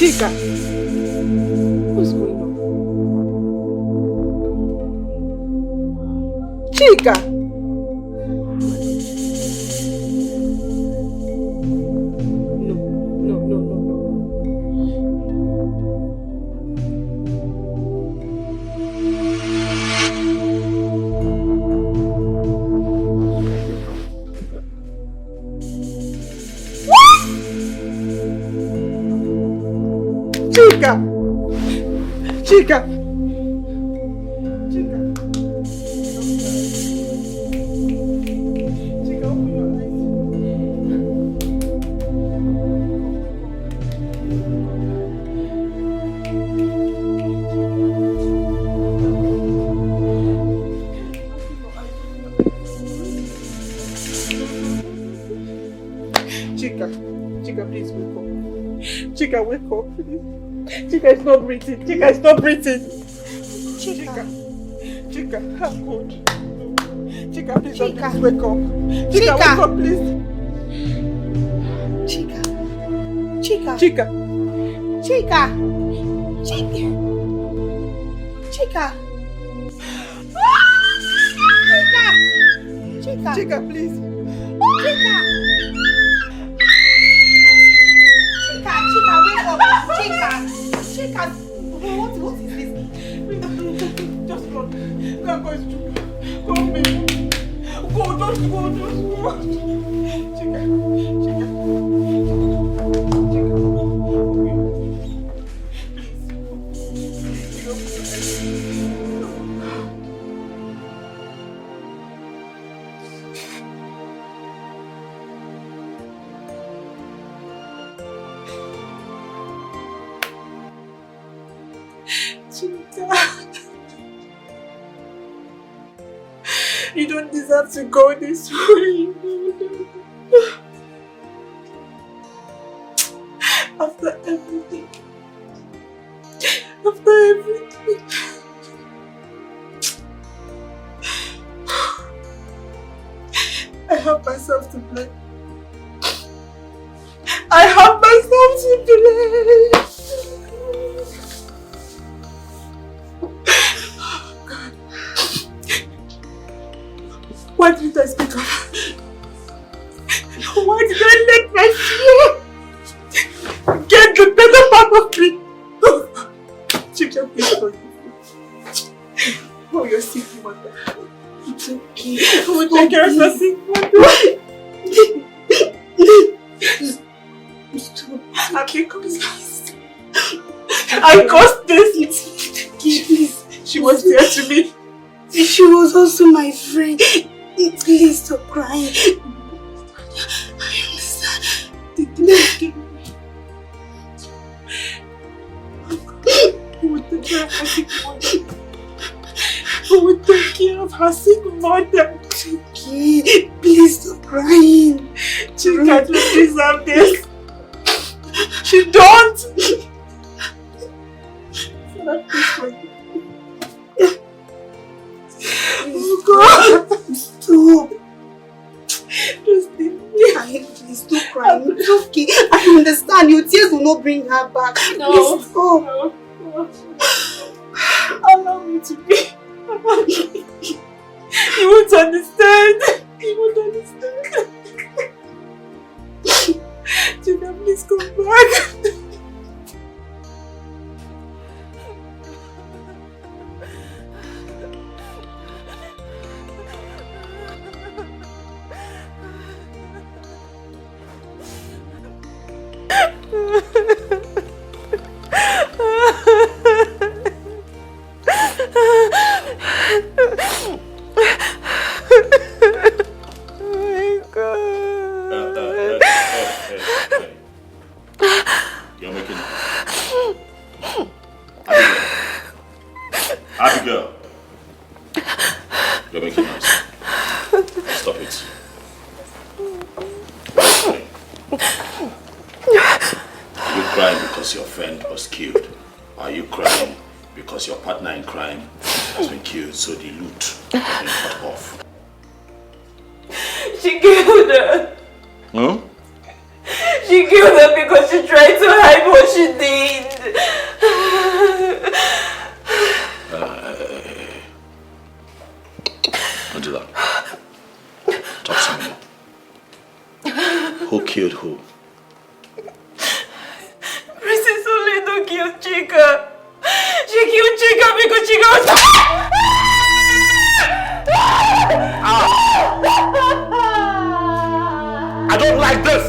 Chika, what's going on? Chika! Chika! Chika! Chika! Chika, open your eyes. Chika, Chika, please wake up. Chika, wake up, please. Chika is not breathing. Chika is not breathing. Chika. Chika, how good. Chika, please, Chika. Please wake up. Chika, wake up, please. Chika. Chika. Chika. Chika. Chika. Chika. Chika. Chika, please. Chika. Chika, wake up. Chika. Chika. What is this? Just run. Go and go. Go, baby. Go, just go. Chika. Chika. You don't deserve to go this way. After everything. I have myself to blame. Oh God. Why didn't I speak up? Why did I let my fear get the better part of me? Chicha, please forgive me. Oh, you're sick, mother. It's okay. I will take care of your sick mother. Stop. I caused this. Please. She was there to me. She was also my friend. Please stop crying. I understand. Who would take care of her sick mother? It's okay. Please stop crying. She can't deserve this. She don't. Oh God. Stop. Just leave me. Please stop crying. It's okay. I understand. Your tears will not bring her back. No. Please stop. No. Allow me to be. You won't understand. You won't understand. Chica, please come back. You're making Abigail. You're making noise. Stop it. Are you crying because your friend was killed? Are you crying because your partner in crime has been killed, so the loot has been cut off? She killed her. Hmm? She killed her because she tried to hide what she did. Angela, talk to me. Who killed who? Princess Oledo killed Chika. She killed Chika because Chika was... I don't like this!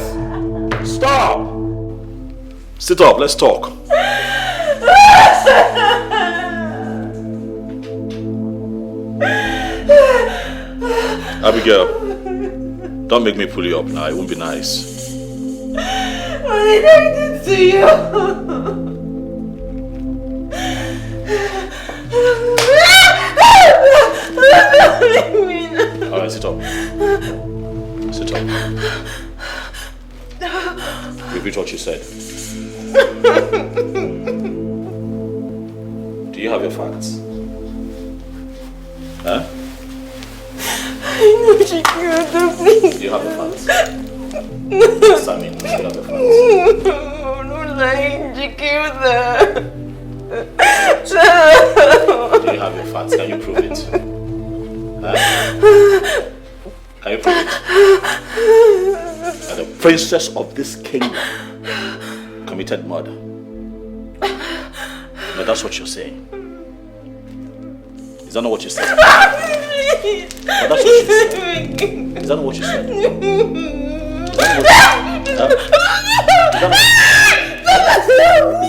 Stop! Sit up, let's talk. Abigail, don't make me pull you up now, it won't be nice. What did I do to you? Alright, sit up. Sit up. Repeat what you said. Do you have your facts? Huh? I know she killed her. Do you have your facts? Sammy, do you have your facts? No, no lying, she killed her. Do you have your facts? Can you prove it? Huh? Can you prove it? That the princess of this kingdom committed murder. No, that's what you're saying. Is that not what you said? But that's what you said. Is that not what you said? Is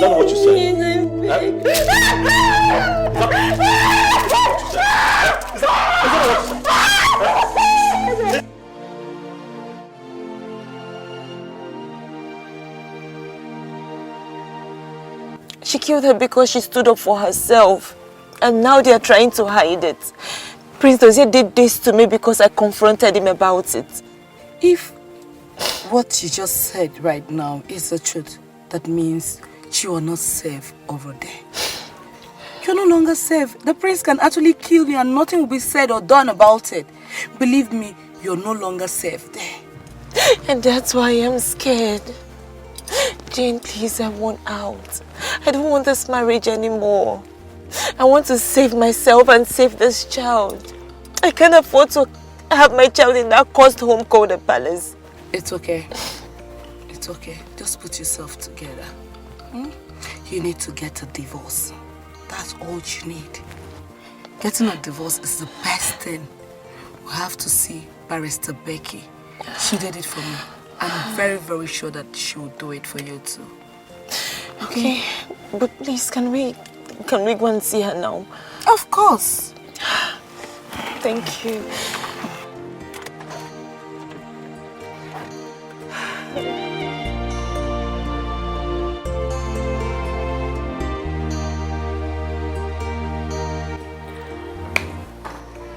that not what you said? She killed her because she stood up for herself. And now they are trying to hide it. Prince Dozie did this to me because I confronted him about it. If what you just said right now is the truth, that means you are not safe over there. You're no longer safe. The prince can actually kill you and nothing will be said or done about it. Believe me, you're no longer safe there. And that's why I'm scared. Jane, please, I want out. I don't want this marriage anymore. I want to save myself and save this child. I can't afford to have my child in that cursed home called a palace. It's okay. It's okay. Just put yourself together. You need to get a divorce. That's all you need. Getting a divorce is the best thing. We have to see Barrister Becky. She did it for me. I'm very, very sure that she will do it for you too. Okay, but please, can we go and see her now? Of course. Thank you.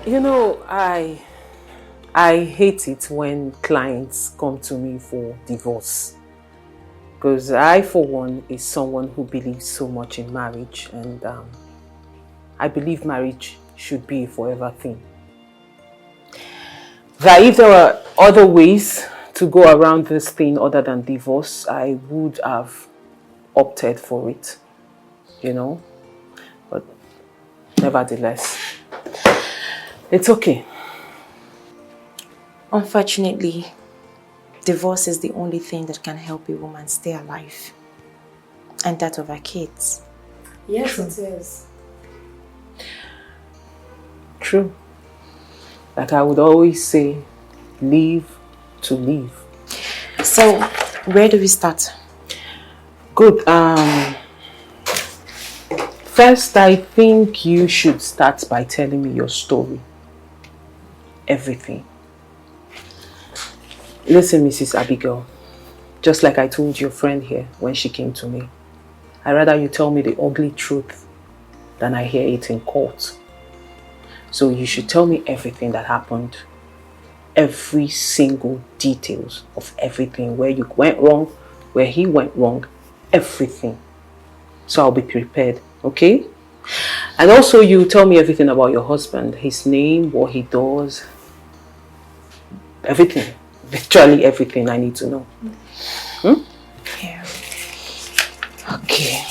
You know, I hate it when clients come to me for divorce. Because I, for one, is someone who believes so much in marriage, and I believe marriage should be a forever thing. That if there were other ways to go around this thing other than divorce, I would have opted for it, you know. But nevertheless, it's okay. Unfortunately, divorce is the only thing that can help a woman stay alive. And that of her kids. Yes, True. It is. True. Like I would always say, live to live. So, where do we start? Good. First, I think you should start by telling me your story. Everything. Listen, Mrs. Abigail, just like I told your friend here when she came to me, I'd rather you tell me the ugly truth than I hear it in court. So you should tell me everything that happened, every single details of everything, where you went wrong, where he went wrong, everything. So I'll be prepared, okay? And also you tell me everything about your husband, his name, what he does, everything. Virtually everything I need to know. Yeah. Okay.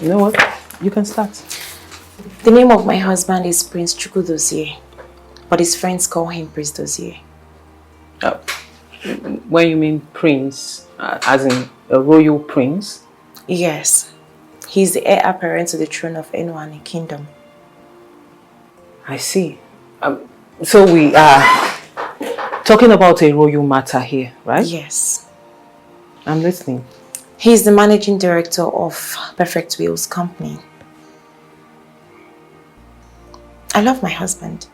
You know what? You can start. The name of my husband is Prince Chukwudozie, but his friends call him Prince Dozie. When you mean prince, as in a royal prince? Yes. He's the heir apparent to the throne of Enuani Kingdom. I see. So we are talking about a royal matter here, right? Yes. I'm listening. He's the managing director of Perfect Wheels Company. I love my husband.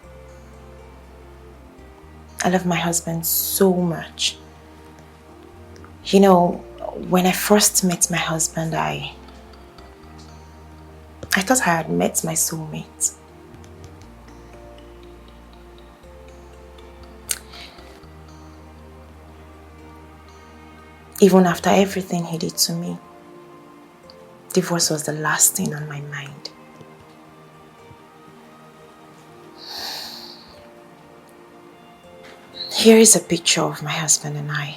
I love my husband so much. You know, when I first met my husband, I thought I had met my soulmate. Even after everything he did to me, divorce was the last thing on my mind. Here is a picture of my husband and I.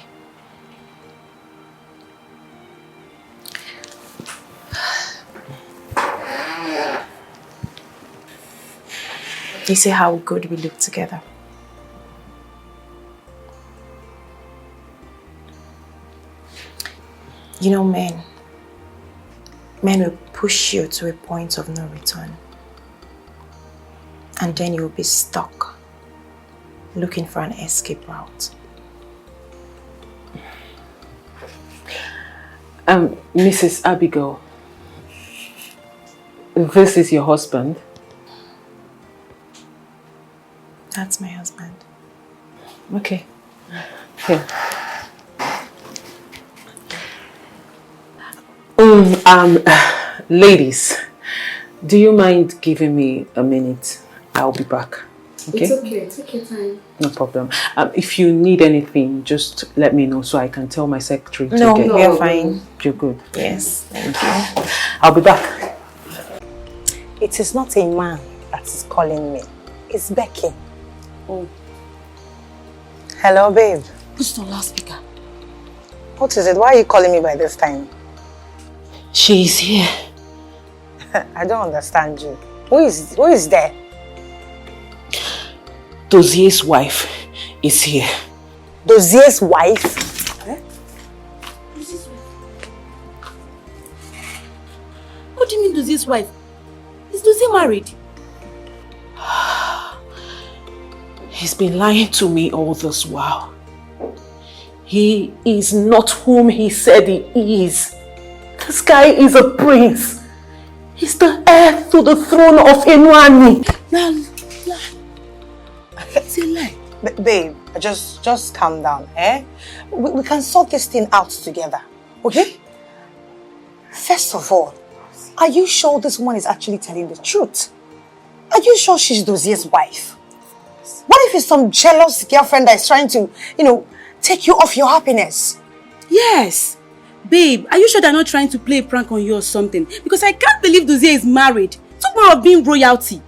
You see how good we look together. You know, men will push you to a point of no return. And then you'll be stuck, looking for an escape route. Mrs. Abigail, this is your husband? That's my husband. Okay. Here. Ladies, do you mind giving me a minute? I'll be back. Okay? It's okay. Take your time. No problem. If you need anything, just let me know so I can tell my secretary to get... No, we're fine. You're good. Yes, thank you. I'll be back. It is not a man that is calling me. It's Becky. Oh. Hello, babe. Put it on loudspeaker. What is it? Why are you calling me by this time? She's here. I don't understand you. Who is there? Dozier's wife is here. Dozier's wife? Eh? What do you mean Dozier's wife? Is Dozier married? He's been lying to me all this while. He is not whom he said he is. This guy is a prince. He's the heir to the throne of Enwani. It's a lie. Babe, just calm down, eh? We can sort this thing out together, okay? First of all, are you sure this woman is actually telling the truth? Are you sure she's Dozier's wife? What if it's some jealous girlfriend that is trying to, take you off your happiness? Yes. Babe, are you sure they're not trying to play a prank on you or something? Because I can't believe Dozier is married. Talk more of being royalty.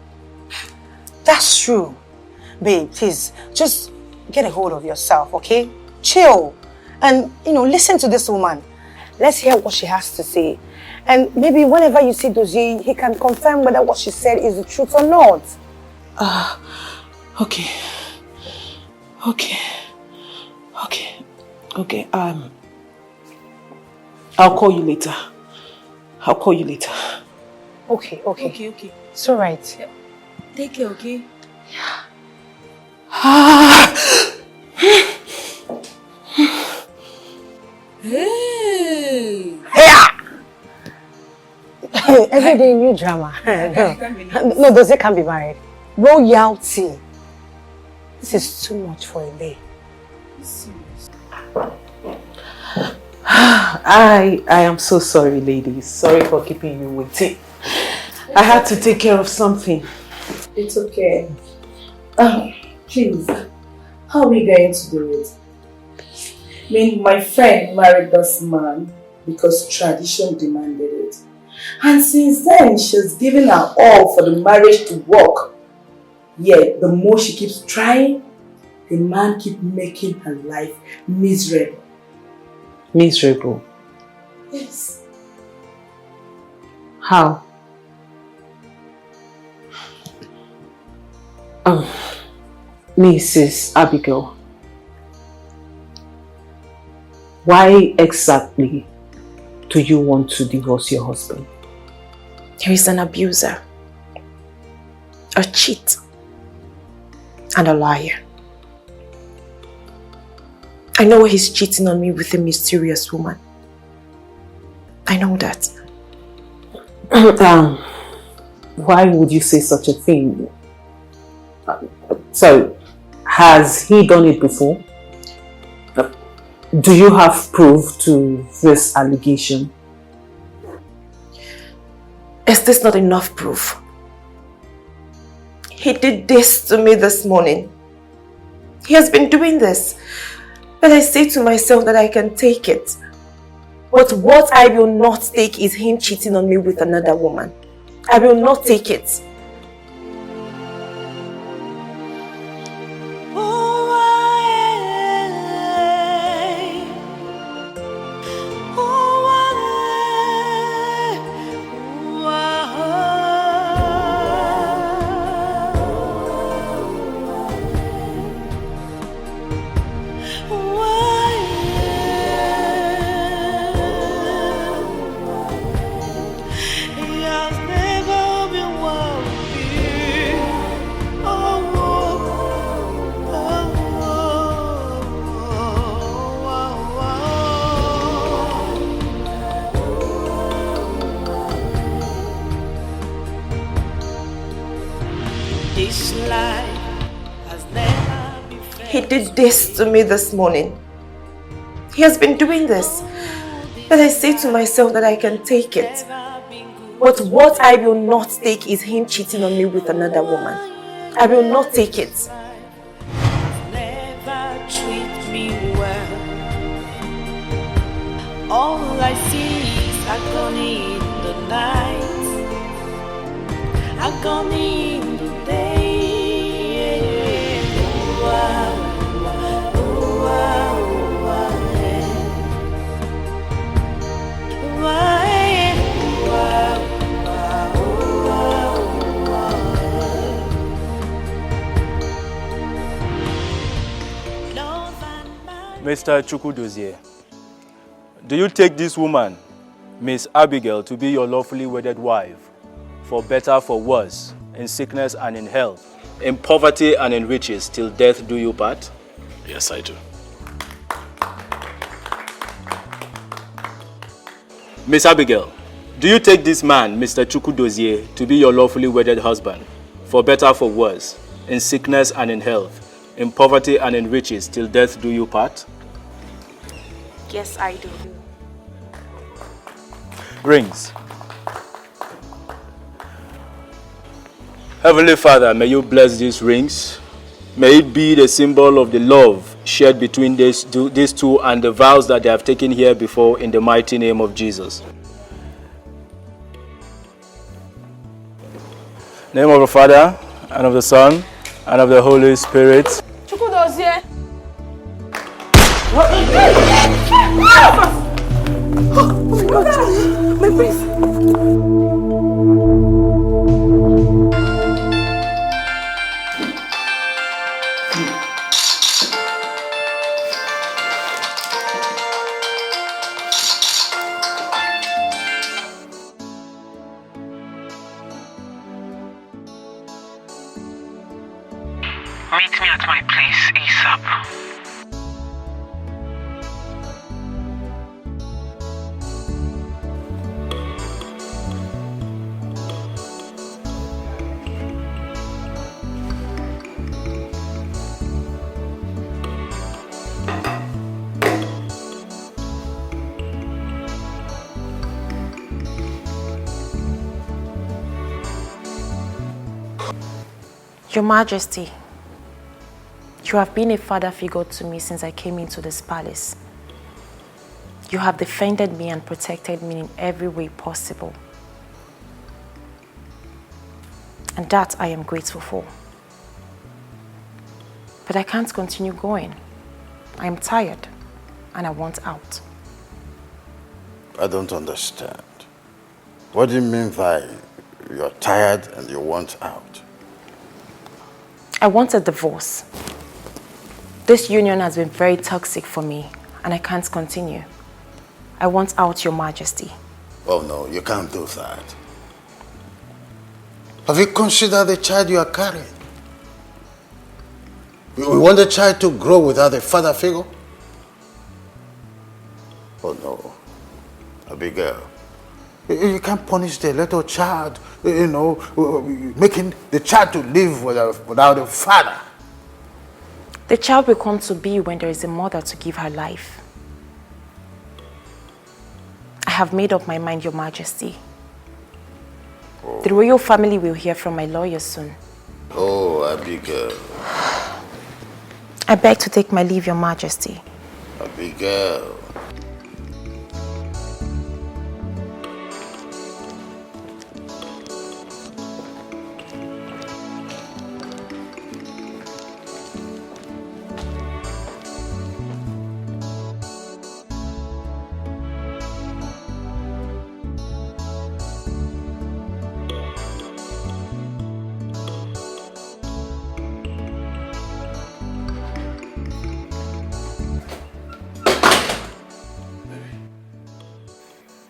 That's true. Babe, please, just get a hold of yourself, okay? Chill. And, listen to this woman. Let's hear what she has to say. And maybe whenever you see Dozier, he can confirm whether what she said is the truth or not. Okay. I'll call you later. Okay. Okay. It's all right. Yeah. Take care, okay? Hey! Every day new drama. No, Dozier can't be married. Royalty. This is too much for a day. I am so sorry, ladies. Sorry for keeping you waiting. I had to take care of something. It's okay. Please, how are we going to do it? I mean, my friend married this man because tradition demanded it. And since then, she's given her all for the marriage to work. Yet, the more she keeps trying, the man keeps making her life miserable. Miserable? Yes. How? Mrs. Abigail, why exactly do you want to divorce your husband? He is an abuser, a cheat, and a liar. I know he's cheating on me with a mysterious woman. I know that. Why would you say such a thing? So, has he done it before? Do you have proof to this allegation? Is this not enough proof? He did this to me this morning. He has been doing this. But I say to myself that I can take it. But what I will not take is him cheating on me with another woman. I will not take it. He did this to me this morning. He has been doing this. But I say to myself that I can take it. But what I will not take is him cheating on me with another woman. I will not take it. Never treat me well. All I see is agony in the night, agony in the day. Oh, oh, oh, Mr. Chukwudozie, do you take this woman, Miss Abigail, to be your lawfully wedded wife, for better, for worse, in sickness and in health, in poverty and in riches, till death do you part? Yes, I do. Miss Abigail, do you take this man, Mr. Chukwudozie, to be your lawfully wedded husband, for better, for worse, in sickness and in health, in poverty and in riches, till death do you part? Yes, I do. Rings. Heavenly Father, may you bless these rings. May it be the symbol of the love shared between these two and the vows that they have taken here before, in the mighty name of Jesus. In the name of the Father, and of the Son, and of the Holy Spirit. Chukwudozie. Oh my God, my prince. Meet me at my place ASAP. Your Majesty, you have been a father figure to me since I came into this palace. You have defended me and protected me in every way possible. And that I am grateful for. But I can't continue going. I am tired and I want out. I don't understand. What do you mean by you're tired and you want out? I want a divorce. This union has been very toxic for me and I can't continue. I want out, Your Majesty. Oh no, you can't do that. Have you considered the child you are carrying? You want the child to grow without a father figure? Oh no, Abigail. You can't punish the little child, you know, making the child to live without a father. The child will come to be when there is a mother to give her life. I have made up my mind, Your Majesty. Oh. The royal family will hear from my lawyer soon. Oh, Abigail. I beg to take my leave, Your Majesty. Abigail.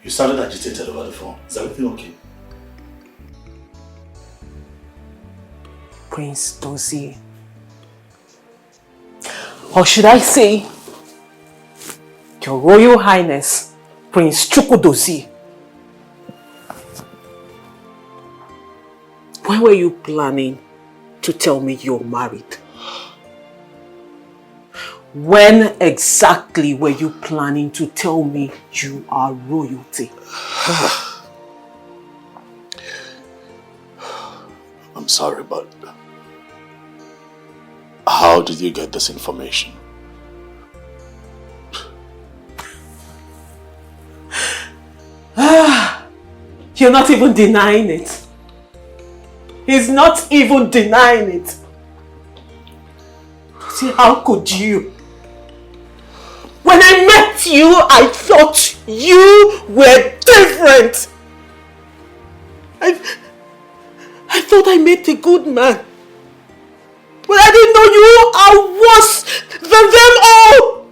You sounded agitated over the phone. Is everything okay? Prince Dozie. Or should I say, Your Royal Highness, Prince Chukwudozie. When were you planning to tell me you're married? When exactly were you planning to tell me you are royalty? I'm sorry, but how did you get this information? You're not even denying it. He's not even denying it. See, how could you? When I met you, I thought you were different. I thought I met a good man. But I didn't know you are worse than them all.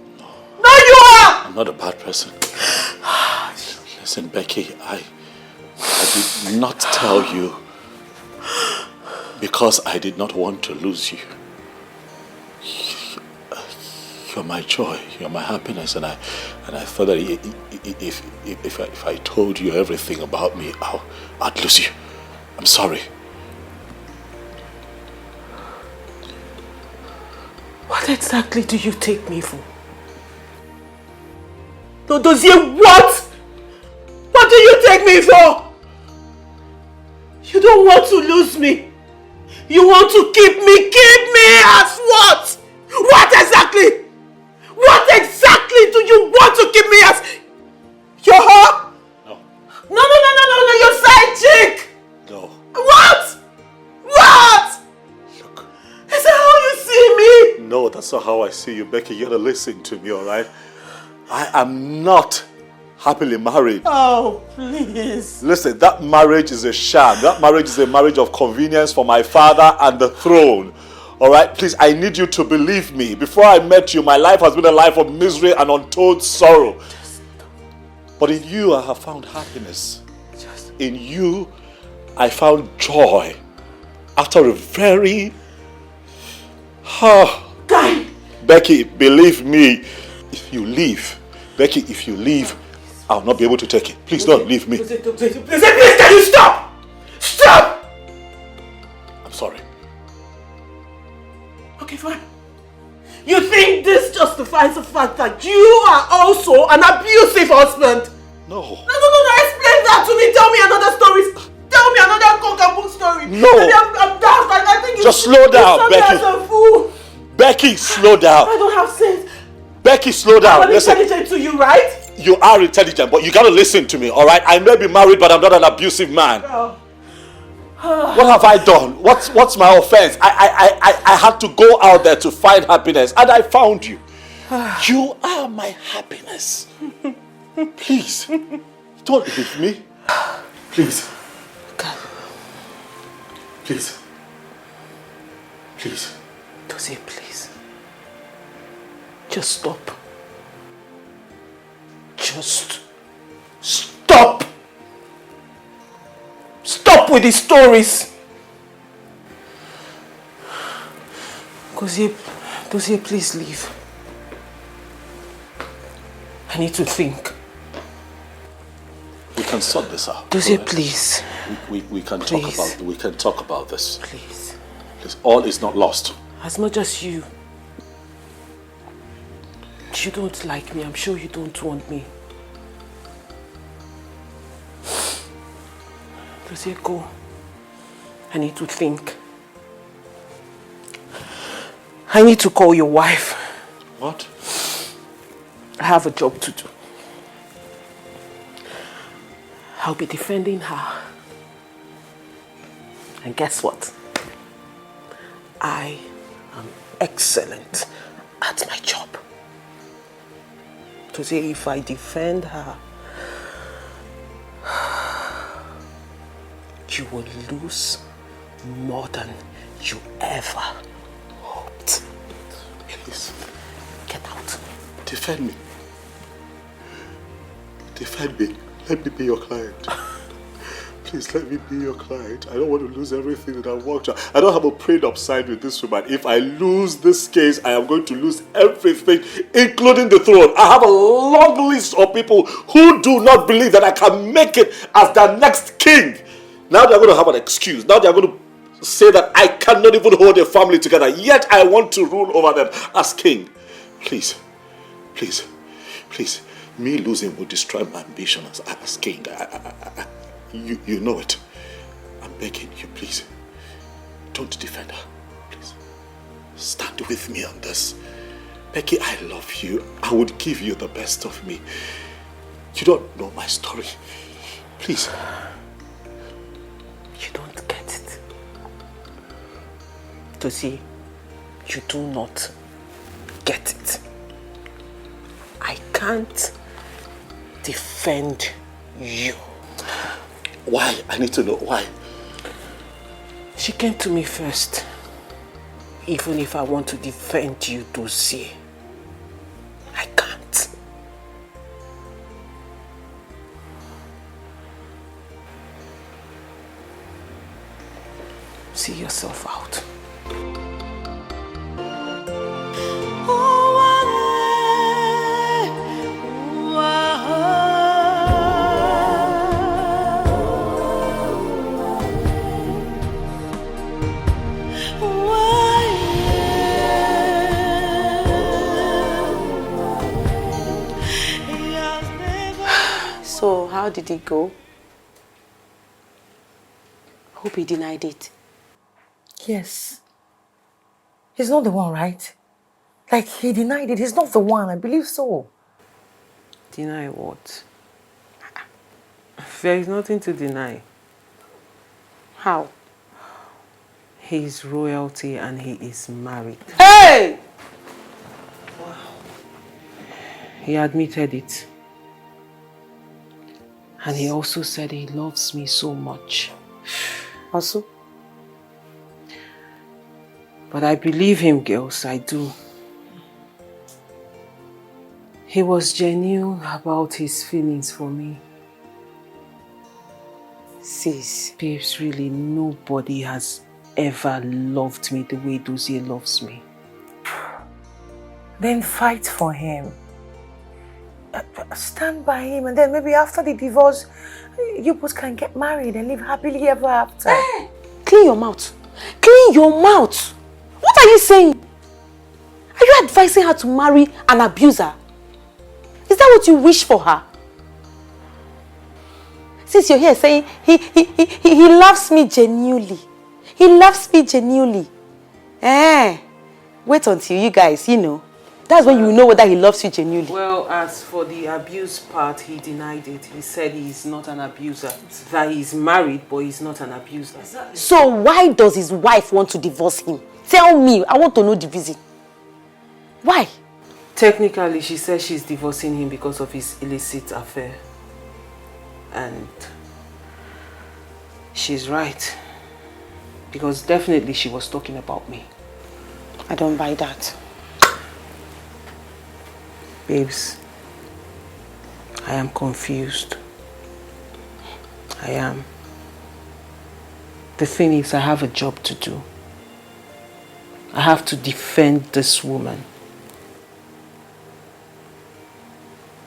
Now you are. I'm not a bad person. Listen, Becky, I did not tell you because I did not want to lose you. You're my joy, you're my happiness, and I thought that if I told you everything about me, I'd lose you. I'm sorry. What exactly do you take me for? No, Dozie, what? What do you take me for? You don't want to lose me. You want to keep me as what? What exactly? What exactly do you want to keep me as? Your whore? No, your side chick! No. What? What? Look. Is that how you see me? No, that's not how I see you, Becky. You gotta listen to me, alright? I am not happily married. Oh, please. Listen, that marriage is a sham. That marriage is a marriage of convenience for my father and the throne. Alright, please, I need you to believe me. Before I met you, my life has been a life of misery and untold sorrow. But in you, I have found happiness. In you, I found joy. After a very... Becky, believe me, if you leave, Becky, if you leave, I'll not be able to take it. Please don't leave me. Please, can you stop? Stop! I'm sorry. Okay, fine. You think this justifies the fact that you are also an abusive husband? No. No, explain that to me. Tell me another story. Tell me another cock and book story. No. Maybe I'm daft. I think Just slow down, Becky. As a fool. Becky, slow down. I don't have sense. Becky, slow down. I'm intelligent to you, right? You are intelligent, but you gotta listen to me, alright? I may be married, but I'm not an abusive man. What have I done? What's my offense? I had to go out there to find happiness, and I found you. You are my happiness. Please, don't leave me. Please. Please. Please. Dozie, please. Just stop. Just stop. Stop with the stories. Dozie, please leave. I need to think. We can sort this out. Dozie, please. We can Please. talk about this. Please. All is not lost. As much as you don't like me, I'm sure you don't want me. Dozie, go. I need to think. I need to call your wife. What? I have a job to do. I'll be defending her. And guess what? I am excellent at my job. To say if I defend her, you will lose more than you ever hoped. Please. Get out. Defend me. Defend me. Let me be your client. Please let me be your client. I don't want to lose everything that I've worked on. I don't have a prenup signed with this woman. If I lose this case, I am going to lose everything, including the throne. I have a long list of people who do not believe that I can make it as the next king. Now they're going to have an excuse. Now they're going to say that I cannot even hold a family together. Yet I want to rule over them as king. Please, please, please. Me losing will destroy my ambition as king. You know it. I'm begging you, please. Don't defend her. Please. Stand with me on this. Becky, I love you. I would give you the best of me. You don't know my story. Please. You don't get it. Tosi, you do not get it. I can't defend you. Why? I need to know why. She came to me first. Even if I want to defend you, Tosi, I can't. See yourself out. So, how did it go? Hope he denied it. Yes. He's not the one, right? Like, he denied it. He's not the one. I believe so. Deny what? There is nothing to deny. How? He is royalty and he is married. Hey! He admitted it. And he also said he loves me so much. Also? But I believe him, girls, I do. He was genuine about his feelings for me. Sis. Babes, really, nobody has ever loved me the way Dozie loves me. Then fight for him. Stand by him, and then maybe after the divorce, you both can get married and live happily ever after. Hey, clean your mouth. Clean your mouth. What are you saying? Are you advising her to marry an abuser? Is that what you wish for her? Since you're here saying he loves me genuinely. He loves me genuinely. Wait until you guys, that's when you know whether he loves you genuinely. Well, as for the abuse part, he denied it. He said he is not an abuser. That he's married, but he's not an abuser. So why does his wife want to divorce him? Tell me, I want to know the reason. Why? Technically, she says she's divorcing him because of his illicit affair. And she's right. Because definitely she was talking about me. I don't buy that. Babes, I am confused. I am. The thing is, I have a job to do. I have to defend this woman.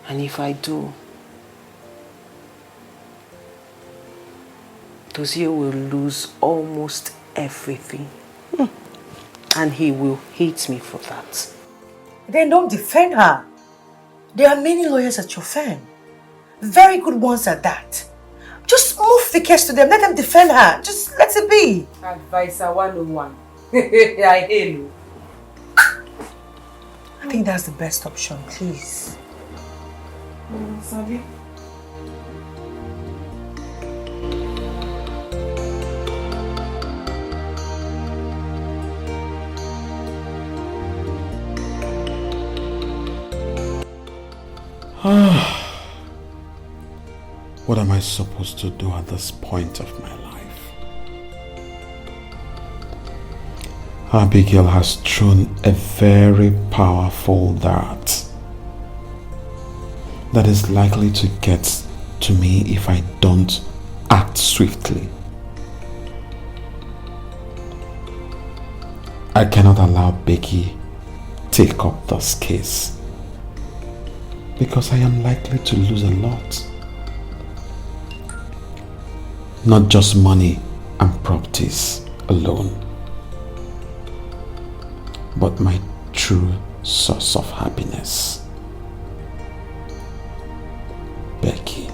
And if I do, Dozie will lose almost everything. And he will hate me for that. Then don't defend her. There are many lawyers at your firm. Very good ones at that. Just move the case to them. Let them defend her. Just let it be. Advisor 101. I hear you. I think that's the best option, please. Sabi. What am I supposed to do at this point of my life? Abigail has thrown a very powerful dart that is likely to get to me if I don't act swiftly. I cannot allow Becky take up this case because I am likely to lose a lot. Not just money and properties alone, but my true source of happiness. Becky,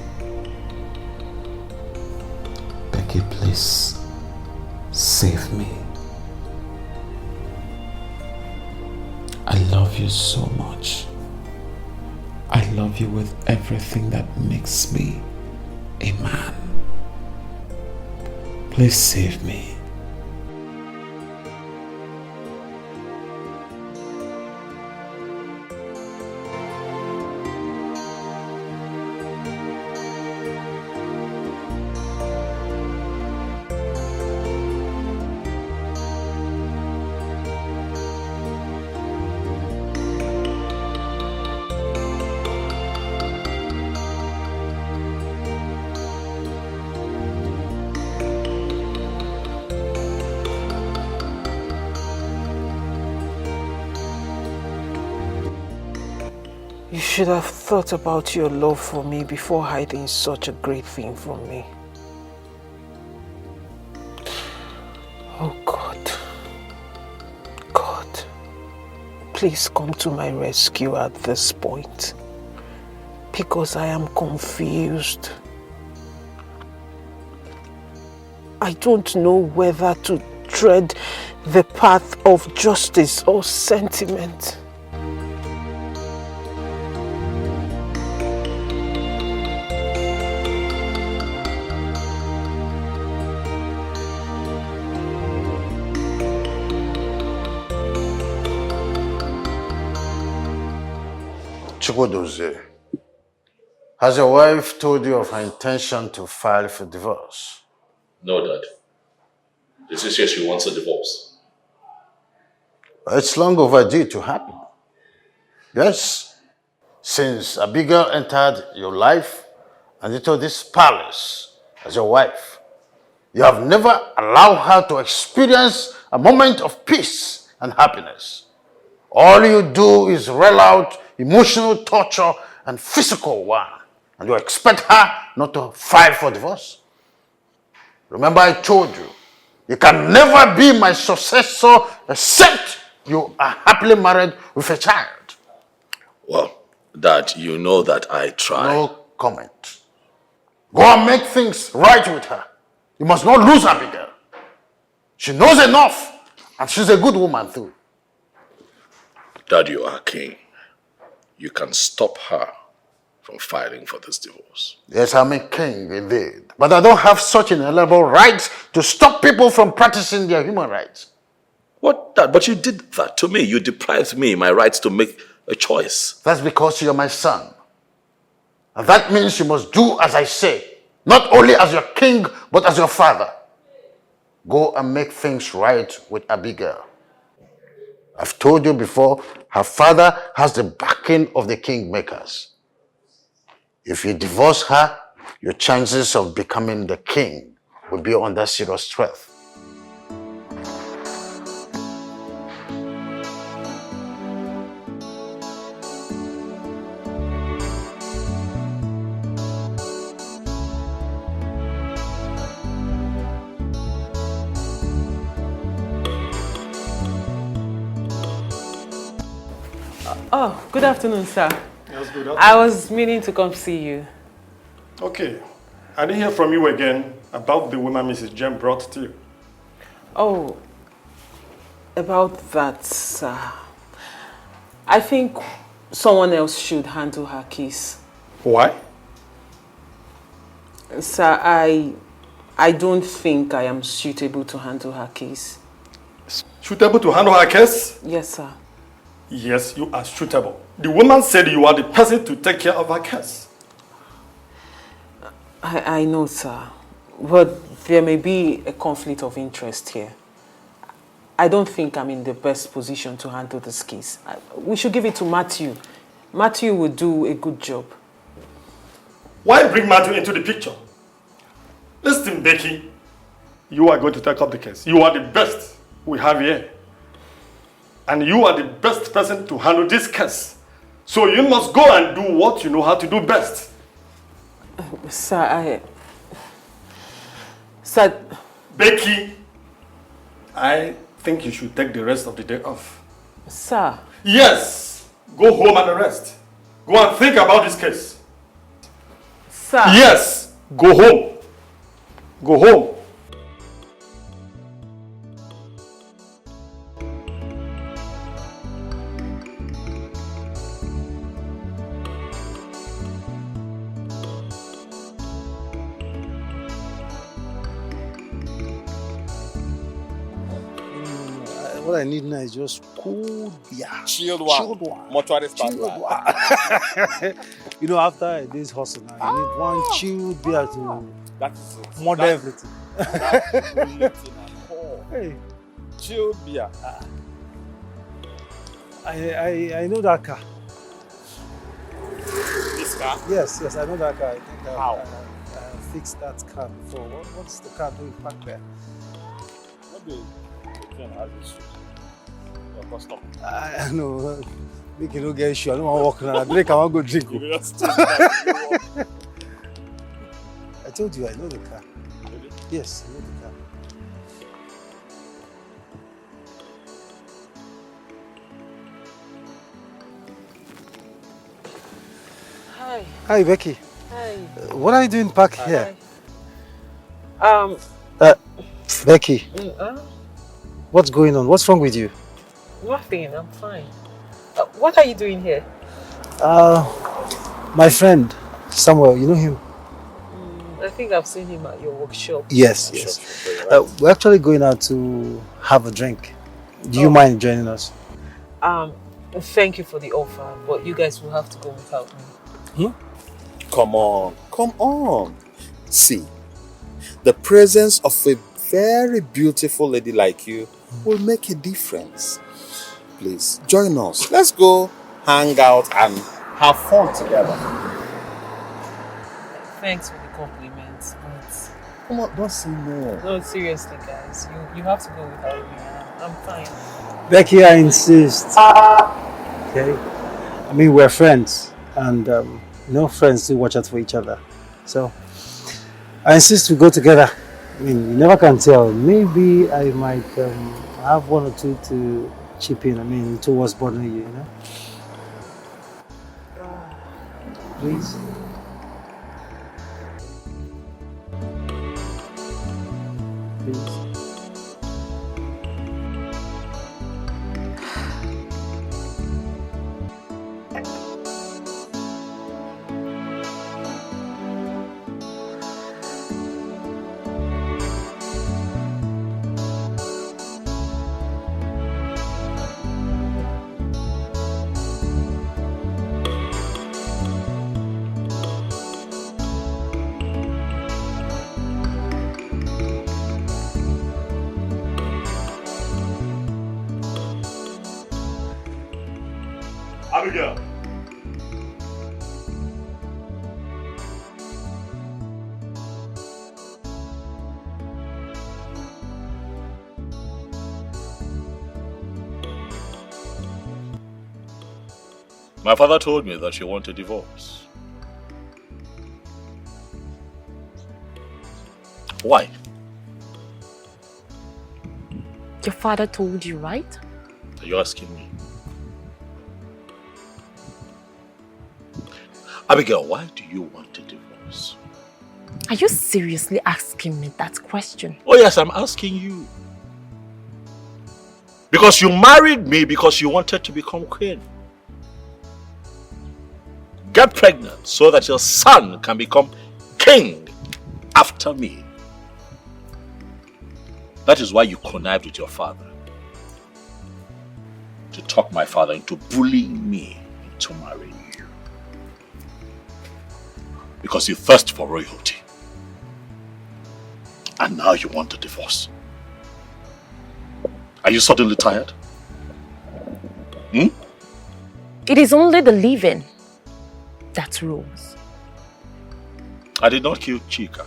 please save me. I love you so much. I love you with everything that makes me a man. Please save me. You should have thought about your love for me before hiding such a great thing from me. Oh God. God, please come to my rescue at this point, because I am confused. I don't know whether to tread the path of justice or sentiment. Chukwudozie, has your wife told you of her intention to file for divorce? No, Dad. Did she say she wants a divorce? It's long overdue to happen. Yes, since Abigail entered your life and into this palace as your wife, you have never allowed her to experience a moment of peace and happiness. All you do is roll out emotional torture and physical one, and you expect her not to file for divorce? Remember, I told you, you can never be my successor except you are happily married with a child. Well, Dad, you know that I try. No comment. Go and make things right with her. You must not lose Abigail. She knows enough, and she's a good woman too. Dad, you are king. You can stop her from filing for this divorce. Yes, I'm a king indeed. But I don't have such inalienable rights to stop people from practicing their human rights. What, Dad? But you did that to me. You deprived me my rights to make a choice. That's because you're my son. And that means you must do as I say. Not only as your king, but as your father. Go and make things right with Abigail. I've told you before, her father has the backing of the kingmakers. If you divorce her, your chances of becoming the king will be under serious threat. Oh, good afternoon, sir. Yes, good afternoon. I was meaning to come see you. Okay. I didn't hear from you again about the woman Mrs. Jem brought to you. Oh, about that, sir. I think someone else should handle her case. Why? Sir, I don't think I am suitable to handle her case. Suitable to handle her case? Yes, sir. Yes, you are suitable. The woman said you are the person to take care of her case. I know, sir. But there may be a conflict of interest here. I don't think I'm in the best position to handle this case. We should give it to Matthew. Matthew will do a good job. Why bring Matthew into the picture? Listen, Becky, you are going to take up the case. You are the best we have here. And you are the best person to handle this case. So you must go and do what you know how to do best. Sir, Becky, I think you should take the rest of the day off. Sir. Yes, go home and rest. Go and think about this case. Sir. Yes, go home. Go home. What I need now is just cool beer. Chilled one. Chilled one. Mortuary Chilled one. You know, after a day's hustle now, you need one chilled beer to That is it. murder everything. That's the only thing at all. Hey. Chilled beer. I know that car. This car? Yes, I know that car. I think How? I fixed that car before. What's the car doing back there? What do you have this? Your custom. I know. Make you no get issue. I don't want to walk around. I drink, I want to go drink. You just take that. I told you I know the car. Really? Yes, I know the car. Hi. Hi, Becky. Hi. What are you doing back here? Becky, what's going on? What's wrong with you? Nothing, I'm fine. What are you doing here? My friend, Samuel, you know him? I think I've seen him at your workshop. Yes. We're actually going out to have a drink. Do you mind joining us? Thank you for the offer, but you guys will have to go without me. Come on. See, the presence of a very beautiful lady like you will make a difference. Please, join us. Let's go hang out and have fun together. Thanks for the compliments, but... Come on, don't say no. No, seriously, guys. You have to go without me. I'm fine. Becky, I insist. Okay? I mean, we're friends, and friends do watch out for each other. So, I insist we go together. I mean, you never can tell. Maybe I might have one or two to chip in. I mean, towards bothering you, you know? Please. Please. Abigail. My father told me that you want a divorce. Why? Your father told you, right? Are you asking me? Abigail, why do you want a divorce? Are you seriously asking me that question? Oh yes, I'm asking you. Because you married me because you wanted to become queen. Get pregnant so that your son can become king after me. That is why you connived with your father. To talk my father into bullying me into marrying you. Because you thirst for royalty. And now you want a divorce. Are you suddenly tired? It is only the living that rules. I did not kill Chika.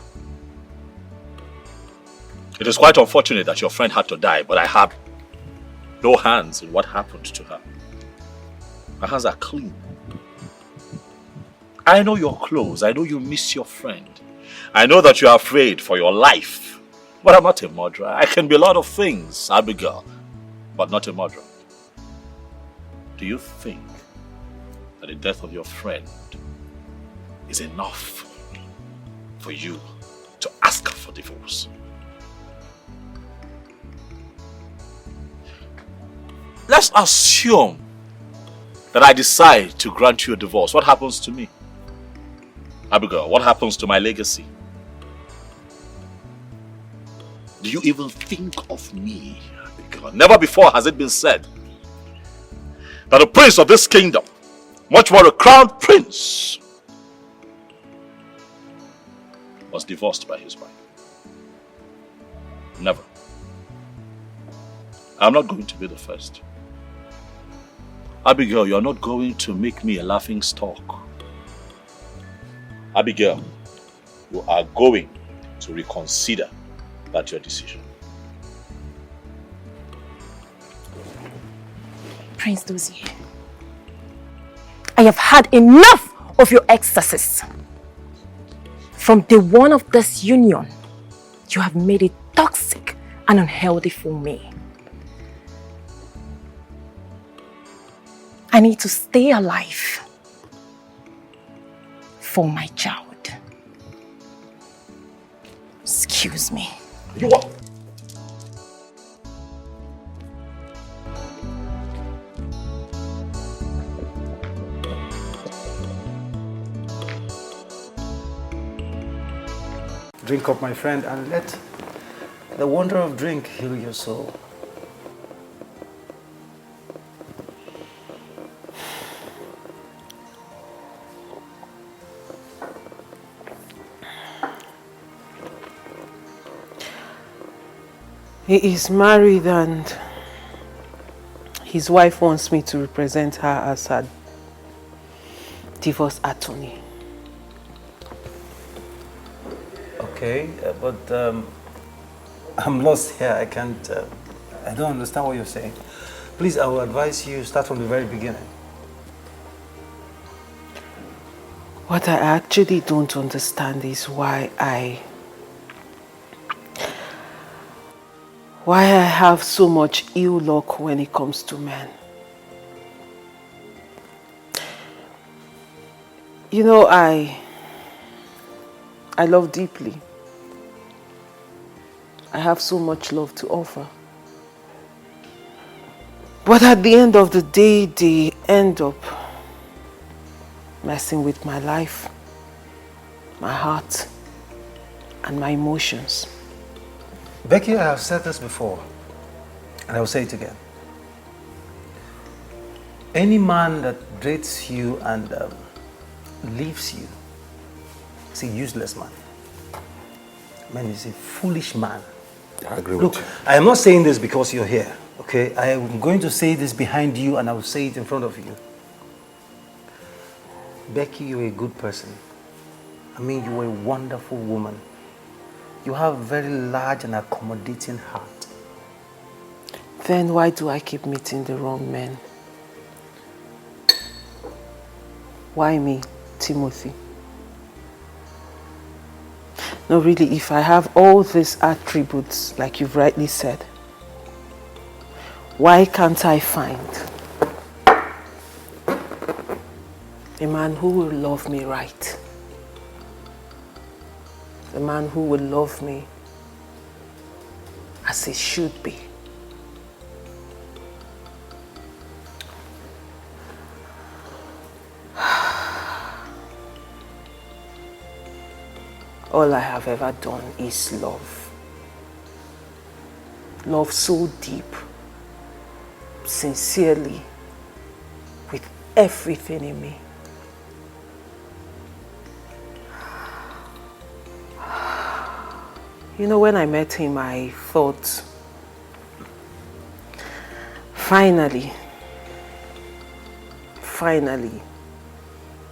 It is quite unfortunate that your friend had to die, but I had no hands in what happened to her. My hands are clean. I know you're close. I know you miss your friend. I know that you're afraid for your life. But I'm not a murderer. I can be a lot of things, Abigail, but not a murderer. Do you think that the death of your friend is enough for you to ask for divorce? Let's assume that I decide to grant you a divorce. What happens to me? Abigail, what happens to my legacy? Do you even think of me, Abigail? Never before has it been said that the prince of this kingdom, much more a crowned prince, was divorced by his wife. Never. I'm not going to be the first. Abigail, you're not going to make me a laughing stock. Abigail, you are going to reconsider that your decision. Prince Dozie, I have had enough of your excesses. From day one of this union, you have made it toxic and unhealthy for me. I need to stay alive for my child. Excuse me. You what? Drink up, my friend, and let the wonder of drink heal your soul. He is married and his wife wants me to represent her as her divorce attorney. Okay, but I'm lost here. I can't, I don't understand what you're saying. Please, I will advise you start from the very beginning. What I actually don't understand is why I have so much ill luck when it comes to men. You know, I love deeply. I have so much love to offer. But at the end of the day, they end up messing with my life, my heart, and my emotions. Becky, I have said this before, and I will say it again. Any man that dates you and leaves you is a useless man. Man is a foolish man. I agree with Look, you. I am not saying this because you're here, okay? I am going to say this behind you and I will say it in front of you. Becky, you're a good person. I mean, you're a wonderful woman. You have a very large and accommodating heart. Then why do I keep meeting the wrong men? Why me, Timothy? No, really, if I have all these attributes, like you've rightly said, why can't I find a man who will love me right? A man who will love me as he should be. All I have ever done is love. Love so deep, sincerely, with everything in me. You know, when I met him, I thought, finally,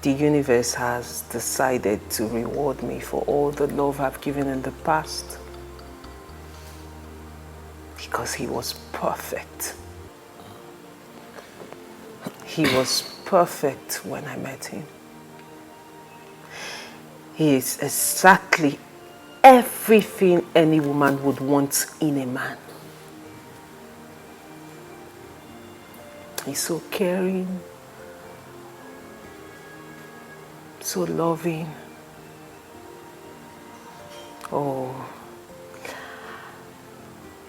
the universe has decided to reward me for all the love I've given in the past. Because he was perfect. He was perfect when I met him. He is exactly everything any woman would want in a man. He's so caring, so loving. Oh,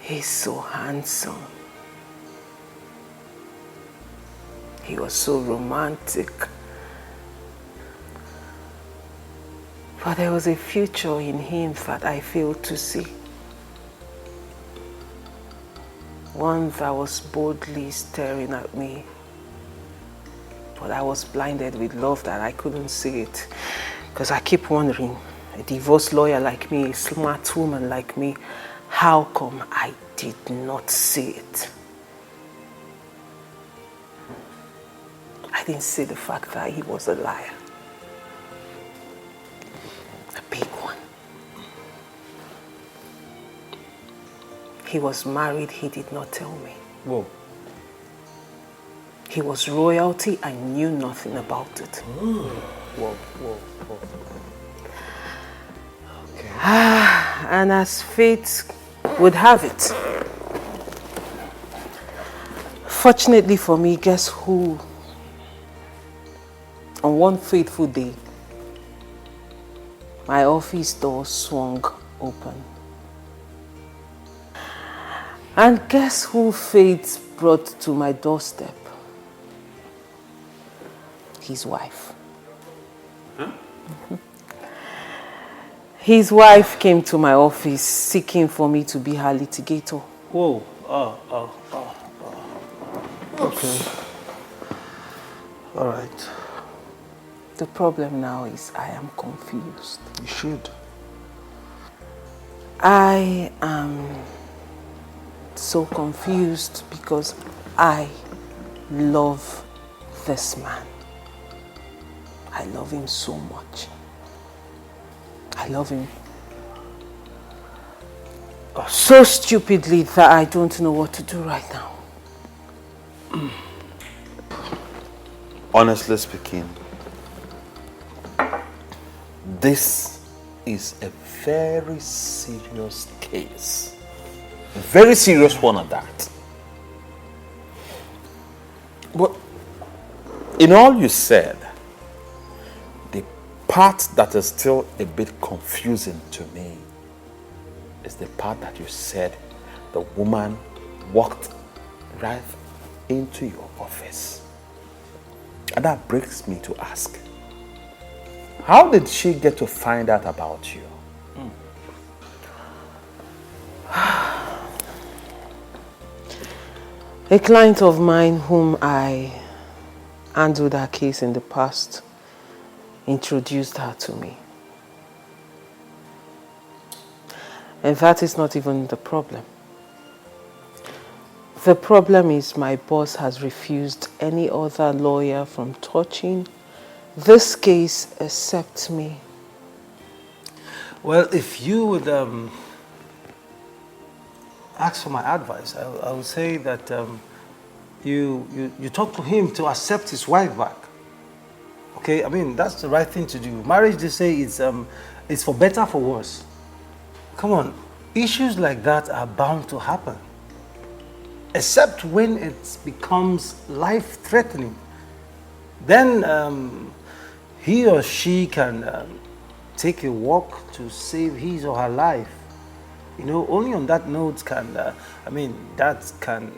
he's so handsome. He was so romantic. But there was a future in him that I failed to see. One that was boldly staring at me. But I was blinded with love that I couldn't see it. Because I keep wondering, a divorce lawyer like me, a smart woman like me, how come I did not see it? I didn't see the fact that he was a liar. A big one. He was married, he did not tell me. Whoa. He was royalty, I knew nothing about it. Whoa, whoa, whoa. And as fate would have it, fortunately for me, guess who? On one fateful day, my office door swung open. And guess who fate brought to my doorstep? His wife. Huh? His wife came to my office seeking for me to be her litigator. Whoa. Okay. All right. The problem now is I am confused. You should. I am so confused because I love this man. I love him so much. I love him so stupidly that I don't know what to do right now. Honestly speaking, this is a very serious case. A very serious one at that. But in all you said, the part that is still a bit confusing to me is the part that you said the woman walked right into your office. And that brings me to ask, how did she get to find out about you? A client of mine whom I handled her case in the past introduced her to me. And that is not even the problem. The problem is my boss has refused any other lawyer from touching this case except me. Well, if you would ask for my advice, I would say that you talk to him to accept his wife back. Okay, I mean, that's the right thing to do. Marriage, they say, it's for better, for worse. Come on, issues like that are bound to happen. Except when it becomes life-threatening. Then he or she can take a walk to save his or her life. You know, only on that note can, that can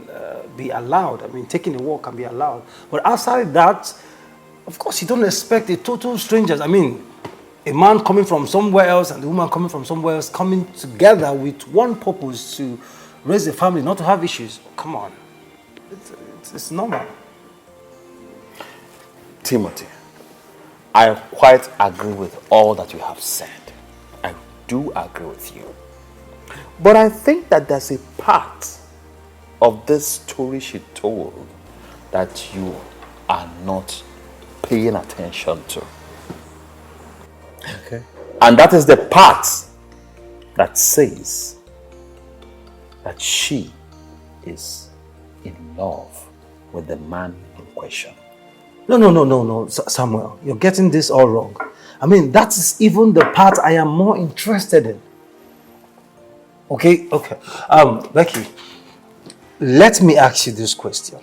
be allowed. I mean, taking a walk can be allowed. But outside that, of course, you don't expect a total strangers. I mean, a man coming from somewhere else and a woman coming from somewhere else coming together with one purpose to raise a family, not to have issues. Come on. It's normal. Timothy, I quite agree with all that you have said. I do agree with you. But I think that there's a part of this story she told that you are not paying attention to. Okay. And that is the part that says that she is in love with the man in question. No, Samuel. You're getting this all wrong. I mean, that is even the part I am more interested in. Okay. Becky, let me ask you this question.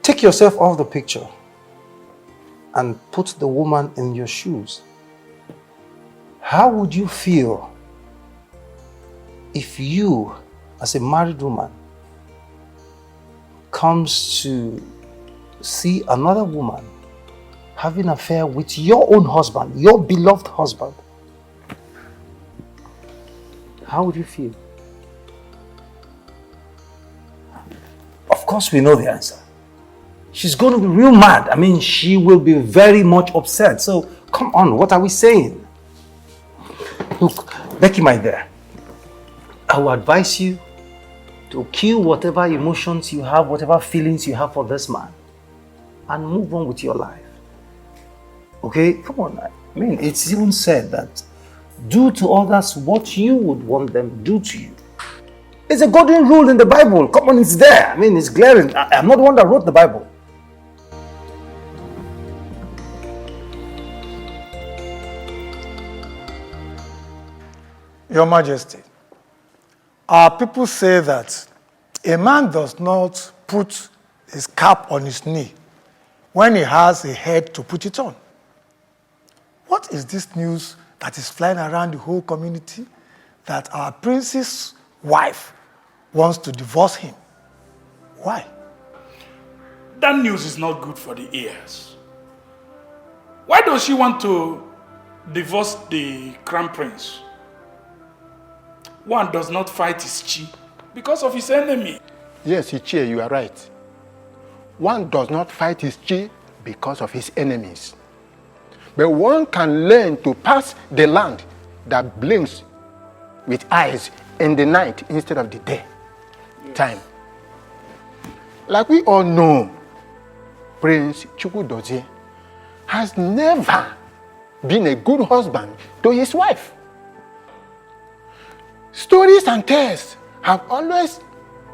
take yourself off the picture and put the woman in your shoes. How would you feel if you, as a married woman, comes to see another woman having an affair with your own husband, your beloved husband? How would you feel? Of course we know the answer. She's going to be real mad. I mean, she will be very much upset. So, come on, what are we saying? Look, Becky, my dear, I will advise you to kill whatever emotions you have, whatever feelings you have for this man, and move on with your life. Okay? Come on. I mean, it's even said that do to others what you would want them to do to you. It's a golden rule in the Bible. Come on, it's there. I mean, it's glaring. I'm not the one that wrote the Bible. Your Majesty, our people say that a man does not put his cap on his knee when he has a head to put it on. What is this news that is flying around the whole community that our prince's wife wants to divorce him? Why? That news is not good for the ears. Why does she want to divorce the crown prince? One does not fight his chi because of his enemy. Yes, Ichie, you are right. One does not fight his chi because of his enemies. But one can learn to pass the land that blinks with eyes in the night instead of the day time. Like we all know, Prince Chukwudozie has never been a good husband to his wife. Stories and tales have always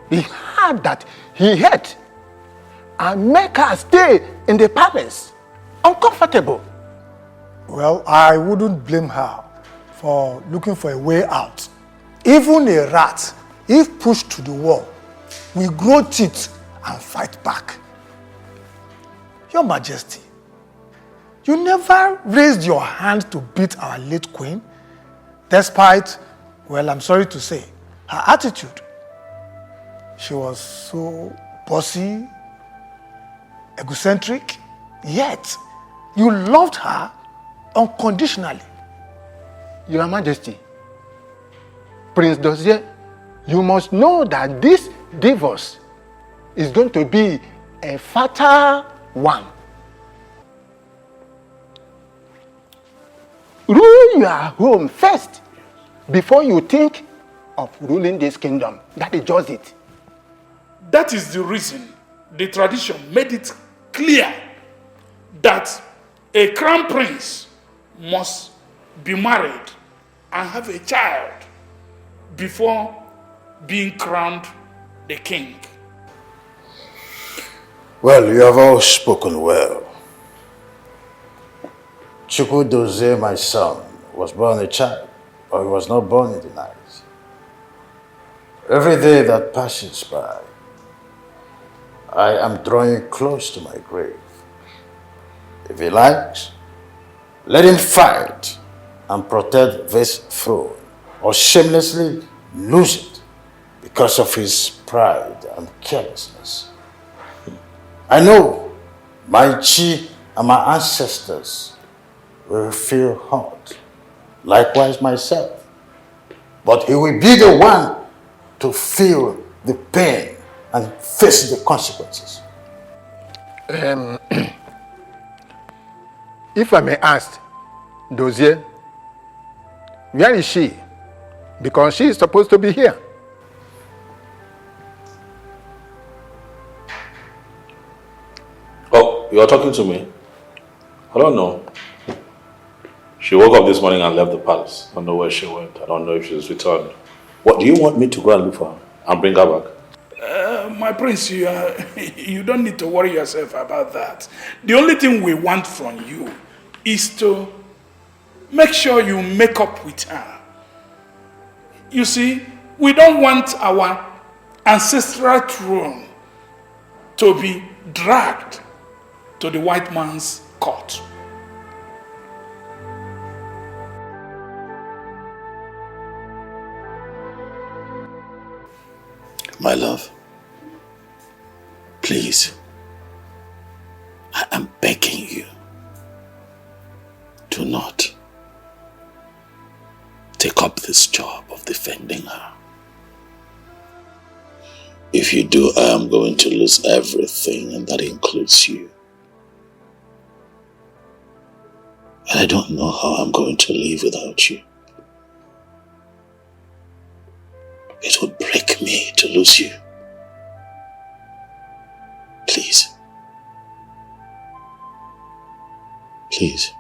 been heard that he had and make her stay in the palace uncomfortable. Well, I wouldn't blame her for looking for a way out. Even a rat, if pushed to the wall, will grow teeth and fight back. Your Majesty, you never raised your hand to beat our late queen, despite, well, I'm sorry to say, her attitude. She was so bossy, egocentric, yet you loved her unconditionally. Your Majesty, Prince Dozie, you must know that this divorce is going to be a fatal one. Rule your home first before you think of ruling this kingdom. That is just it. That is the reason the tradition made it clear that a crown prince must be married and have a child before being crowned the king. Well, you have all spoken well. Chukwudozie, my son, was born a child, but he was not born in the night. Every day that passes by, I am drawing close to my grave. If he likes, let him fight and protect this throne, or shamelessly lose it because of his pride and carelessness. I know my chi and my ancestors will feel hurt, likewise myself. But he will be the one to feel the pain and face the consequences. If I may ask, Dozie, where is she? Because she is supposed to be here. Oh, you are talking to me? I don't know. She woke up this morning and left the palace. I don't know where she went. I don't know if she's returned. What, do you want me to go and look for her and bring her back? My prince, you don't need to worry yourself about that. The only thing we want from you is to make sure you make up with her. You see, we don't want our ancestral throne to be dragged to the white man's court. My love, please, I am begging you, do not take up this job of defending her. If you do, I am going to lose everything, and that includes you. And I don't know how I'm going to live without you. It would break me to lose you. Please. Please.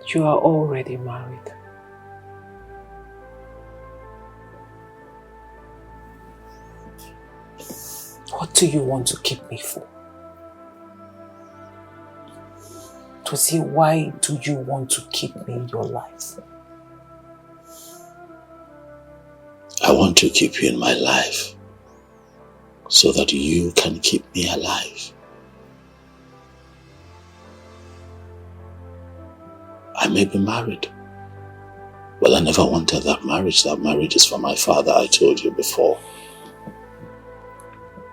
You are already married. What do you want to keep me for? To see why do you want to keep me in your life? I want to keep you in my life so that you can keep me alive. I may be married, but I never wanted that marriage. That marriage is for my father, I told you before.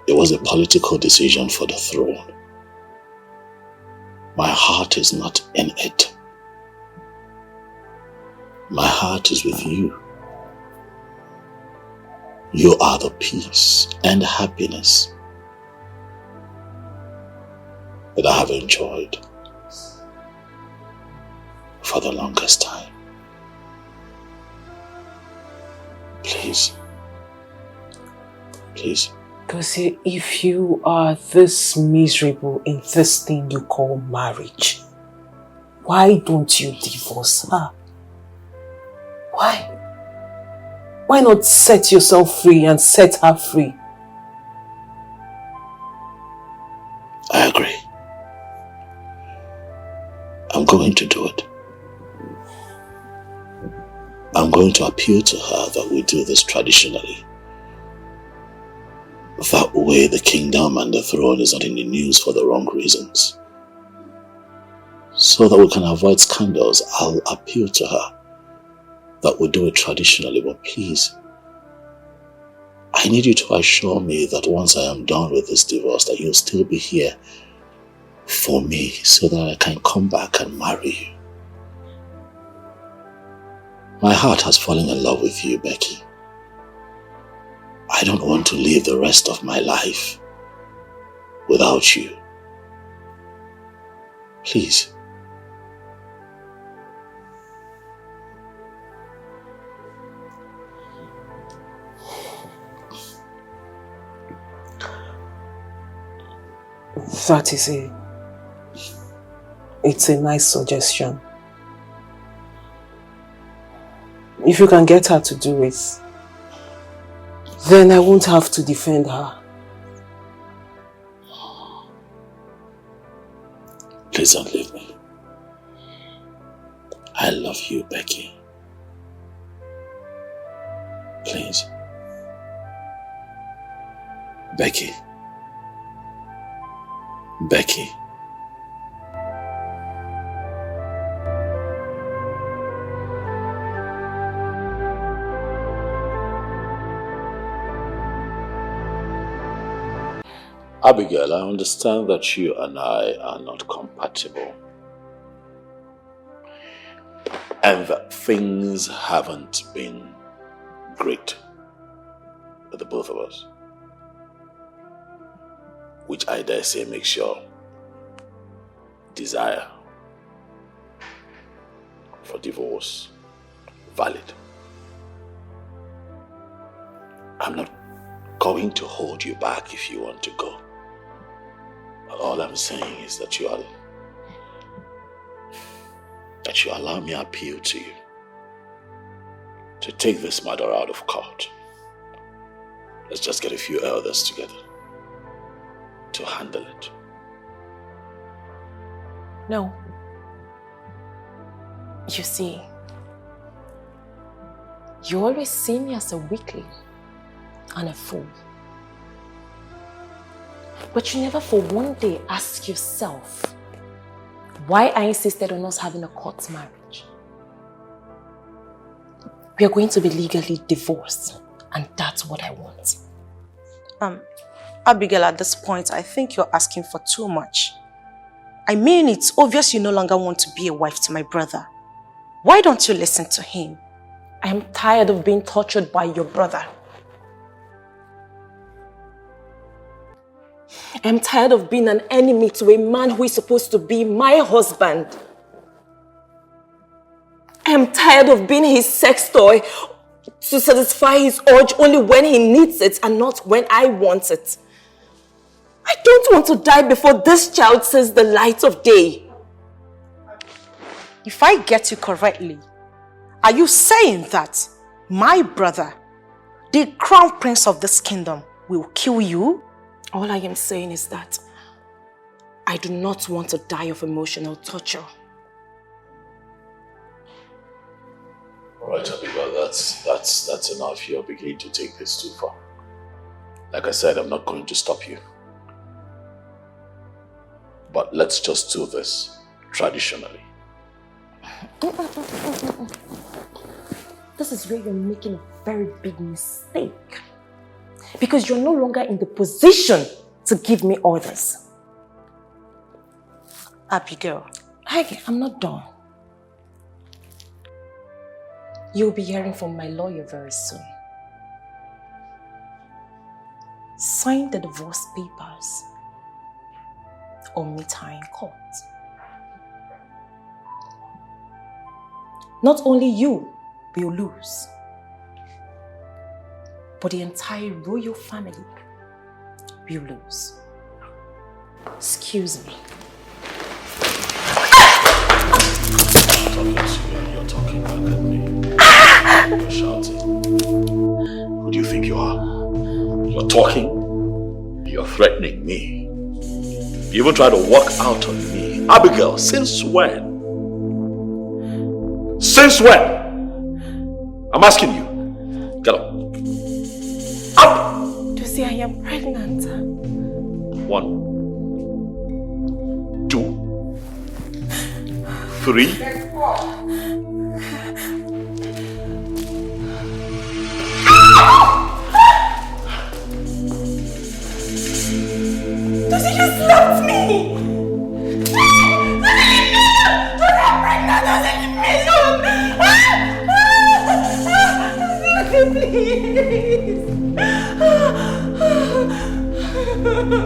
It was a political decision for the throne. My heart is not in it. My heart is with you. You are the peace and happiness that I have enjoyed for the longest time. Please. Please. Because if you are this miserable in this thing you call marriage, why don't you divorce her? Why? Why not set yourself free and set her free? I agree. I'm going to do it. I'm going to appeal to her that we do this traditionally. That way the kingdom and the throne is not in the news for the wrong reasons. So that we can avoid scandals, I'll appeal to her that we do it traditionally, but please, I need you to assure me that once I am done with this divorce, that you'll still be here for me so that I can come back and marry you. My heart has fallen in love with you, Becky. I don't want to live the rest of my life without you. Please. That is it's a nice suggestion. If you can get her to do it, then I won't have to defend her. Please don't leave me. I love you, Becky. Please. Becky. Becky. Abigail, I understand that you and I are not compatible. And that things haven't been great for the both of us. Which I dare say makes your desire for divorce valid. I'm not going to hold you back if you want to go. All I'm saying is that you allow me to appeal to you to take this matter out of court. Let's just get a few elders together to handle it. No. You see, you always see me as a weakling and a fool. But you never for one day ask yourself why I insisted on us having a court marriage. We are going to be legally divorced, and that's what I want. Abigail, at this point, I think you're asking for too much. I mean, it's obvious you no longer want to be a wife to my brother. Why don't you listen to him? I am tired of being tortured by your brother. I am tired of being an enemy to a man who is supposed to be my husband. I am tired of being his sex toy to satisfy his urge only when he needs it and not when I want it. I don't want to die before this child sees the light of day. If I get you correctly, are you saying that my brother, the crown prince of this kingdom, will kill you? All I am saying is that I do not want to die of emotional torture. Alright, Abigail, that's enough. You're beginning to take this too far. Like I said, I'm not going to stop you. But let's just do this traditionally. This is where you're making a very big mistake. Because you're no longer in the position to give me orders. Abigail. I'm not done. You'll be hearing from my lawyer very soon. Sign the divorce papers or meet her in court. Not only you will lose, but the entire royal family will lose. Excuse me. You're talking back at me. You're shouting. Who do you think you are? You're talking. You're threatening me. You even try to walk out on me. Abigail, since when? Since when? I'm asking you. Get up. Up! To see I am pregnant. 1, 2, 3. Does he just slapped me? I'm pregnant, doesn't leave me alone. Please. Oh my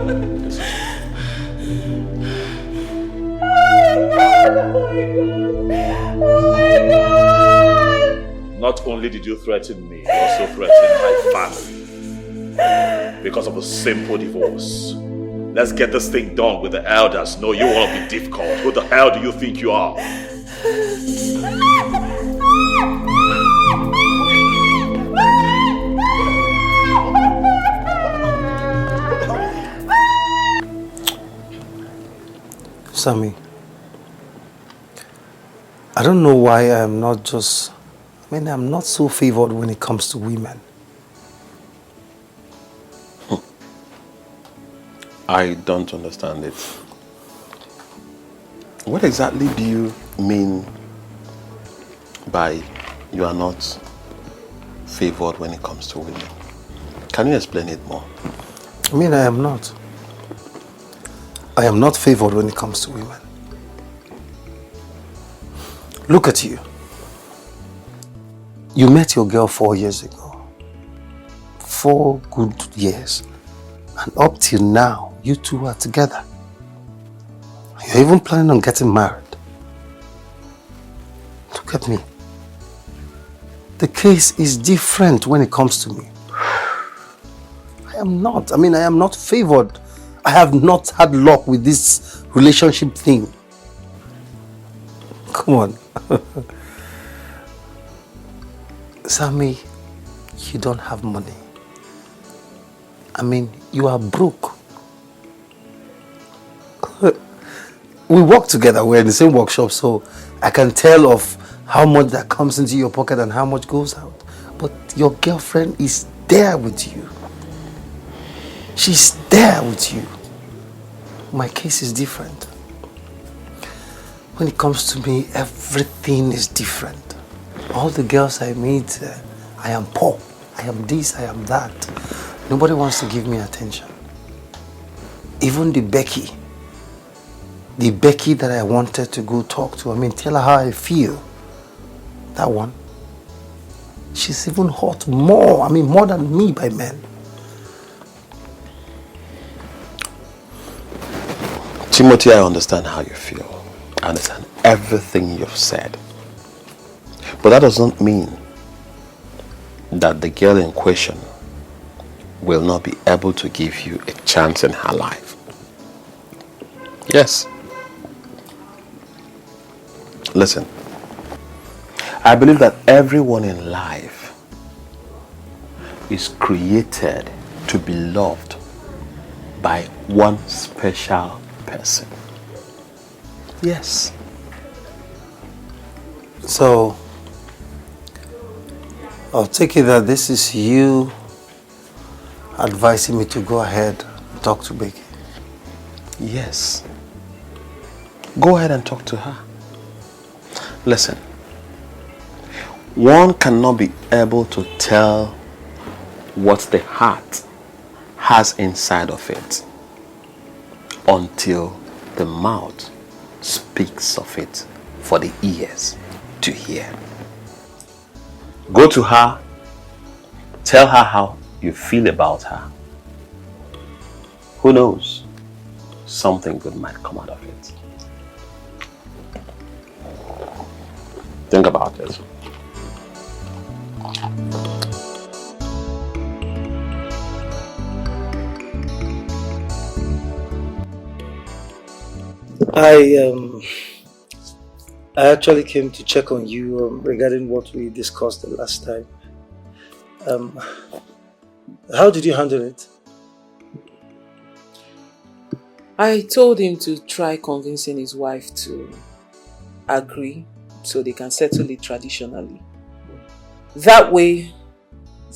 God. Not only did you threaten me, you also threatened my family. Because of a simple divorce. Let's get this thing done with the elders. No, you want to be difficult. Who the hell do you think you are? Sammy, I don't know why I'm not I'm not so favored when it comes to women. I don't understand it. What exactly do you mean by you are not favored when it comes to women? Can you explain it more? I mean, I am not. I am not favored when it comes to women. Look at you. You met your girl 4 years ago. 4 good years. And up till now, you two are together. You're even planning on getting married. Look at me. The case is different when it comes to me. I am not. I am not favored. I have not had luck with this relationship thing. Come on. Sammy, you don't have money. You are broke. We work together, we're in the same workshop, so I can tell of how much that comes into your pocket and how much goes out. But your girlfriend is there with you. She's there with you. my case is different. When it comes to me, everything is different. All the girls I meet, I am poor, I am this, I am that. Nobody wants to give me attention. Even the Becky that I wanted to go talk to, tell her how I feel. That one, she's even hot more, more than me by men. Timothy, I understand how you feel. I understand everything you've said. But that doesn't mean that the girl in question will not be able to give you a chance in her life. Yes. Listen, I believe that everyone in life is created to be loved by one special person. Yes. So, I'll take it that this is you advising me to go ahead and talk to Becky. Yes. Go ahead and talk to her. Listen, one cannot be able to tell what the heart has inside of it until the mouth speaks of it for the ears to hear. Go to her, tell her how you feel about her. Who knows? Something good might come out of it. Think about it. I actually came to check on you regarding what we discussed the last time. How did you handle it? I told him to try convincing his wife to agree so they can settle it traditionally. That way,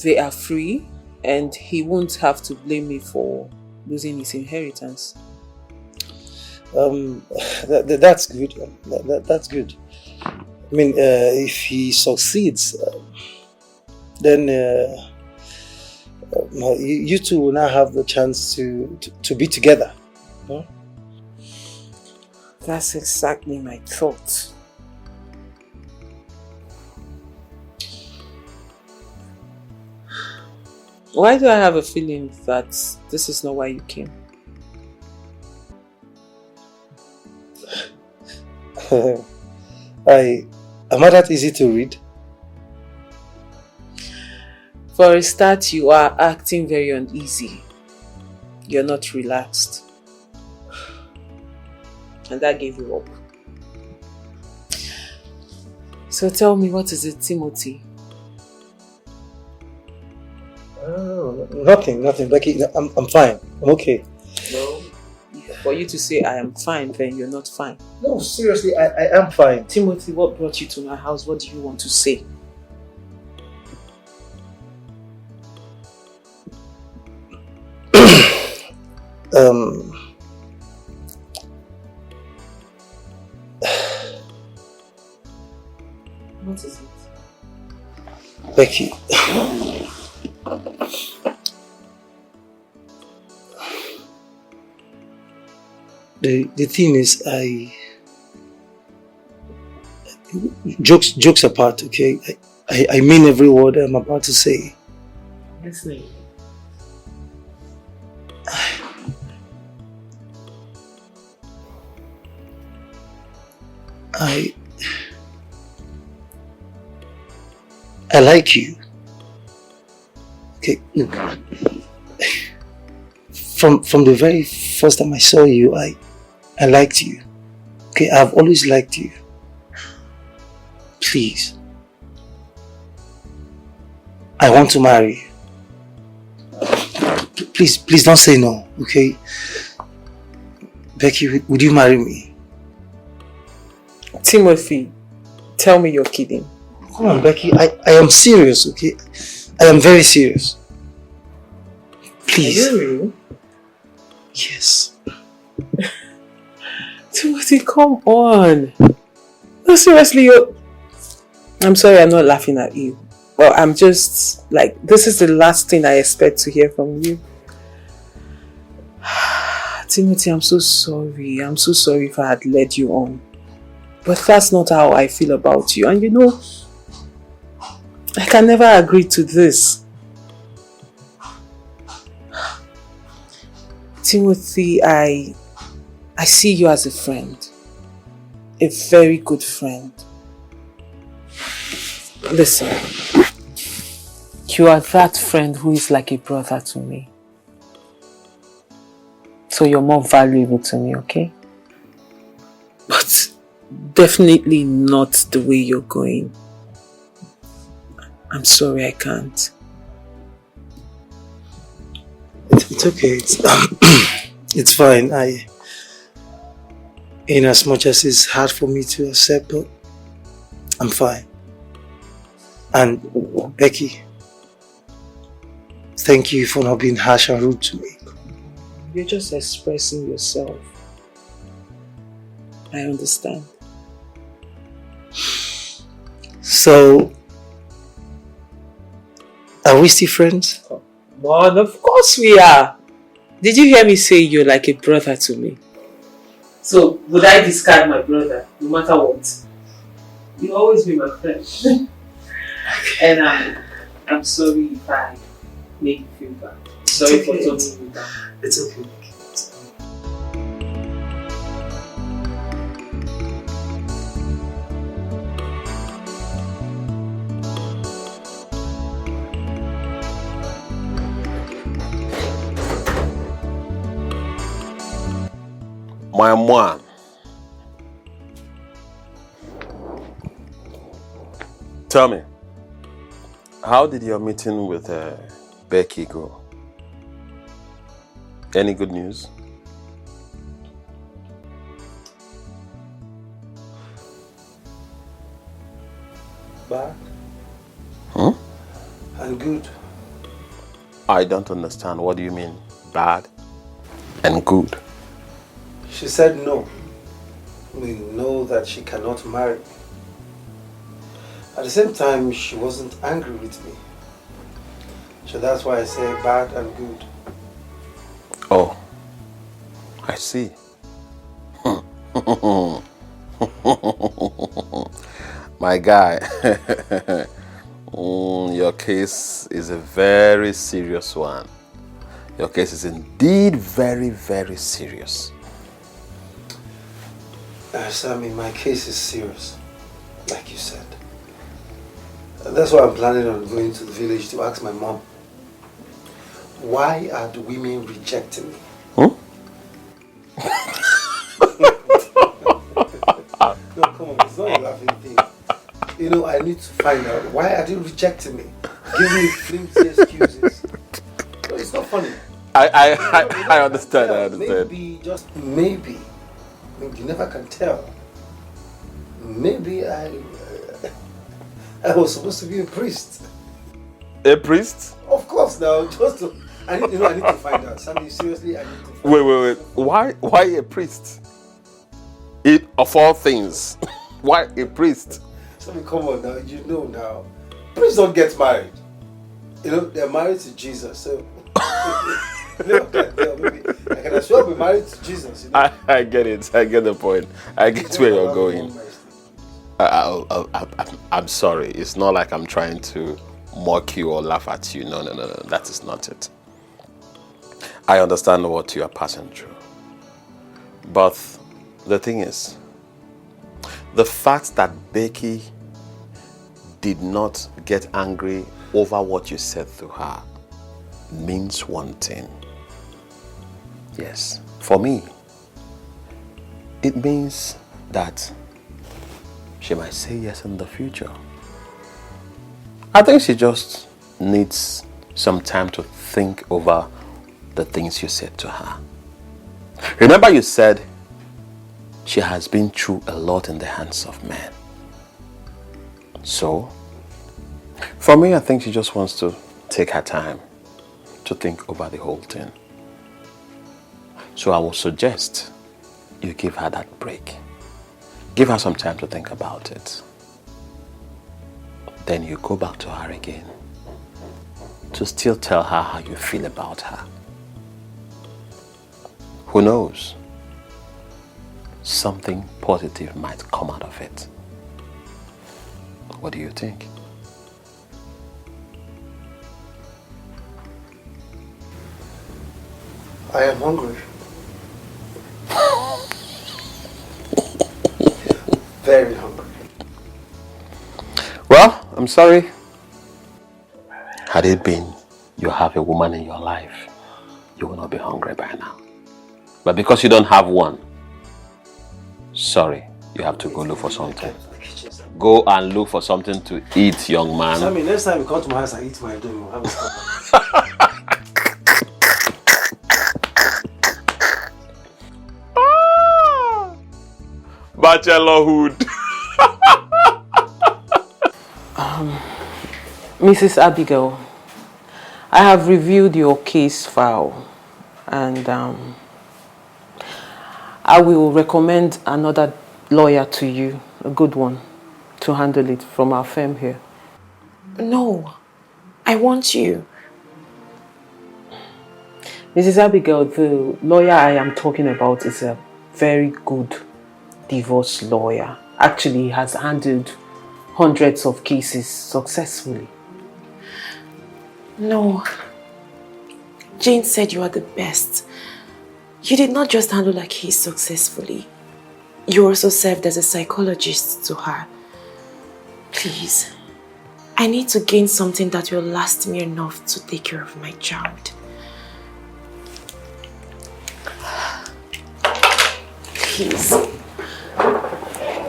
they are free and he won't have to blame me for losing his inheritance. That's good. That's good. If he succeeds, then you two will now have the chance to be together. Huh? That's exactly my thought. Why do I have a feeling that this is not why you came? Am I that easy to read? For a start, you are acting very uneasy. You're not relaxed. And that gave you up. So tell me, what is it, Timothy? Oh, nothing, Becky. I'm fine. I'm okay. No. For you to say I am fine, then you're not fine. No, seriously, I am fine. Timothy, what brought you to my house? What do you want to say? What is it? Becky. The thing is, jokes apart, okay? I mean every word I'm about to say. Listening. I like you. Okay, look. From the very first time I saw you, I liked you. Okay, I've always liked you. Please. I want to marry you. Please don't say no, okay? Becky, would you marry me? Timothy, tell me you're kidding. Come on, Becky, I am serious, okay? I am very serious. Please. Are you real? Yes. Timothy, come on. No, seriously, I'm sorry I'm not laughing at you. Well, I'm just like, this is the last thing I expect to hear from you. Timothy, I'm so sorry. I'm so sorry if I had led you on. But that's not how I feel about you. And you know, I can never agree to this. Timothy, I see you as a friend. A very good friend. Listen, you are that friend who is like a brother to me. So you're more valuable to me, okay? But definitely not the way you're going. I'm sorry, I can't. It's okay. It's fine. In as much as it's hard for me to accept, but I'm fine. And Becky, thank you for not being harsh and rude to me. You're just expressing yourself. I understand. So, are we still friends? But of course we are. Did you hear me say you're like a brother to me? So, would I discard my brother no matter what? You'll always be my friend. And I'm sorry if I make you feel bad. Sorry for talking you down. It's okay. My man. Tell me, how did your meeting with Becky go? Any good news? Bad and good. I don't understand. What do you mean, bad and good? She said no. We know that she cannot marry. At the same time, she wasn't angry with me. So that's why I say bad and good. Oh, I see. My guy, your case is a very serious one. Your case is indeed very, very serious. Sammy, my case is serious, like you said. And that's why I'm planning on going to the village to ask my mom, why are the women rejecting me? No, come on, it's not a laughing thing. You know, I need to find out, why are they rejecting me? Give me flimsy excuses. No, it's not funny. I understand, I understand. Maybe, just maybe, you never can tell. Maybe I was supposed to be a priest. A priest? Of course, now, just to, I need to find out. Sammy, seriously, I need to find out. Wait. Why a priest? Of all things, why a priest? Sammy, come on now, you know now. Priests don't get married. You know, they're married to Jesus, so never can tell. Maybe I can as well be married to Jesus. You know? I get it. I get the point. I get where you're going. I'm sorry. It's not like I'm trying to mock you or laugh at you. No. That is not it. I understand what you are passing through. But the thing is, the fact that Becky did not get angry over what you said to her means one thing. Yes, for me, it means that she might say yes in the future. I think she just needs some time to think over the things you said to her. Remember, you said she has been through a lot in the hands of men. So, for me, I think she just wants to take her time to think over the whole thing. So I would suggest you give her that break. Give her some time to think about it. Then you go back to her again to still tell her how you feel about her. Who knows? Something positive might come out of it. What do you think? I am hungry. Very hungry. Well, I'm sorry. Had it been you have a woman in your life, you will not be hungry by now. But because you don't have one, sorry, you have to go look for something. Go and look for something to eat, young man. Sammy, next time you come to my house and eat my dough, you'll have a stomach. Bachelorhood. Mrs. Abigail, I have reviewed your case file and I will recommend another lawyer to you, a good one, to handle it from our firm here. No, I want you. Mrs. Abigail, the lawyer I am talking about is a very good divorce lawyer. Actually, he has handled hundreds of cases successfully. No. Jane said you are the best. You did not just handle a case successfully. You also served as a psychologist to her. Please, I need to gain something that will last me enough to take care of my child. Please,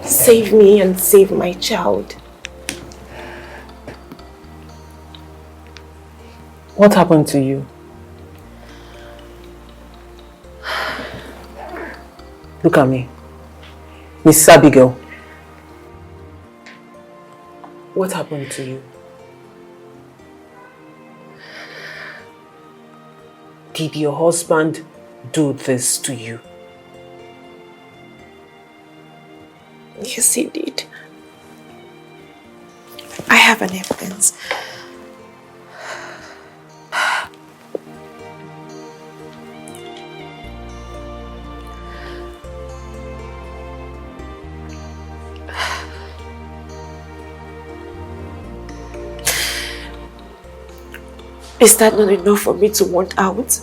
save me and save my child. What happened to you? Look at me. Miss Abigail. What happened to you? Did your husband do this to you? Yes, he did. I have an evidence. Is that not enough for me to want out?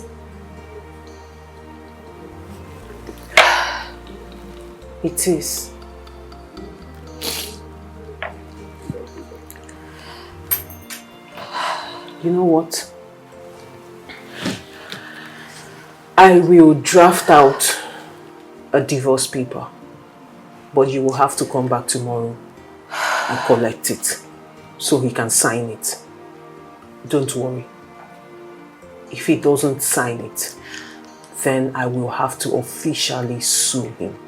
It is. You know what? I will draft out a divorce paper, but you will have to come back tomorrow and collect it so he can sign it. Don't worry. If he doesn't sign it, then I will have to officially sue him.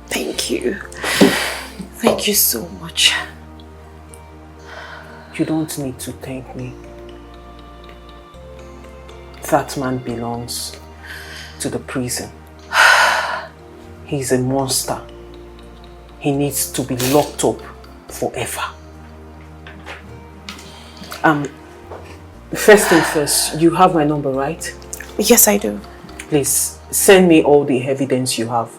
Thank you. Thank you so much. You don't need to thank me. That man belongs to the prison. He's a monster. He needs to be locked up forever. First thing first, you have my number, right? Yes, I do. Please, send me all the evidence you have.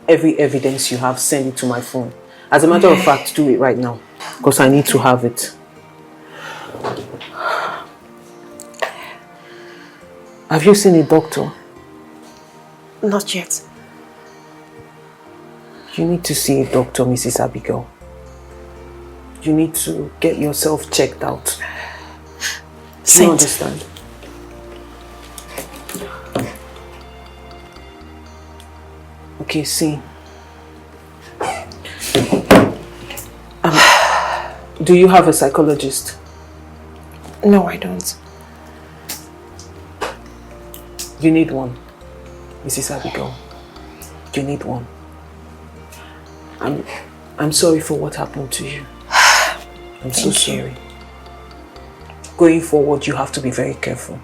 Every evidence you have, send it to my phone. As a matter of fact, do it right now, because I need to have it. Have you seen a doctor? Not yet. You need to see a doctor, Mrs. Abigail. You need to get yourself checked out. Do you understand? Okay, see. Do you have a psychologist? No, I don't. You need one, Mrs. Abigail. You need one. I'm sorry for what happened to you. I'm so sorry. Going forward, you have to be very careful.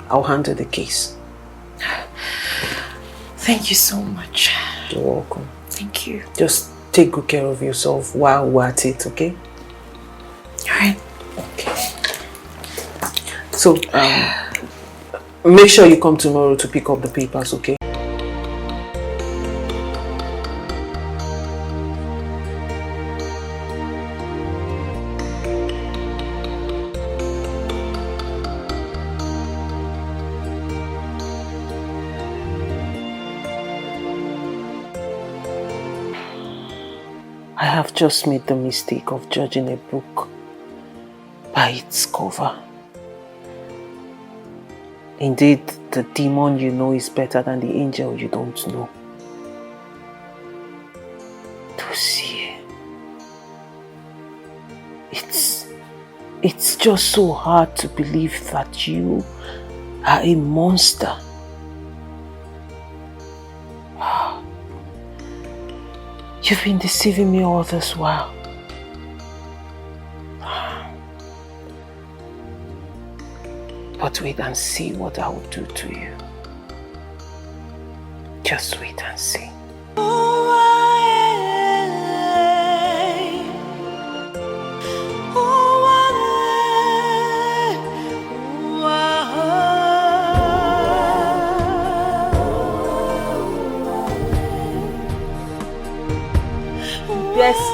I'll handle the case. Thank you so much. You're welcome. Thank you. Just take good care of yourself while we're at it, okay? Alright. Okay. So, make sure you come tomorrow to pick up the papers, okay? I have just made the mistake of judging a book by its cover. Indeed, the demon you know is better than the angel you don't know. Dossier. It's just so hard to believe that you are a monster. You've been deceiving me all this while. But wait and see what I will do to you. Just wait and see.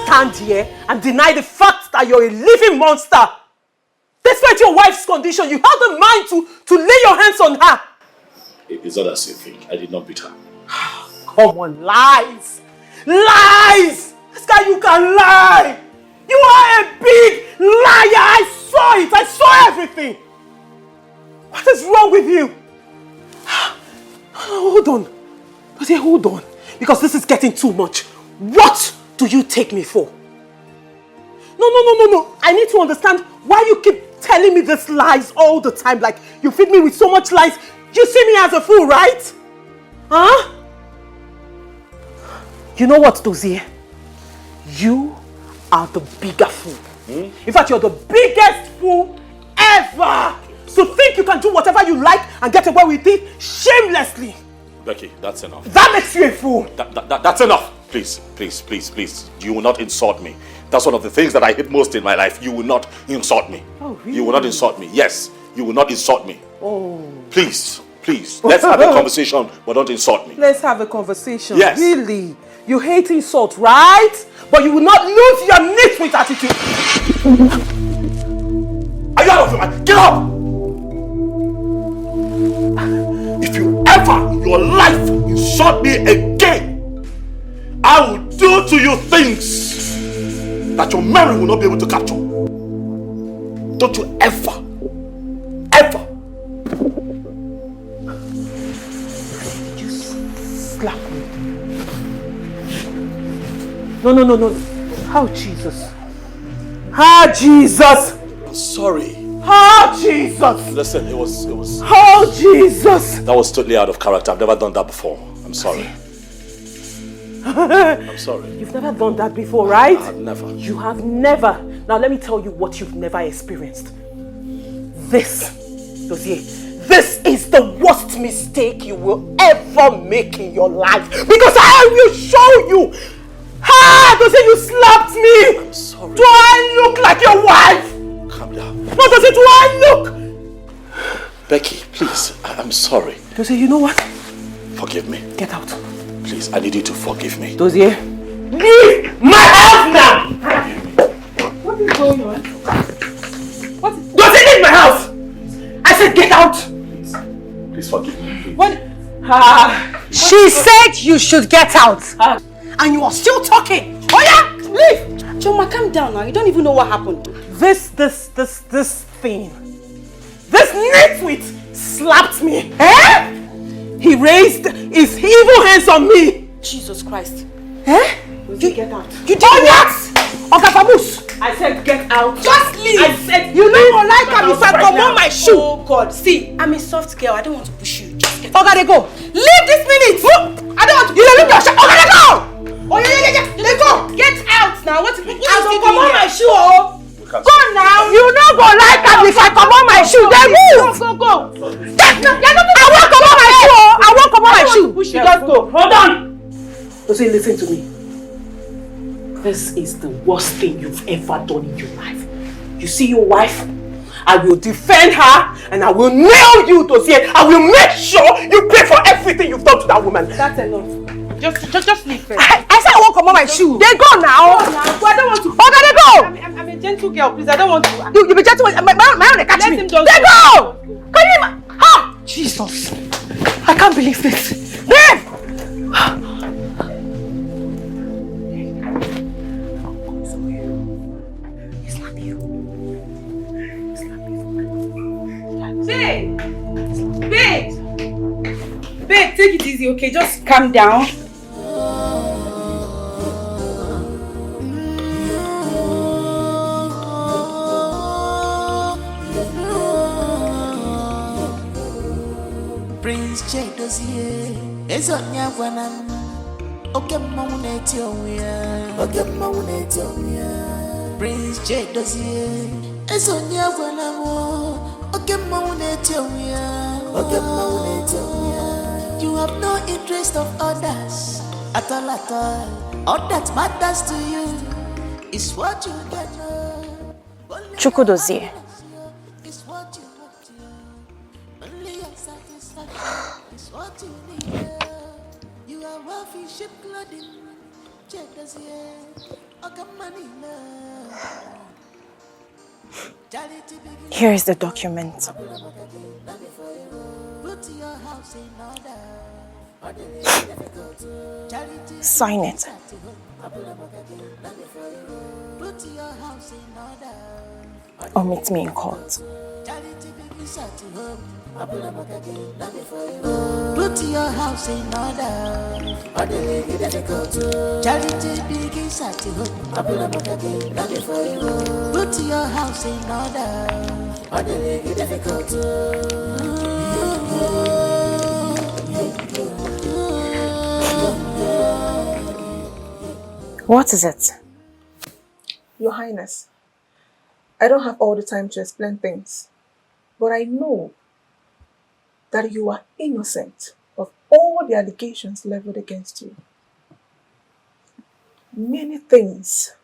Stand here and deny the fact that you're a living monster. Despite your wife's condition, you had the mind to lay your hands on her. It's not as you think. I did not beat her. Come on, lies! Lies! This guy, you can lie! You are a big liar! I saw it! I saw everything! What is wrong with you? Hold on. Hold on. Because this is getting too much. What do you take me for? No. I need to understand why you keep telling me these lies all the time. Like, you feed me with so much lies. You see me as a fool, right? Huh? You know what, Dozier? You are the bigger fool. In fact, you're the biggest fool ever. So think you can do whatever you like and get away with it shamelessly. Becky, that's enough. That makes you a fool. That's enough. Please. You will not insult me. That's one of the things that I hate most in my life. You will not insult me. Oh, really? You will not insult me. Yes, you will not insult me. Oh. Please. Let's have a conversation, but don't insult me. Let's have a conversation. Yes. Really? You hate insult, right? But you will not lose your nitwit attitude. Are you out of your mind? Get up! If you ever in your life insult me again, I will do to you things that your memory will not be able to capture. Don't you ever slap me. No. How Jesus? How Jesus? I'm sorry. How Jesus? Listen, it was. How Jesus? That was totally out of character. I've never done that before. I'm sorry. I'm sorry. You've never done that before, right? I have never. You have never. Now let me tell you what you've never experienced. This, Dozier, this is the worst mistake you will ever make in your life. Because I will show you. Dozier, you slapped me. I'm sorry. Do I look like your wife? Calm down. No, Dozier, do I look? Becky, please. I'm sorry. Dozier, you know what? Forgive me. Get out. Please, I need you to forgive me. Dozier, leave my house now! What is going on? Dozier, leave my house! I said get out! Please forgive me. Please. What? She said you should get out. And you are still talking. Oh yeah, leave! Choma, calm down now. You don't even know what happened. This thing. This nitwit slapped me. Eh? He raised his evil hands on me. Jesus Christ. Eh? You get out. You did what? Okafamus. I said get out. Just leave. I said you don't like him if I come on my shoe. Oh God, see, I'm a soft girl. I don't want to push you. Just get out. Oga, they go. Leave this minute. I don't want to. You don't leave your shop. Oga, they go. Oh yeah. Let go. Get out now. What I don't come on my shoe. Oh. Go now. You not go like him if I come on my shoe. They move. Go. I won't come on my shoe. I won't come on my shoe. You just go. Hold on. Does he listen to me? This is the worst thing you've ever done in your life. You see your wife? I will defend her and I will nail you to see it. I will make sure you pay for everything you've done to that woman. That's enough. Just leave first. I said I won't come on my shoe. They go now. I don't want to. Okay, they go. I'm a gentle girl, please. I don't want to. You be gentle. My own, they catch me. They go. Can you? Ha! Jesus. I can't believe this. Babe! Babe, take it easy, okay? Just calm down. Prince J dossier is on your one. Okay, Mamuneti on we are. Okay, Mamuneti on we are. Prince J dossier is on your one. Okay, Mamuneti on we are. Okay, Mamuneti on we are. You have no interest of others at all, at all. All that matters to you is what you get. Chukwudozie. Is what you want to. Only your satisfaction is what you need. You are wealthy, ship clothing. Check this here. Okay, money Here is the document. Sign it. Or meet me in court. Put your house in order. Charity begins at home. Put your house in order. What is it? Your Highness, I don't have all the time to explain things, but I know that you are innocent of all the allegations leveled against you. Many things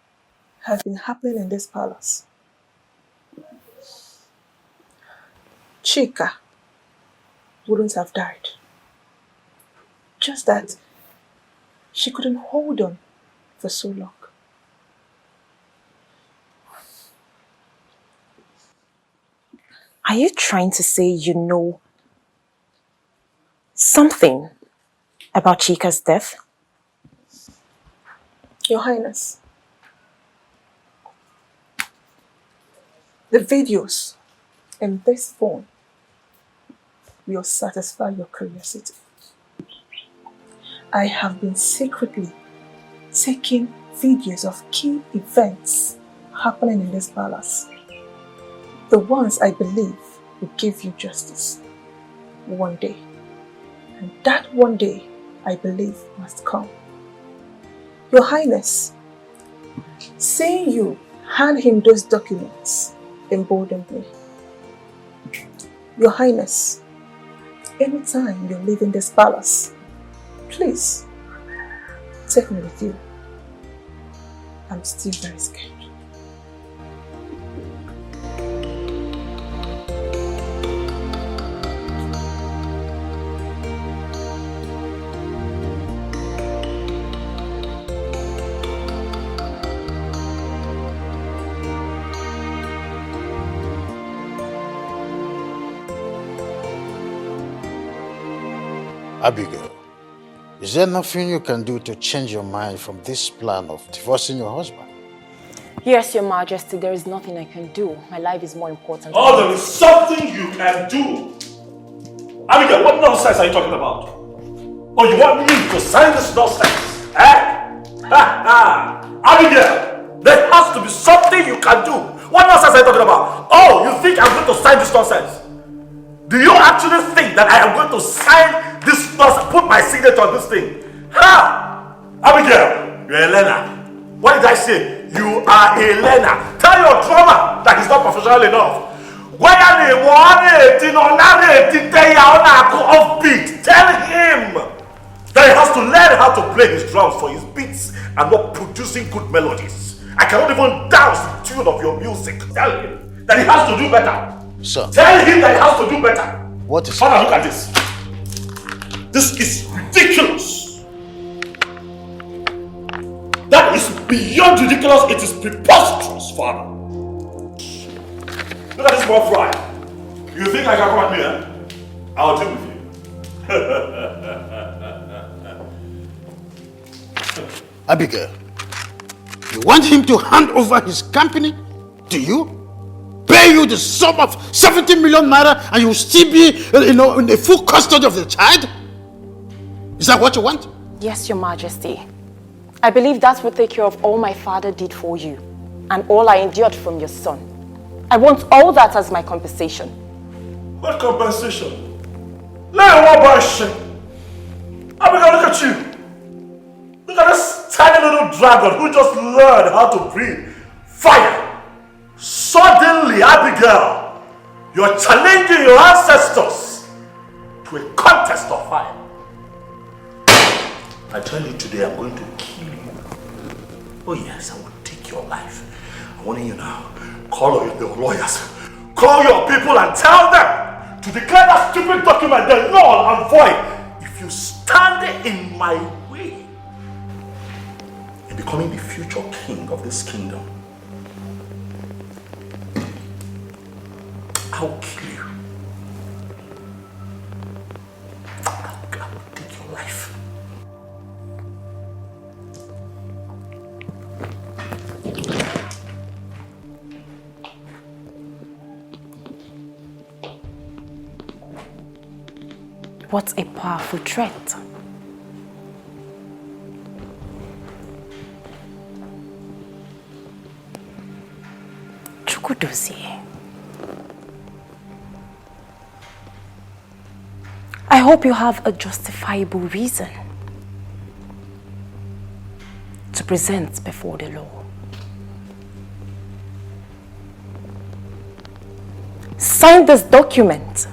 have been happening in this palace. Chika wouldn't have died. Just that she couldn't hold on for so long. Are you trying to say you know something about Chika's death? Your Highness, the videos in this phone will satisfy your curiosity. I have been secretly taking videos of key events happening in this palace. The ones I believe will give you justice one day. And that one day, I believe, must come. Your Highness, seeing you hand him those documents emboldened me. Your Highness, anytime you're leaving this palace, please take me with you. I'm still very scared. Abigail, is there nothing you can do to change your mind from this plan of divorcing your husband? Yes, Your Majesty, there is nothing I can do. My life is more important. Oh, there is something you can do. Abigail, what nonsense are you talking about? Oh, you want me to sign this nonsense? Eh? Abigail, there has to be something you can do. What nonsense are you talking about? Oh, you think I'm going to sign this nonsense? Do you actually think that I am going to sign this nonsense, put my signature on this thing? Ha! Abigail, you're a learner. What did I say? You are a learner. Tell your drummer that he's not professional enough. offbeat. Tell him that he has to learn how to play his drums for his beats and not producing good melodies. I cannot even dance the tune of your music. Tell him that he has to do better. Sir. Tell him that he has to do better. What is Father, look at this. This is ridiculous. That is beyond ridiculous. It is preposterous, Father. Look at this small fry. You think I can come at me, eh? I'll deal with you. Abigail, you want him to hand over his company to you? Pay you the sum of 70 million naira and you still be, in the full custody of the child? Is that what you want? Yes, Your Majesty. I believe that will take care of all my father did for you and all I endured from your son. I want all that as my compensation. What compensation? Abigail, look at you. Look at this tiny little dragon who just learned how to breathe fire. Suddenly, Abigail, you're challenging your ancestors to a contest of fire. I tell you today, I'm going to kill you. Oh yes, I will take your life. I'm warning you now. Call your lawyers. Call your people and tell them to declare that stupid document dead, null and void. If you stand in my way in becoming the future king of this kingdom, I'll kill you. I will take your life. What a powerful threat. Chukwudozie. I hope you have a justifiable reason to present before the law. Sign this document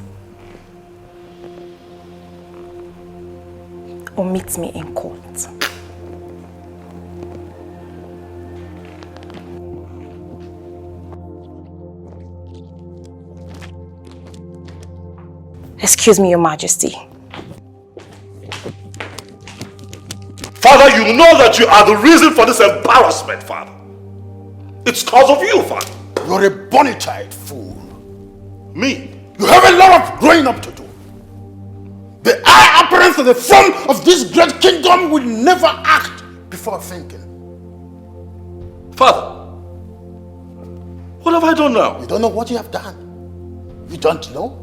or meet me in court. Excuse me, Your Majesty. Father, you know that you are the reason for this embarrassment, Father. It's cause of you, Father. You're a bona fide fool. Me? You have a lot of growing up to do. The eye apparent of the front of this great kingdom will never act before thinking. Father, what have I done now? You don't know what you have done. You don't know?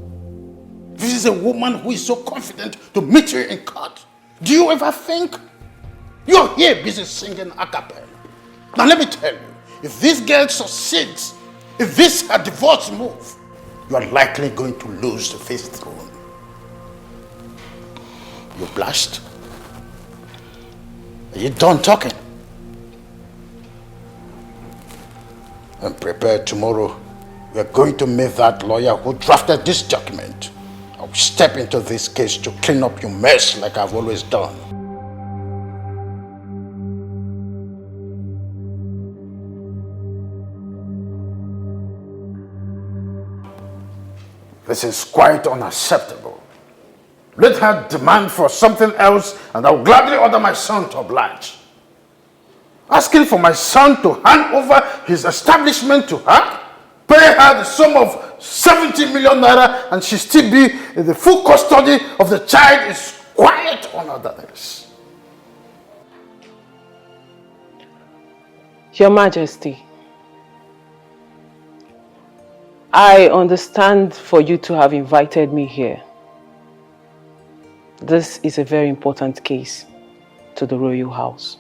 This is a woman who is so confident to meet you in court. Do you ever think? You're here busy singing a cappella. Now let me tell you, if this girl succeeds, if this her divorce move, you are likely going to lose the first throne. You blushed? Are you done talking? And prepare tomorrow. We are going to meet that lawyer who drafted this document. I'll step into this case to clean up your mess like I've always done. This is quite unacceptable. Let her demand for something else and I'll gladly order my son to oblige. Asking for my son to hand over his establishment to her, pay her the sum of 70 million naira and she still be in the full custody of the child is quite unorthodox. Your Majesty, I understand for you to have invited me here. This is a very important case to the royal house.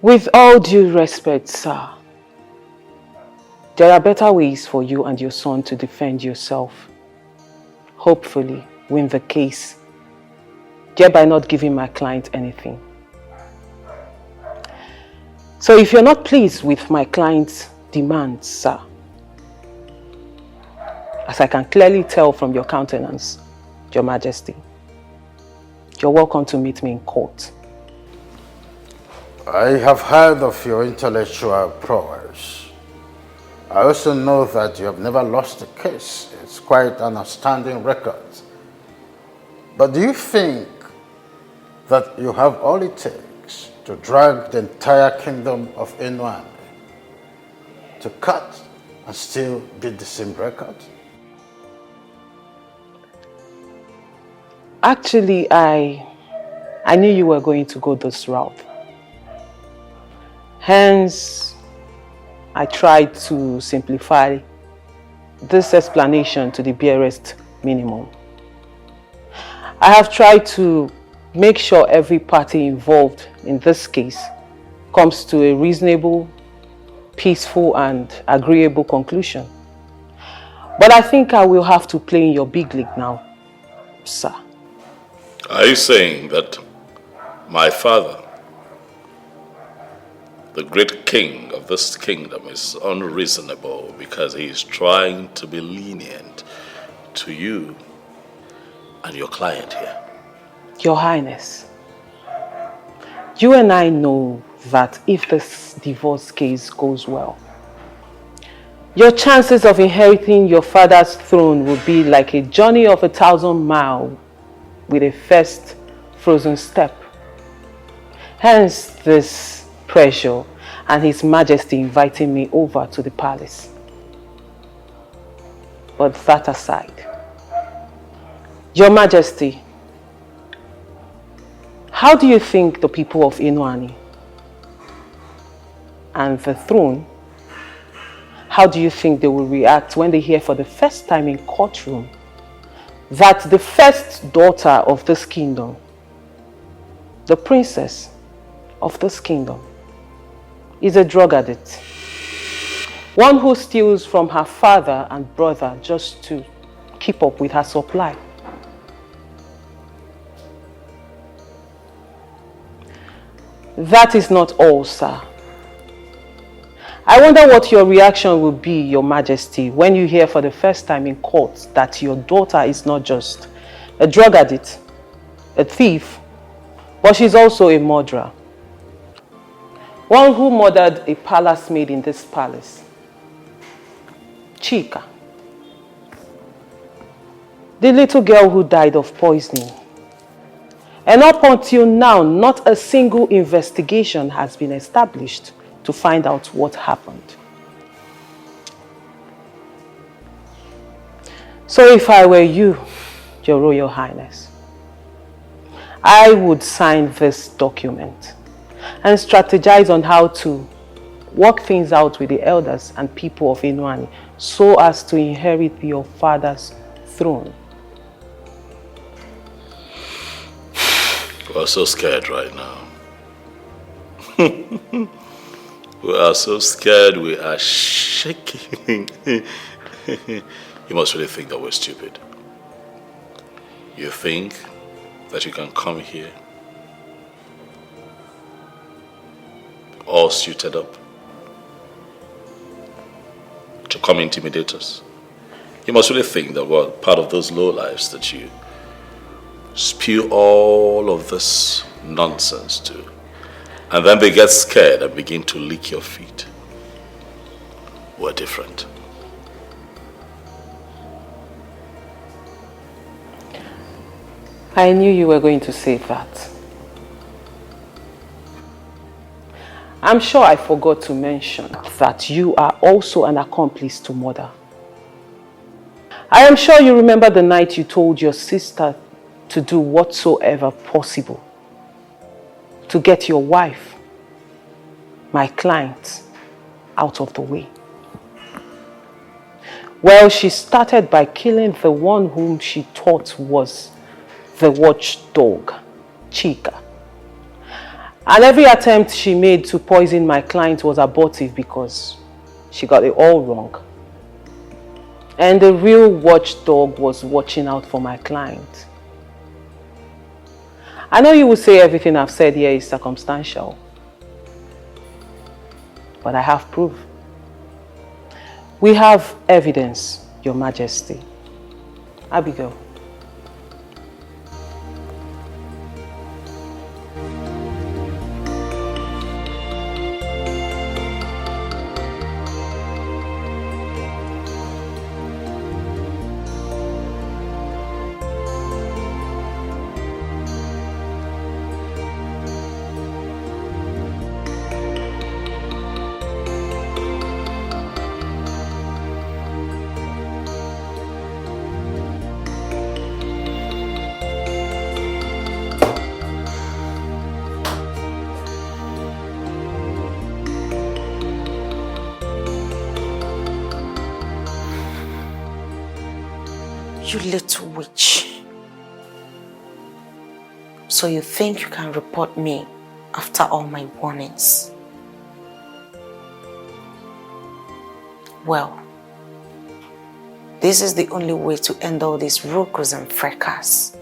With all due respect, sir, there are better ways for you and your son to defend yourself. Hopefully, win the case, thereby not giving my client anything. So if you're not pleased with my client's demands, sir, as I can clearly tell from your countenance, Your Majesty. You're welcome to meet me in court. I have heard of your intellectual prowess. I also know that you have never lost a case. It's quite an outstanding record. But do you think that you have all it takes to drag the entire kingdom of Enwani to cut and still beat the same record? Actually, I knew you were going to go this route. Hence, I tried to simplify this explanation to the barest minimum. I have tried to make sure every party involved in this case comes to a reasonable, peaceful and agreeable conclusion. But I think I will have to play in your big league now, sir. Are you saying that my father, the great king of this kingdom, is unreasonable because he is trying to be lenient to you and your client here? Your Highness, you and I know that if this divorce case goes well, your chances of inheriting your father's throne will be like a journey of 1,000 miles with a first frozen step. Hence this pressure and His Majesty inviting me over to the palace. But that aside, Your Majesty, how do you think the people of Enwani and the throne, how do you think they will react when they hear for the first time in courtroom that the first daughter of this kingdom, the princess of this kingdom, is a drug addict? One who steals from her father and brother just to keep up with her supply. That is not all, sir. I wonder what your reaction will be, Your Majesty, when you hear for the first time in court that your daughter is not just a drug addict, a thief, but she's also a murderer. One who murdered a palace maid in this palace, Chika. The little girl who died of poisoning. And up until now, not a single investigation has been established to find out what happened. So if I were you, Your Royal Highness, I would sign this document and strategize on how to work things out with the elders and people of Enwani so as to inherit your father's throne. We are so scared right now. We are so scared, we are shaking. You must really think that we're stupid. You think that you can come here all suited up to come intimidate us? You must really think that we're part of those lowlifes that you spew all of this nonsense to, and then they get scared and begin to lick your feet. We're different. I knew you were going to say that. I'm sure I forgot to mention that you are also an accomplice to murder. I am sure you remember the night you told your sister to do whatsoever possible to get your wife, my client, out of the way. Well, she started by killing the one whom she thought was the watchdog, Chika. And every attempt she made to poison my client was abortive because she got it all wrong. And the real watchdog was watching out for my client. I know you will say everything I've said here is circumstantial, but I have proof. We have evidence Your Majesty. Abigail. You little witch. So you think you can report me after all my warnings? Well, this is the only way to end all these ruckus and fracas.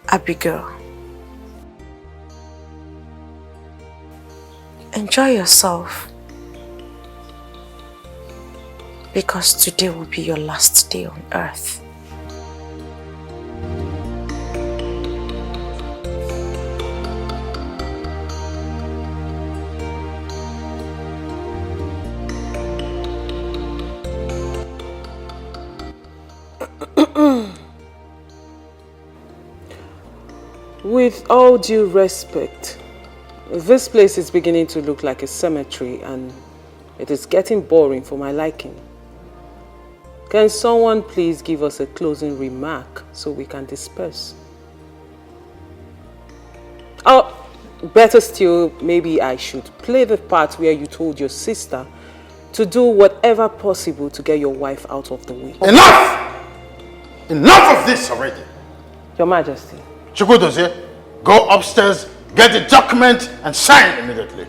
Abigail, enjoy yourself, because today will be your last day on earth. With all due respect, this place is beginning to look like a cemetery and it is getting boring for my liking. Can someone please give us a closing remark so we can disperse? Oh, better still, maybe I should play the part where you told your sister to do whatever possible to get your wife out of the way. Enough! Enough of this already! Your Majesty. Chukwudozie, go upstairs, get the document and sign immediately.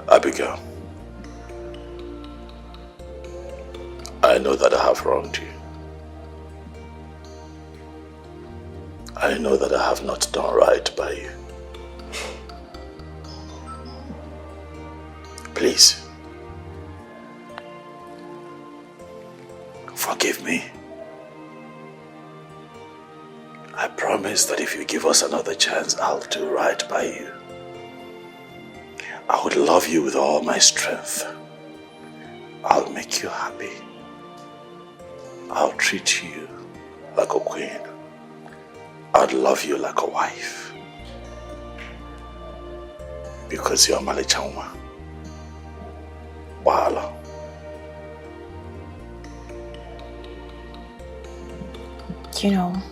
Abigail, I know that I have wronged you. I know that I have not done right by you. Please, forgive me. I promise that if you give us another chance, I'll do right by you. I would love you with all my strength. I'll make you happy. I'll treat you like a queen. I'd love you like a wife. Because you're Malichama. Wahala. You know,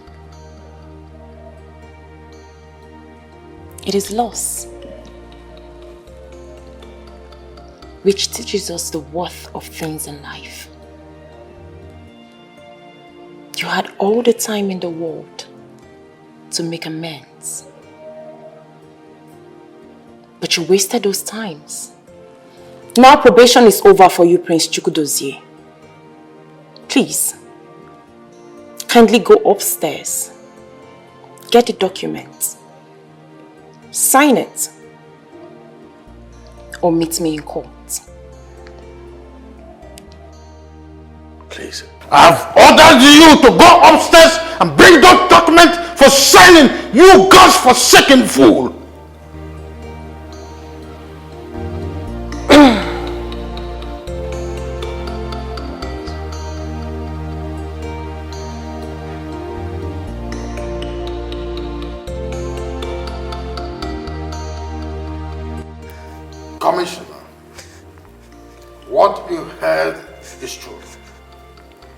it is loss which teaches us the worth of things in life. You had all the time in the world to make amends, but you wasted those times. Now probation is over for you, Prince Chukwudozie. Please, kindly go upstairs, get the document, sign it, or meet me in court. Please. I've ordered you to go upstairs and bring that document for signing, you God's-forsaken fool! Commissioner, what you heard is true.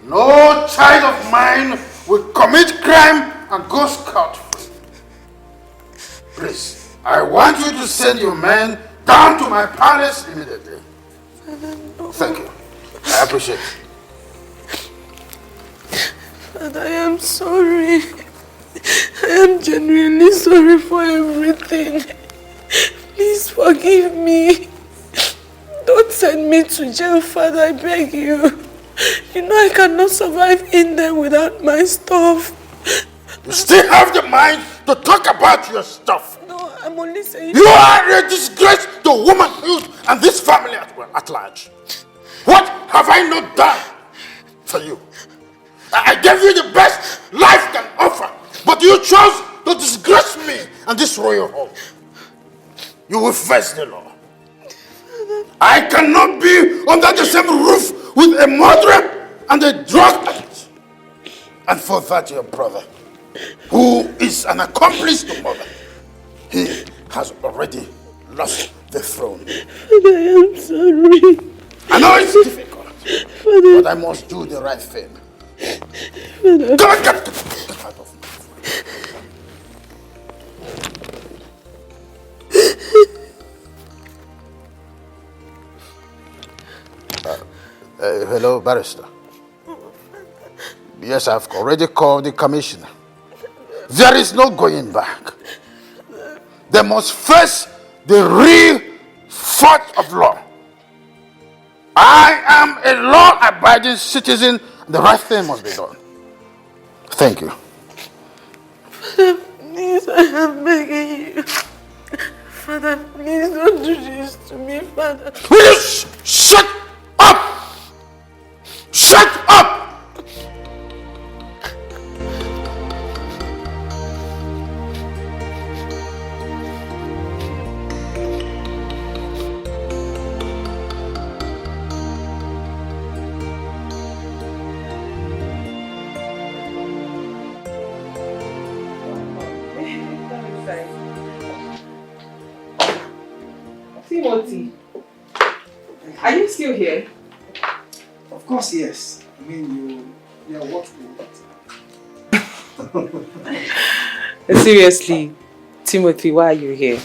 No child of mine will commit crime and go scot-free. Please, I want you to send your men down to my palace immediately. Thank you. I appreciate it. Father, I am sorry. I am genuinely sorry for everything. Please forgive me. Don't send me to jail, Father, I beg you. You know I cannot survive in there without my stuff. You still have the mind to talk about your stuff. No, I'm only saying... You are a disgrace to womanhood and this family at large. What have I not done for you? I gave you the best life can offer, but you chose to disgrace me and this royal home. You will face the law. I cannot be under the same roof with a murderer and a drug addict. And for that, your brother, who is an accomplice to murder, he has already lost the throne. Father, I am sorry. I know it's difficult, Father, but I must do the right thing. Father. Come on, get out of me. Hello, barrister. Yes, I've already called the commissioner. There is no going back. They must face the real fault of law. I am a law-abiding citizen. The right thing must be done. Thank you. Father, please, I am begging you. Father, please don't do this to me, Father. Will you shut up? Shut up! Timothy, are you still here? Of course, yes. I mean, you are what we want. Seriously, Timothy, why are you here?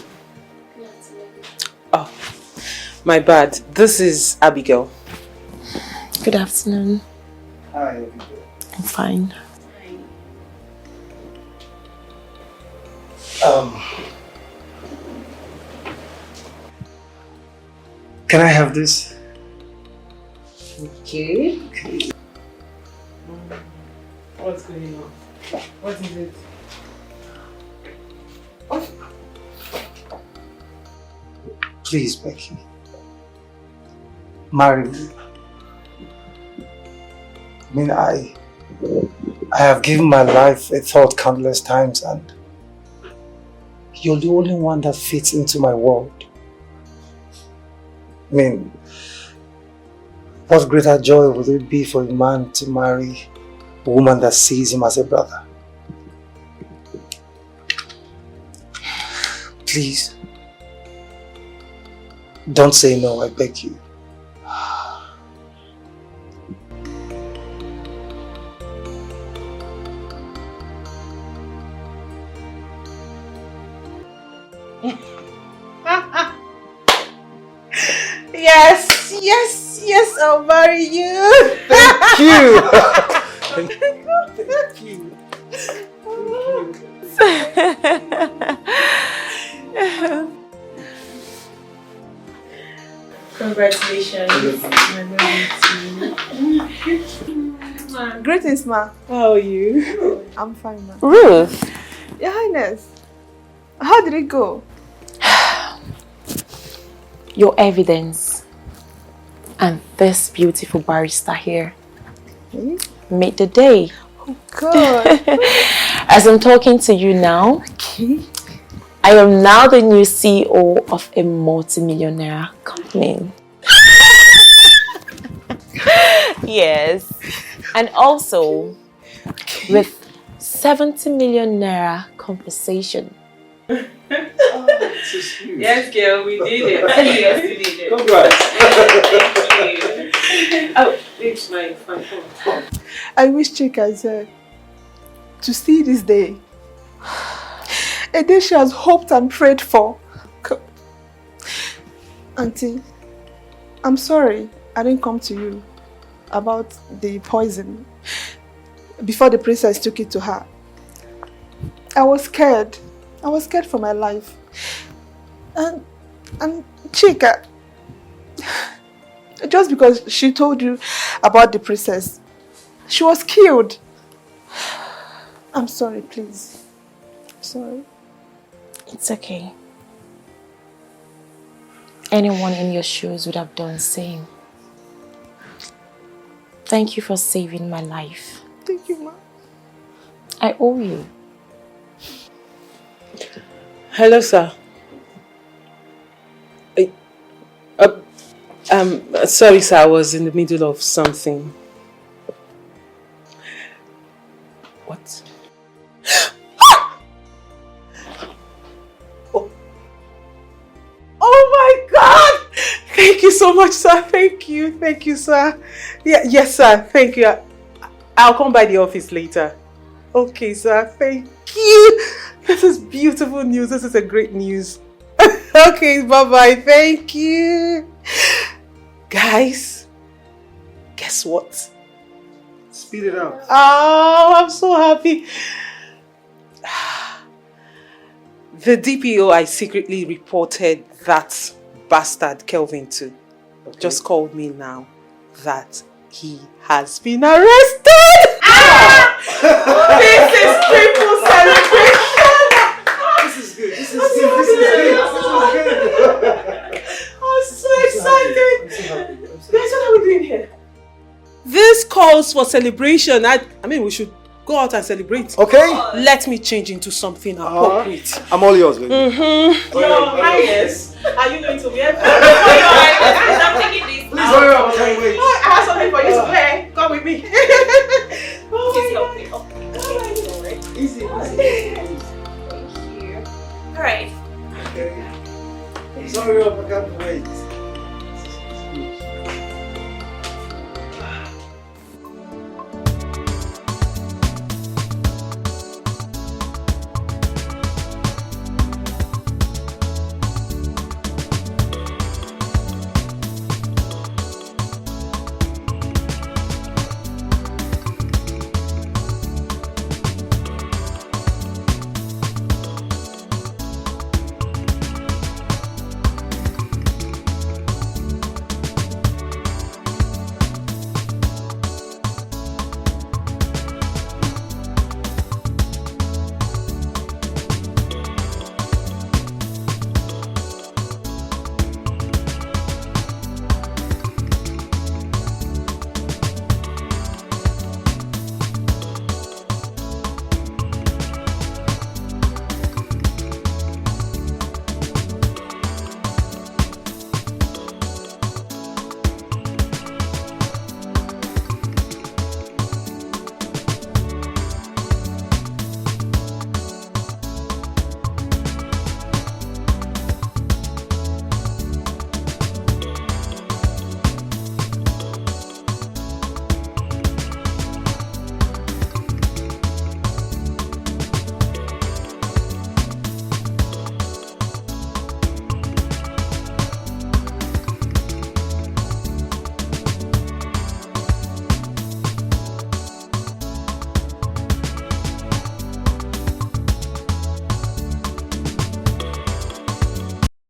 Oh, my bad. This is Abigail. Good afternoon. Hi, Abigail. I'm fine. Can I have this? Okay. What's going on? What is it? Please, Becky. Marry me. I mean, I have given my life a thought countless times, and you're the only one that fits into my world. I mean, what greater joy would it be for a man to marry a woman that sees him as a brother? Please, don't say no, I beg you. Yes, I'll marry you. Thank you. Thank you. Congratulations. Greetings, ma. How are you? I'm fine, ma. Ruth. Your Highness, how did it go? Your evidence and this beautiful barrister here made the day. Oh God. As I'm talking to you now, I am now the new CEO of a multi-millionaire company. Yes. And also with 70 million naira compensation. Yes, girl, we did it. Yes, we did it. Congrats. Thank you. Oh, it's my phone. I wish Chika to see this day. A day she has hoped and prayed for. Auntie, I'm sorry I didn't come to you about the poison before the princess took it to her. I was scared. I was scared for my life. And Chika, just because she told you about the princess, she was killed. I'm sorry, please. I'm sorry. It's okay. Anyone in your shoes would have done the same. Thank you for saving my life. Thank you, ma. I owe you. Hello, sir. Sorry, sir. I was in the middle of something. What? Oh my God! Thank you so much, sir. Thank you, sir. Yeah, yes, sir. Thank you. I'll come by the office later. Okay, sir. Thank you. This is beautiful news. This is a great news. Okay, bye-bye. Thank you. Guys, guess what? Speed it up. Oh, I'm so happy. The DPO I secretly reported that bastard Kelvin to just called me now that he has been arrested. This is triple celebration. This is good. This is good. I'm so excited. Guys, what are we doing here? This calls for celebration. I mean, we should go out and celebrate. Okay. Let me change into something appropriate. I'm all yours, baby. Your Highness, are you going to wear? I'm taking this. Please hurry up, I can't wait. I have something for you to wear. Come with me.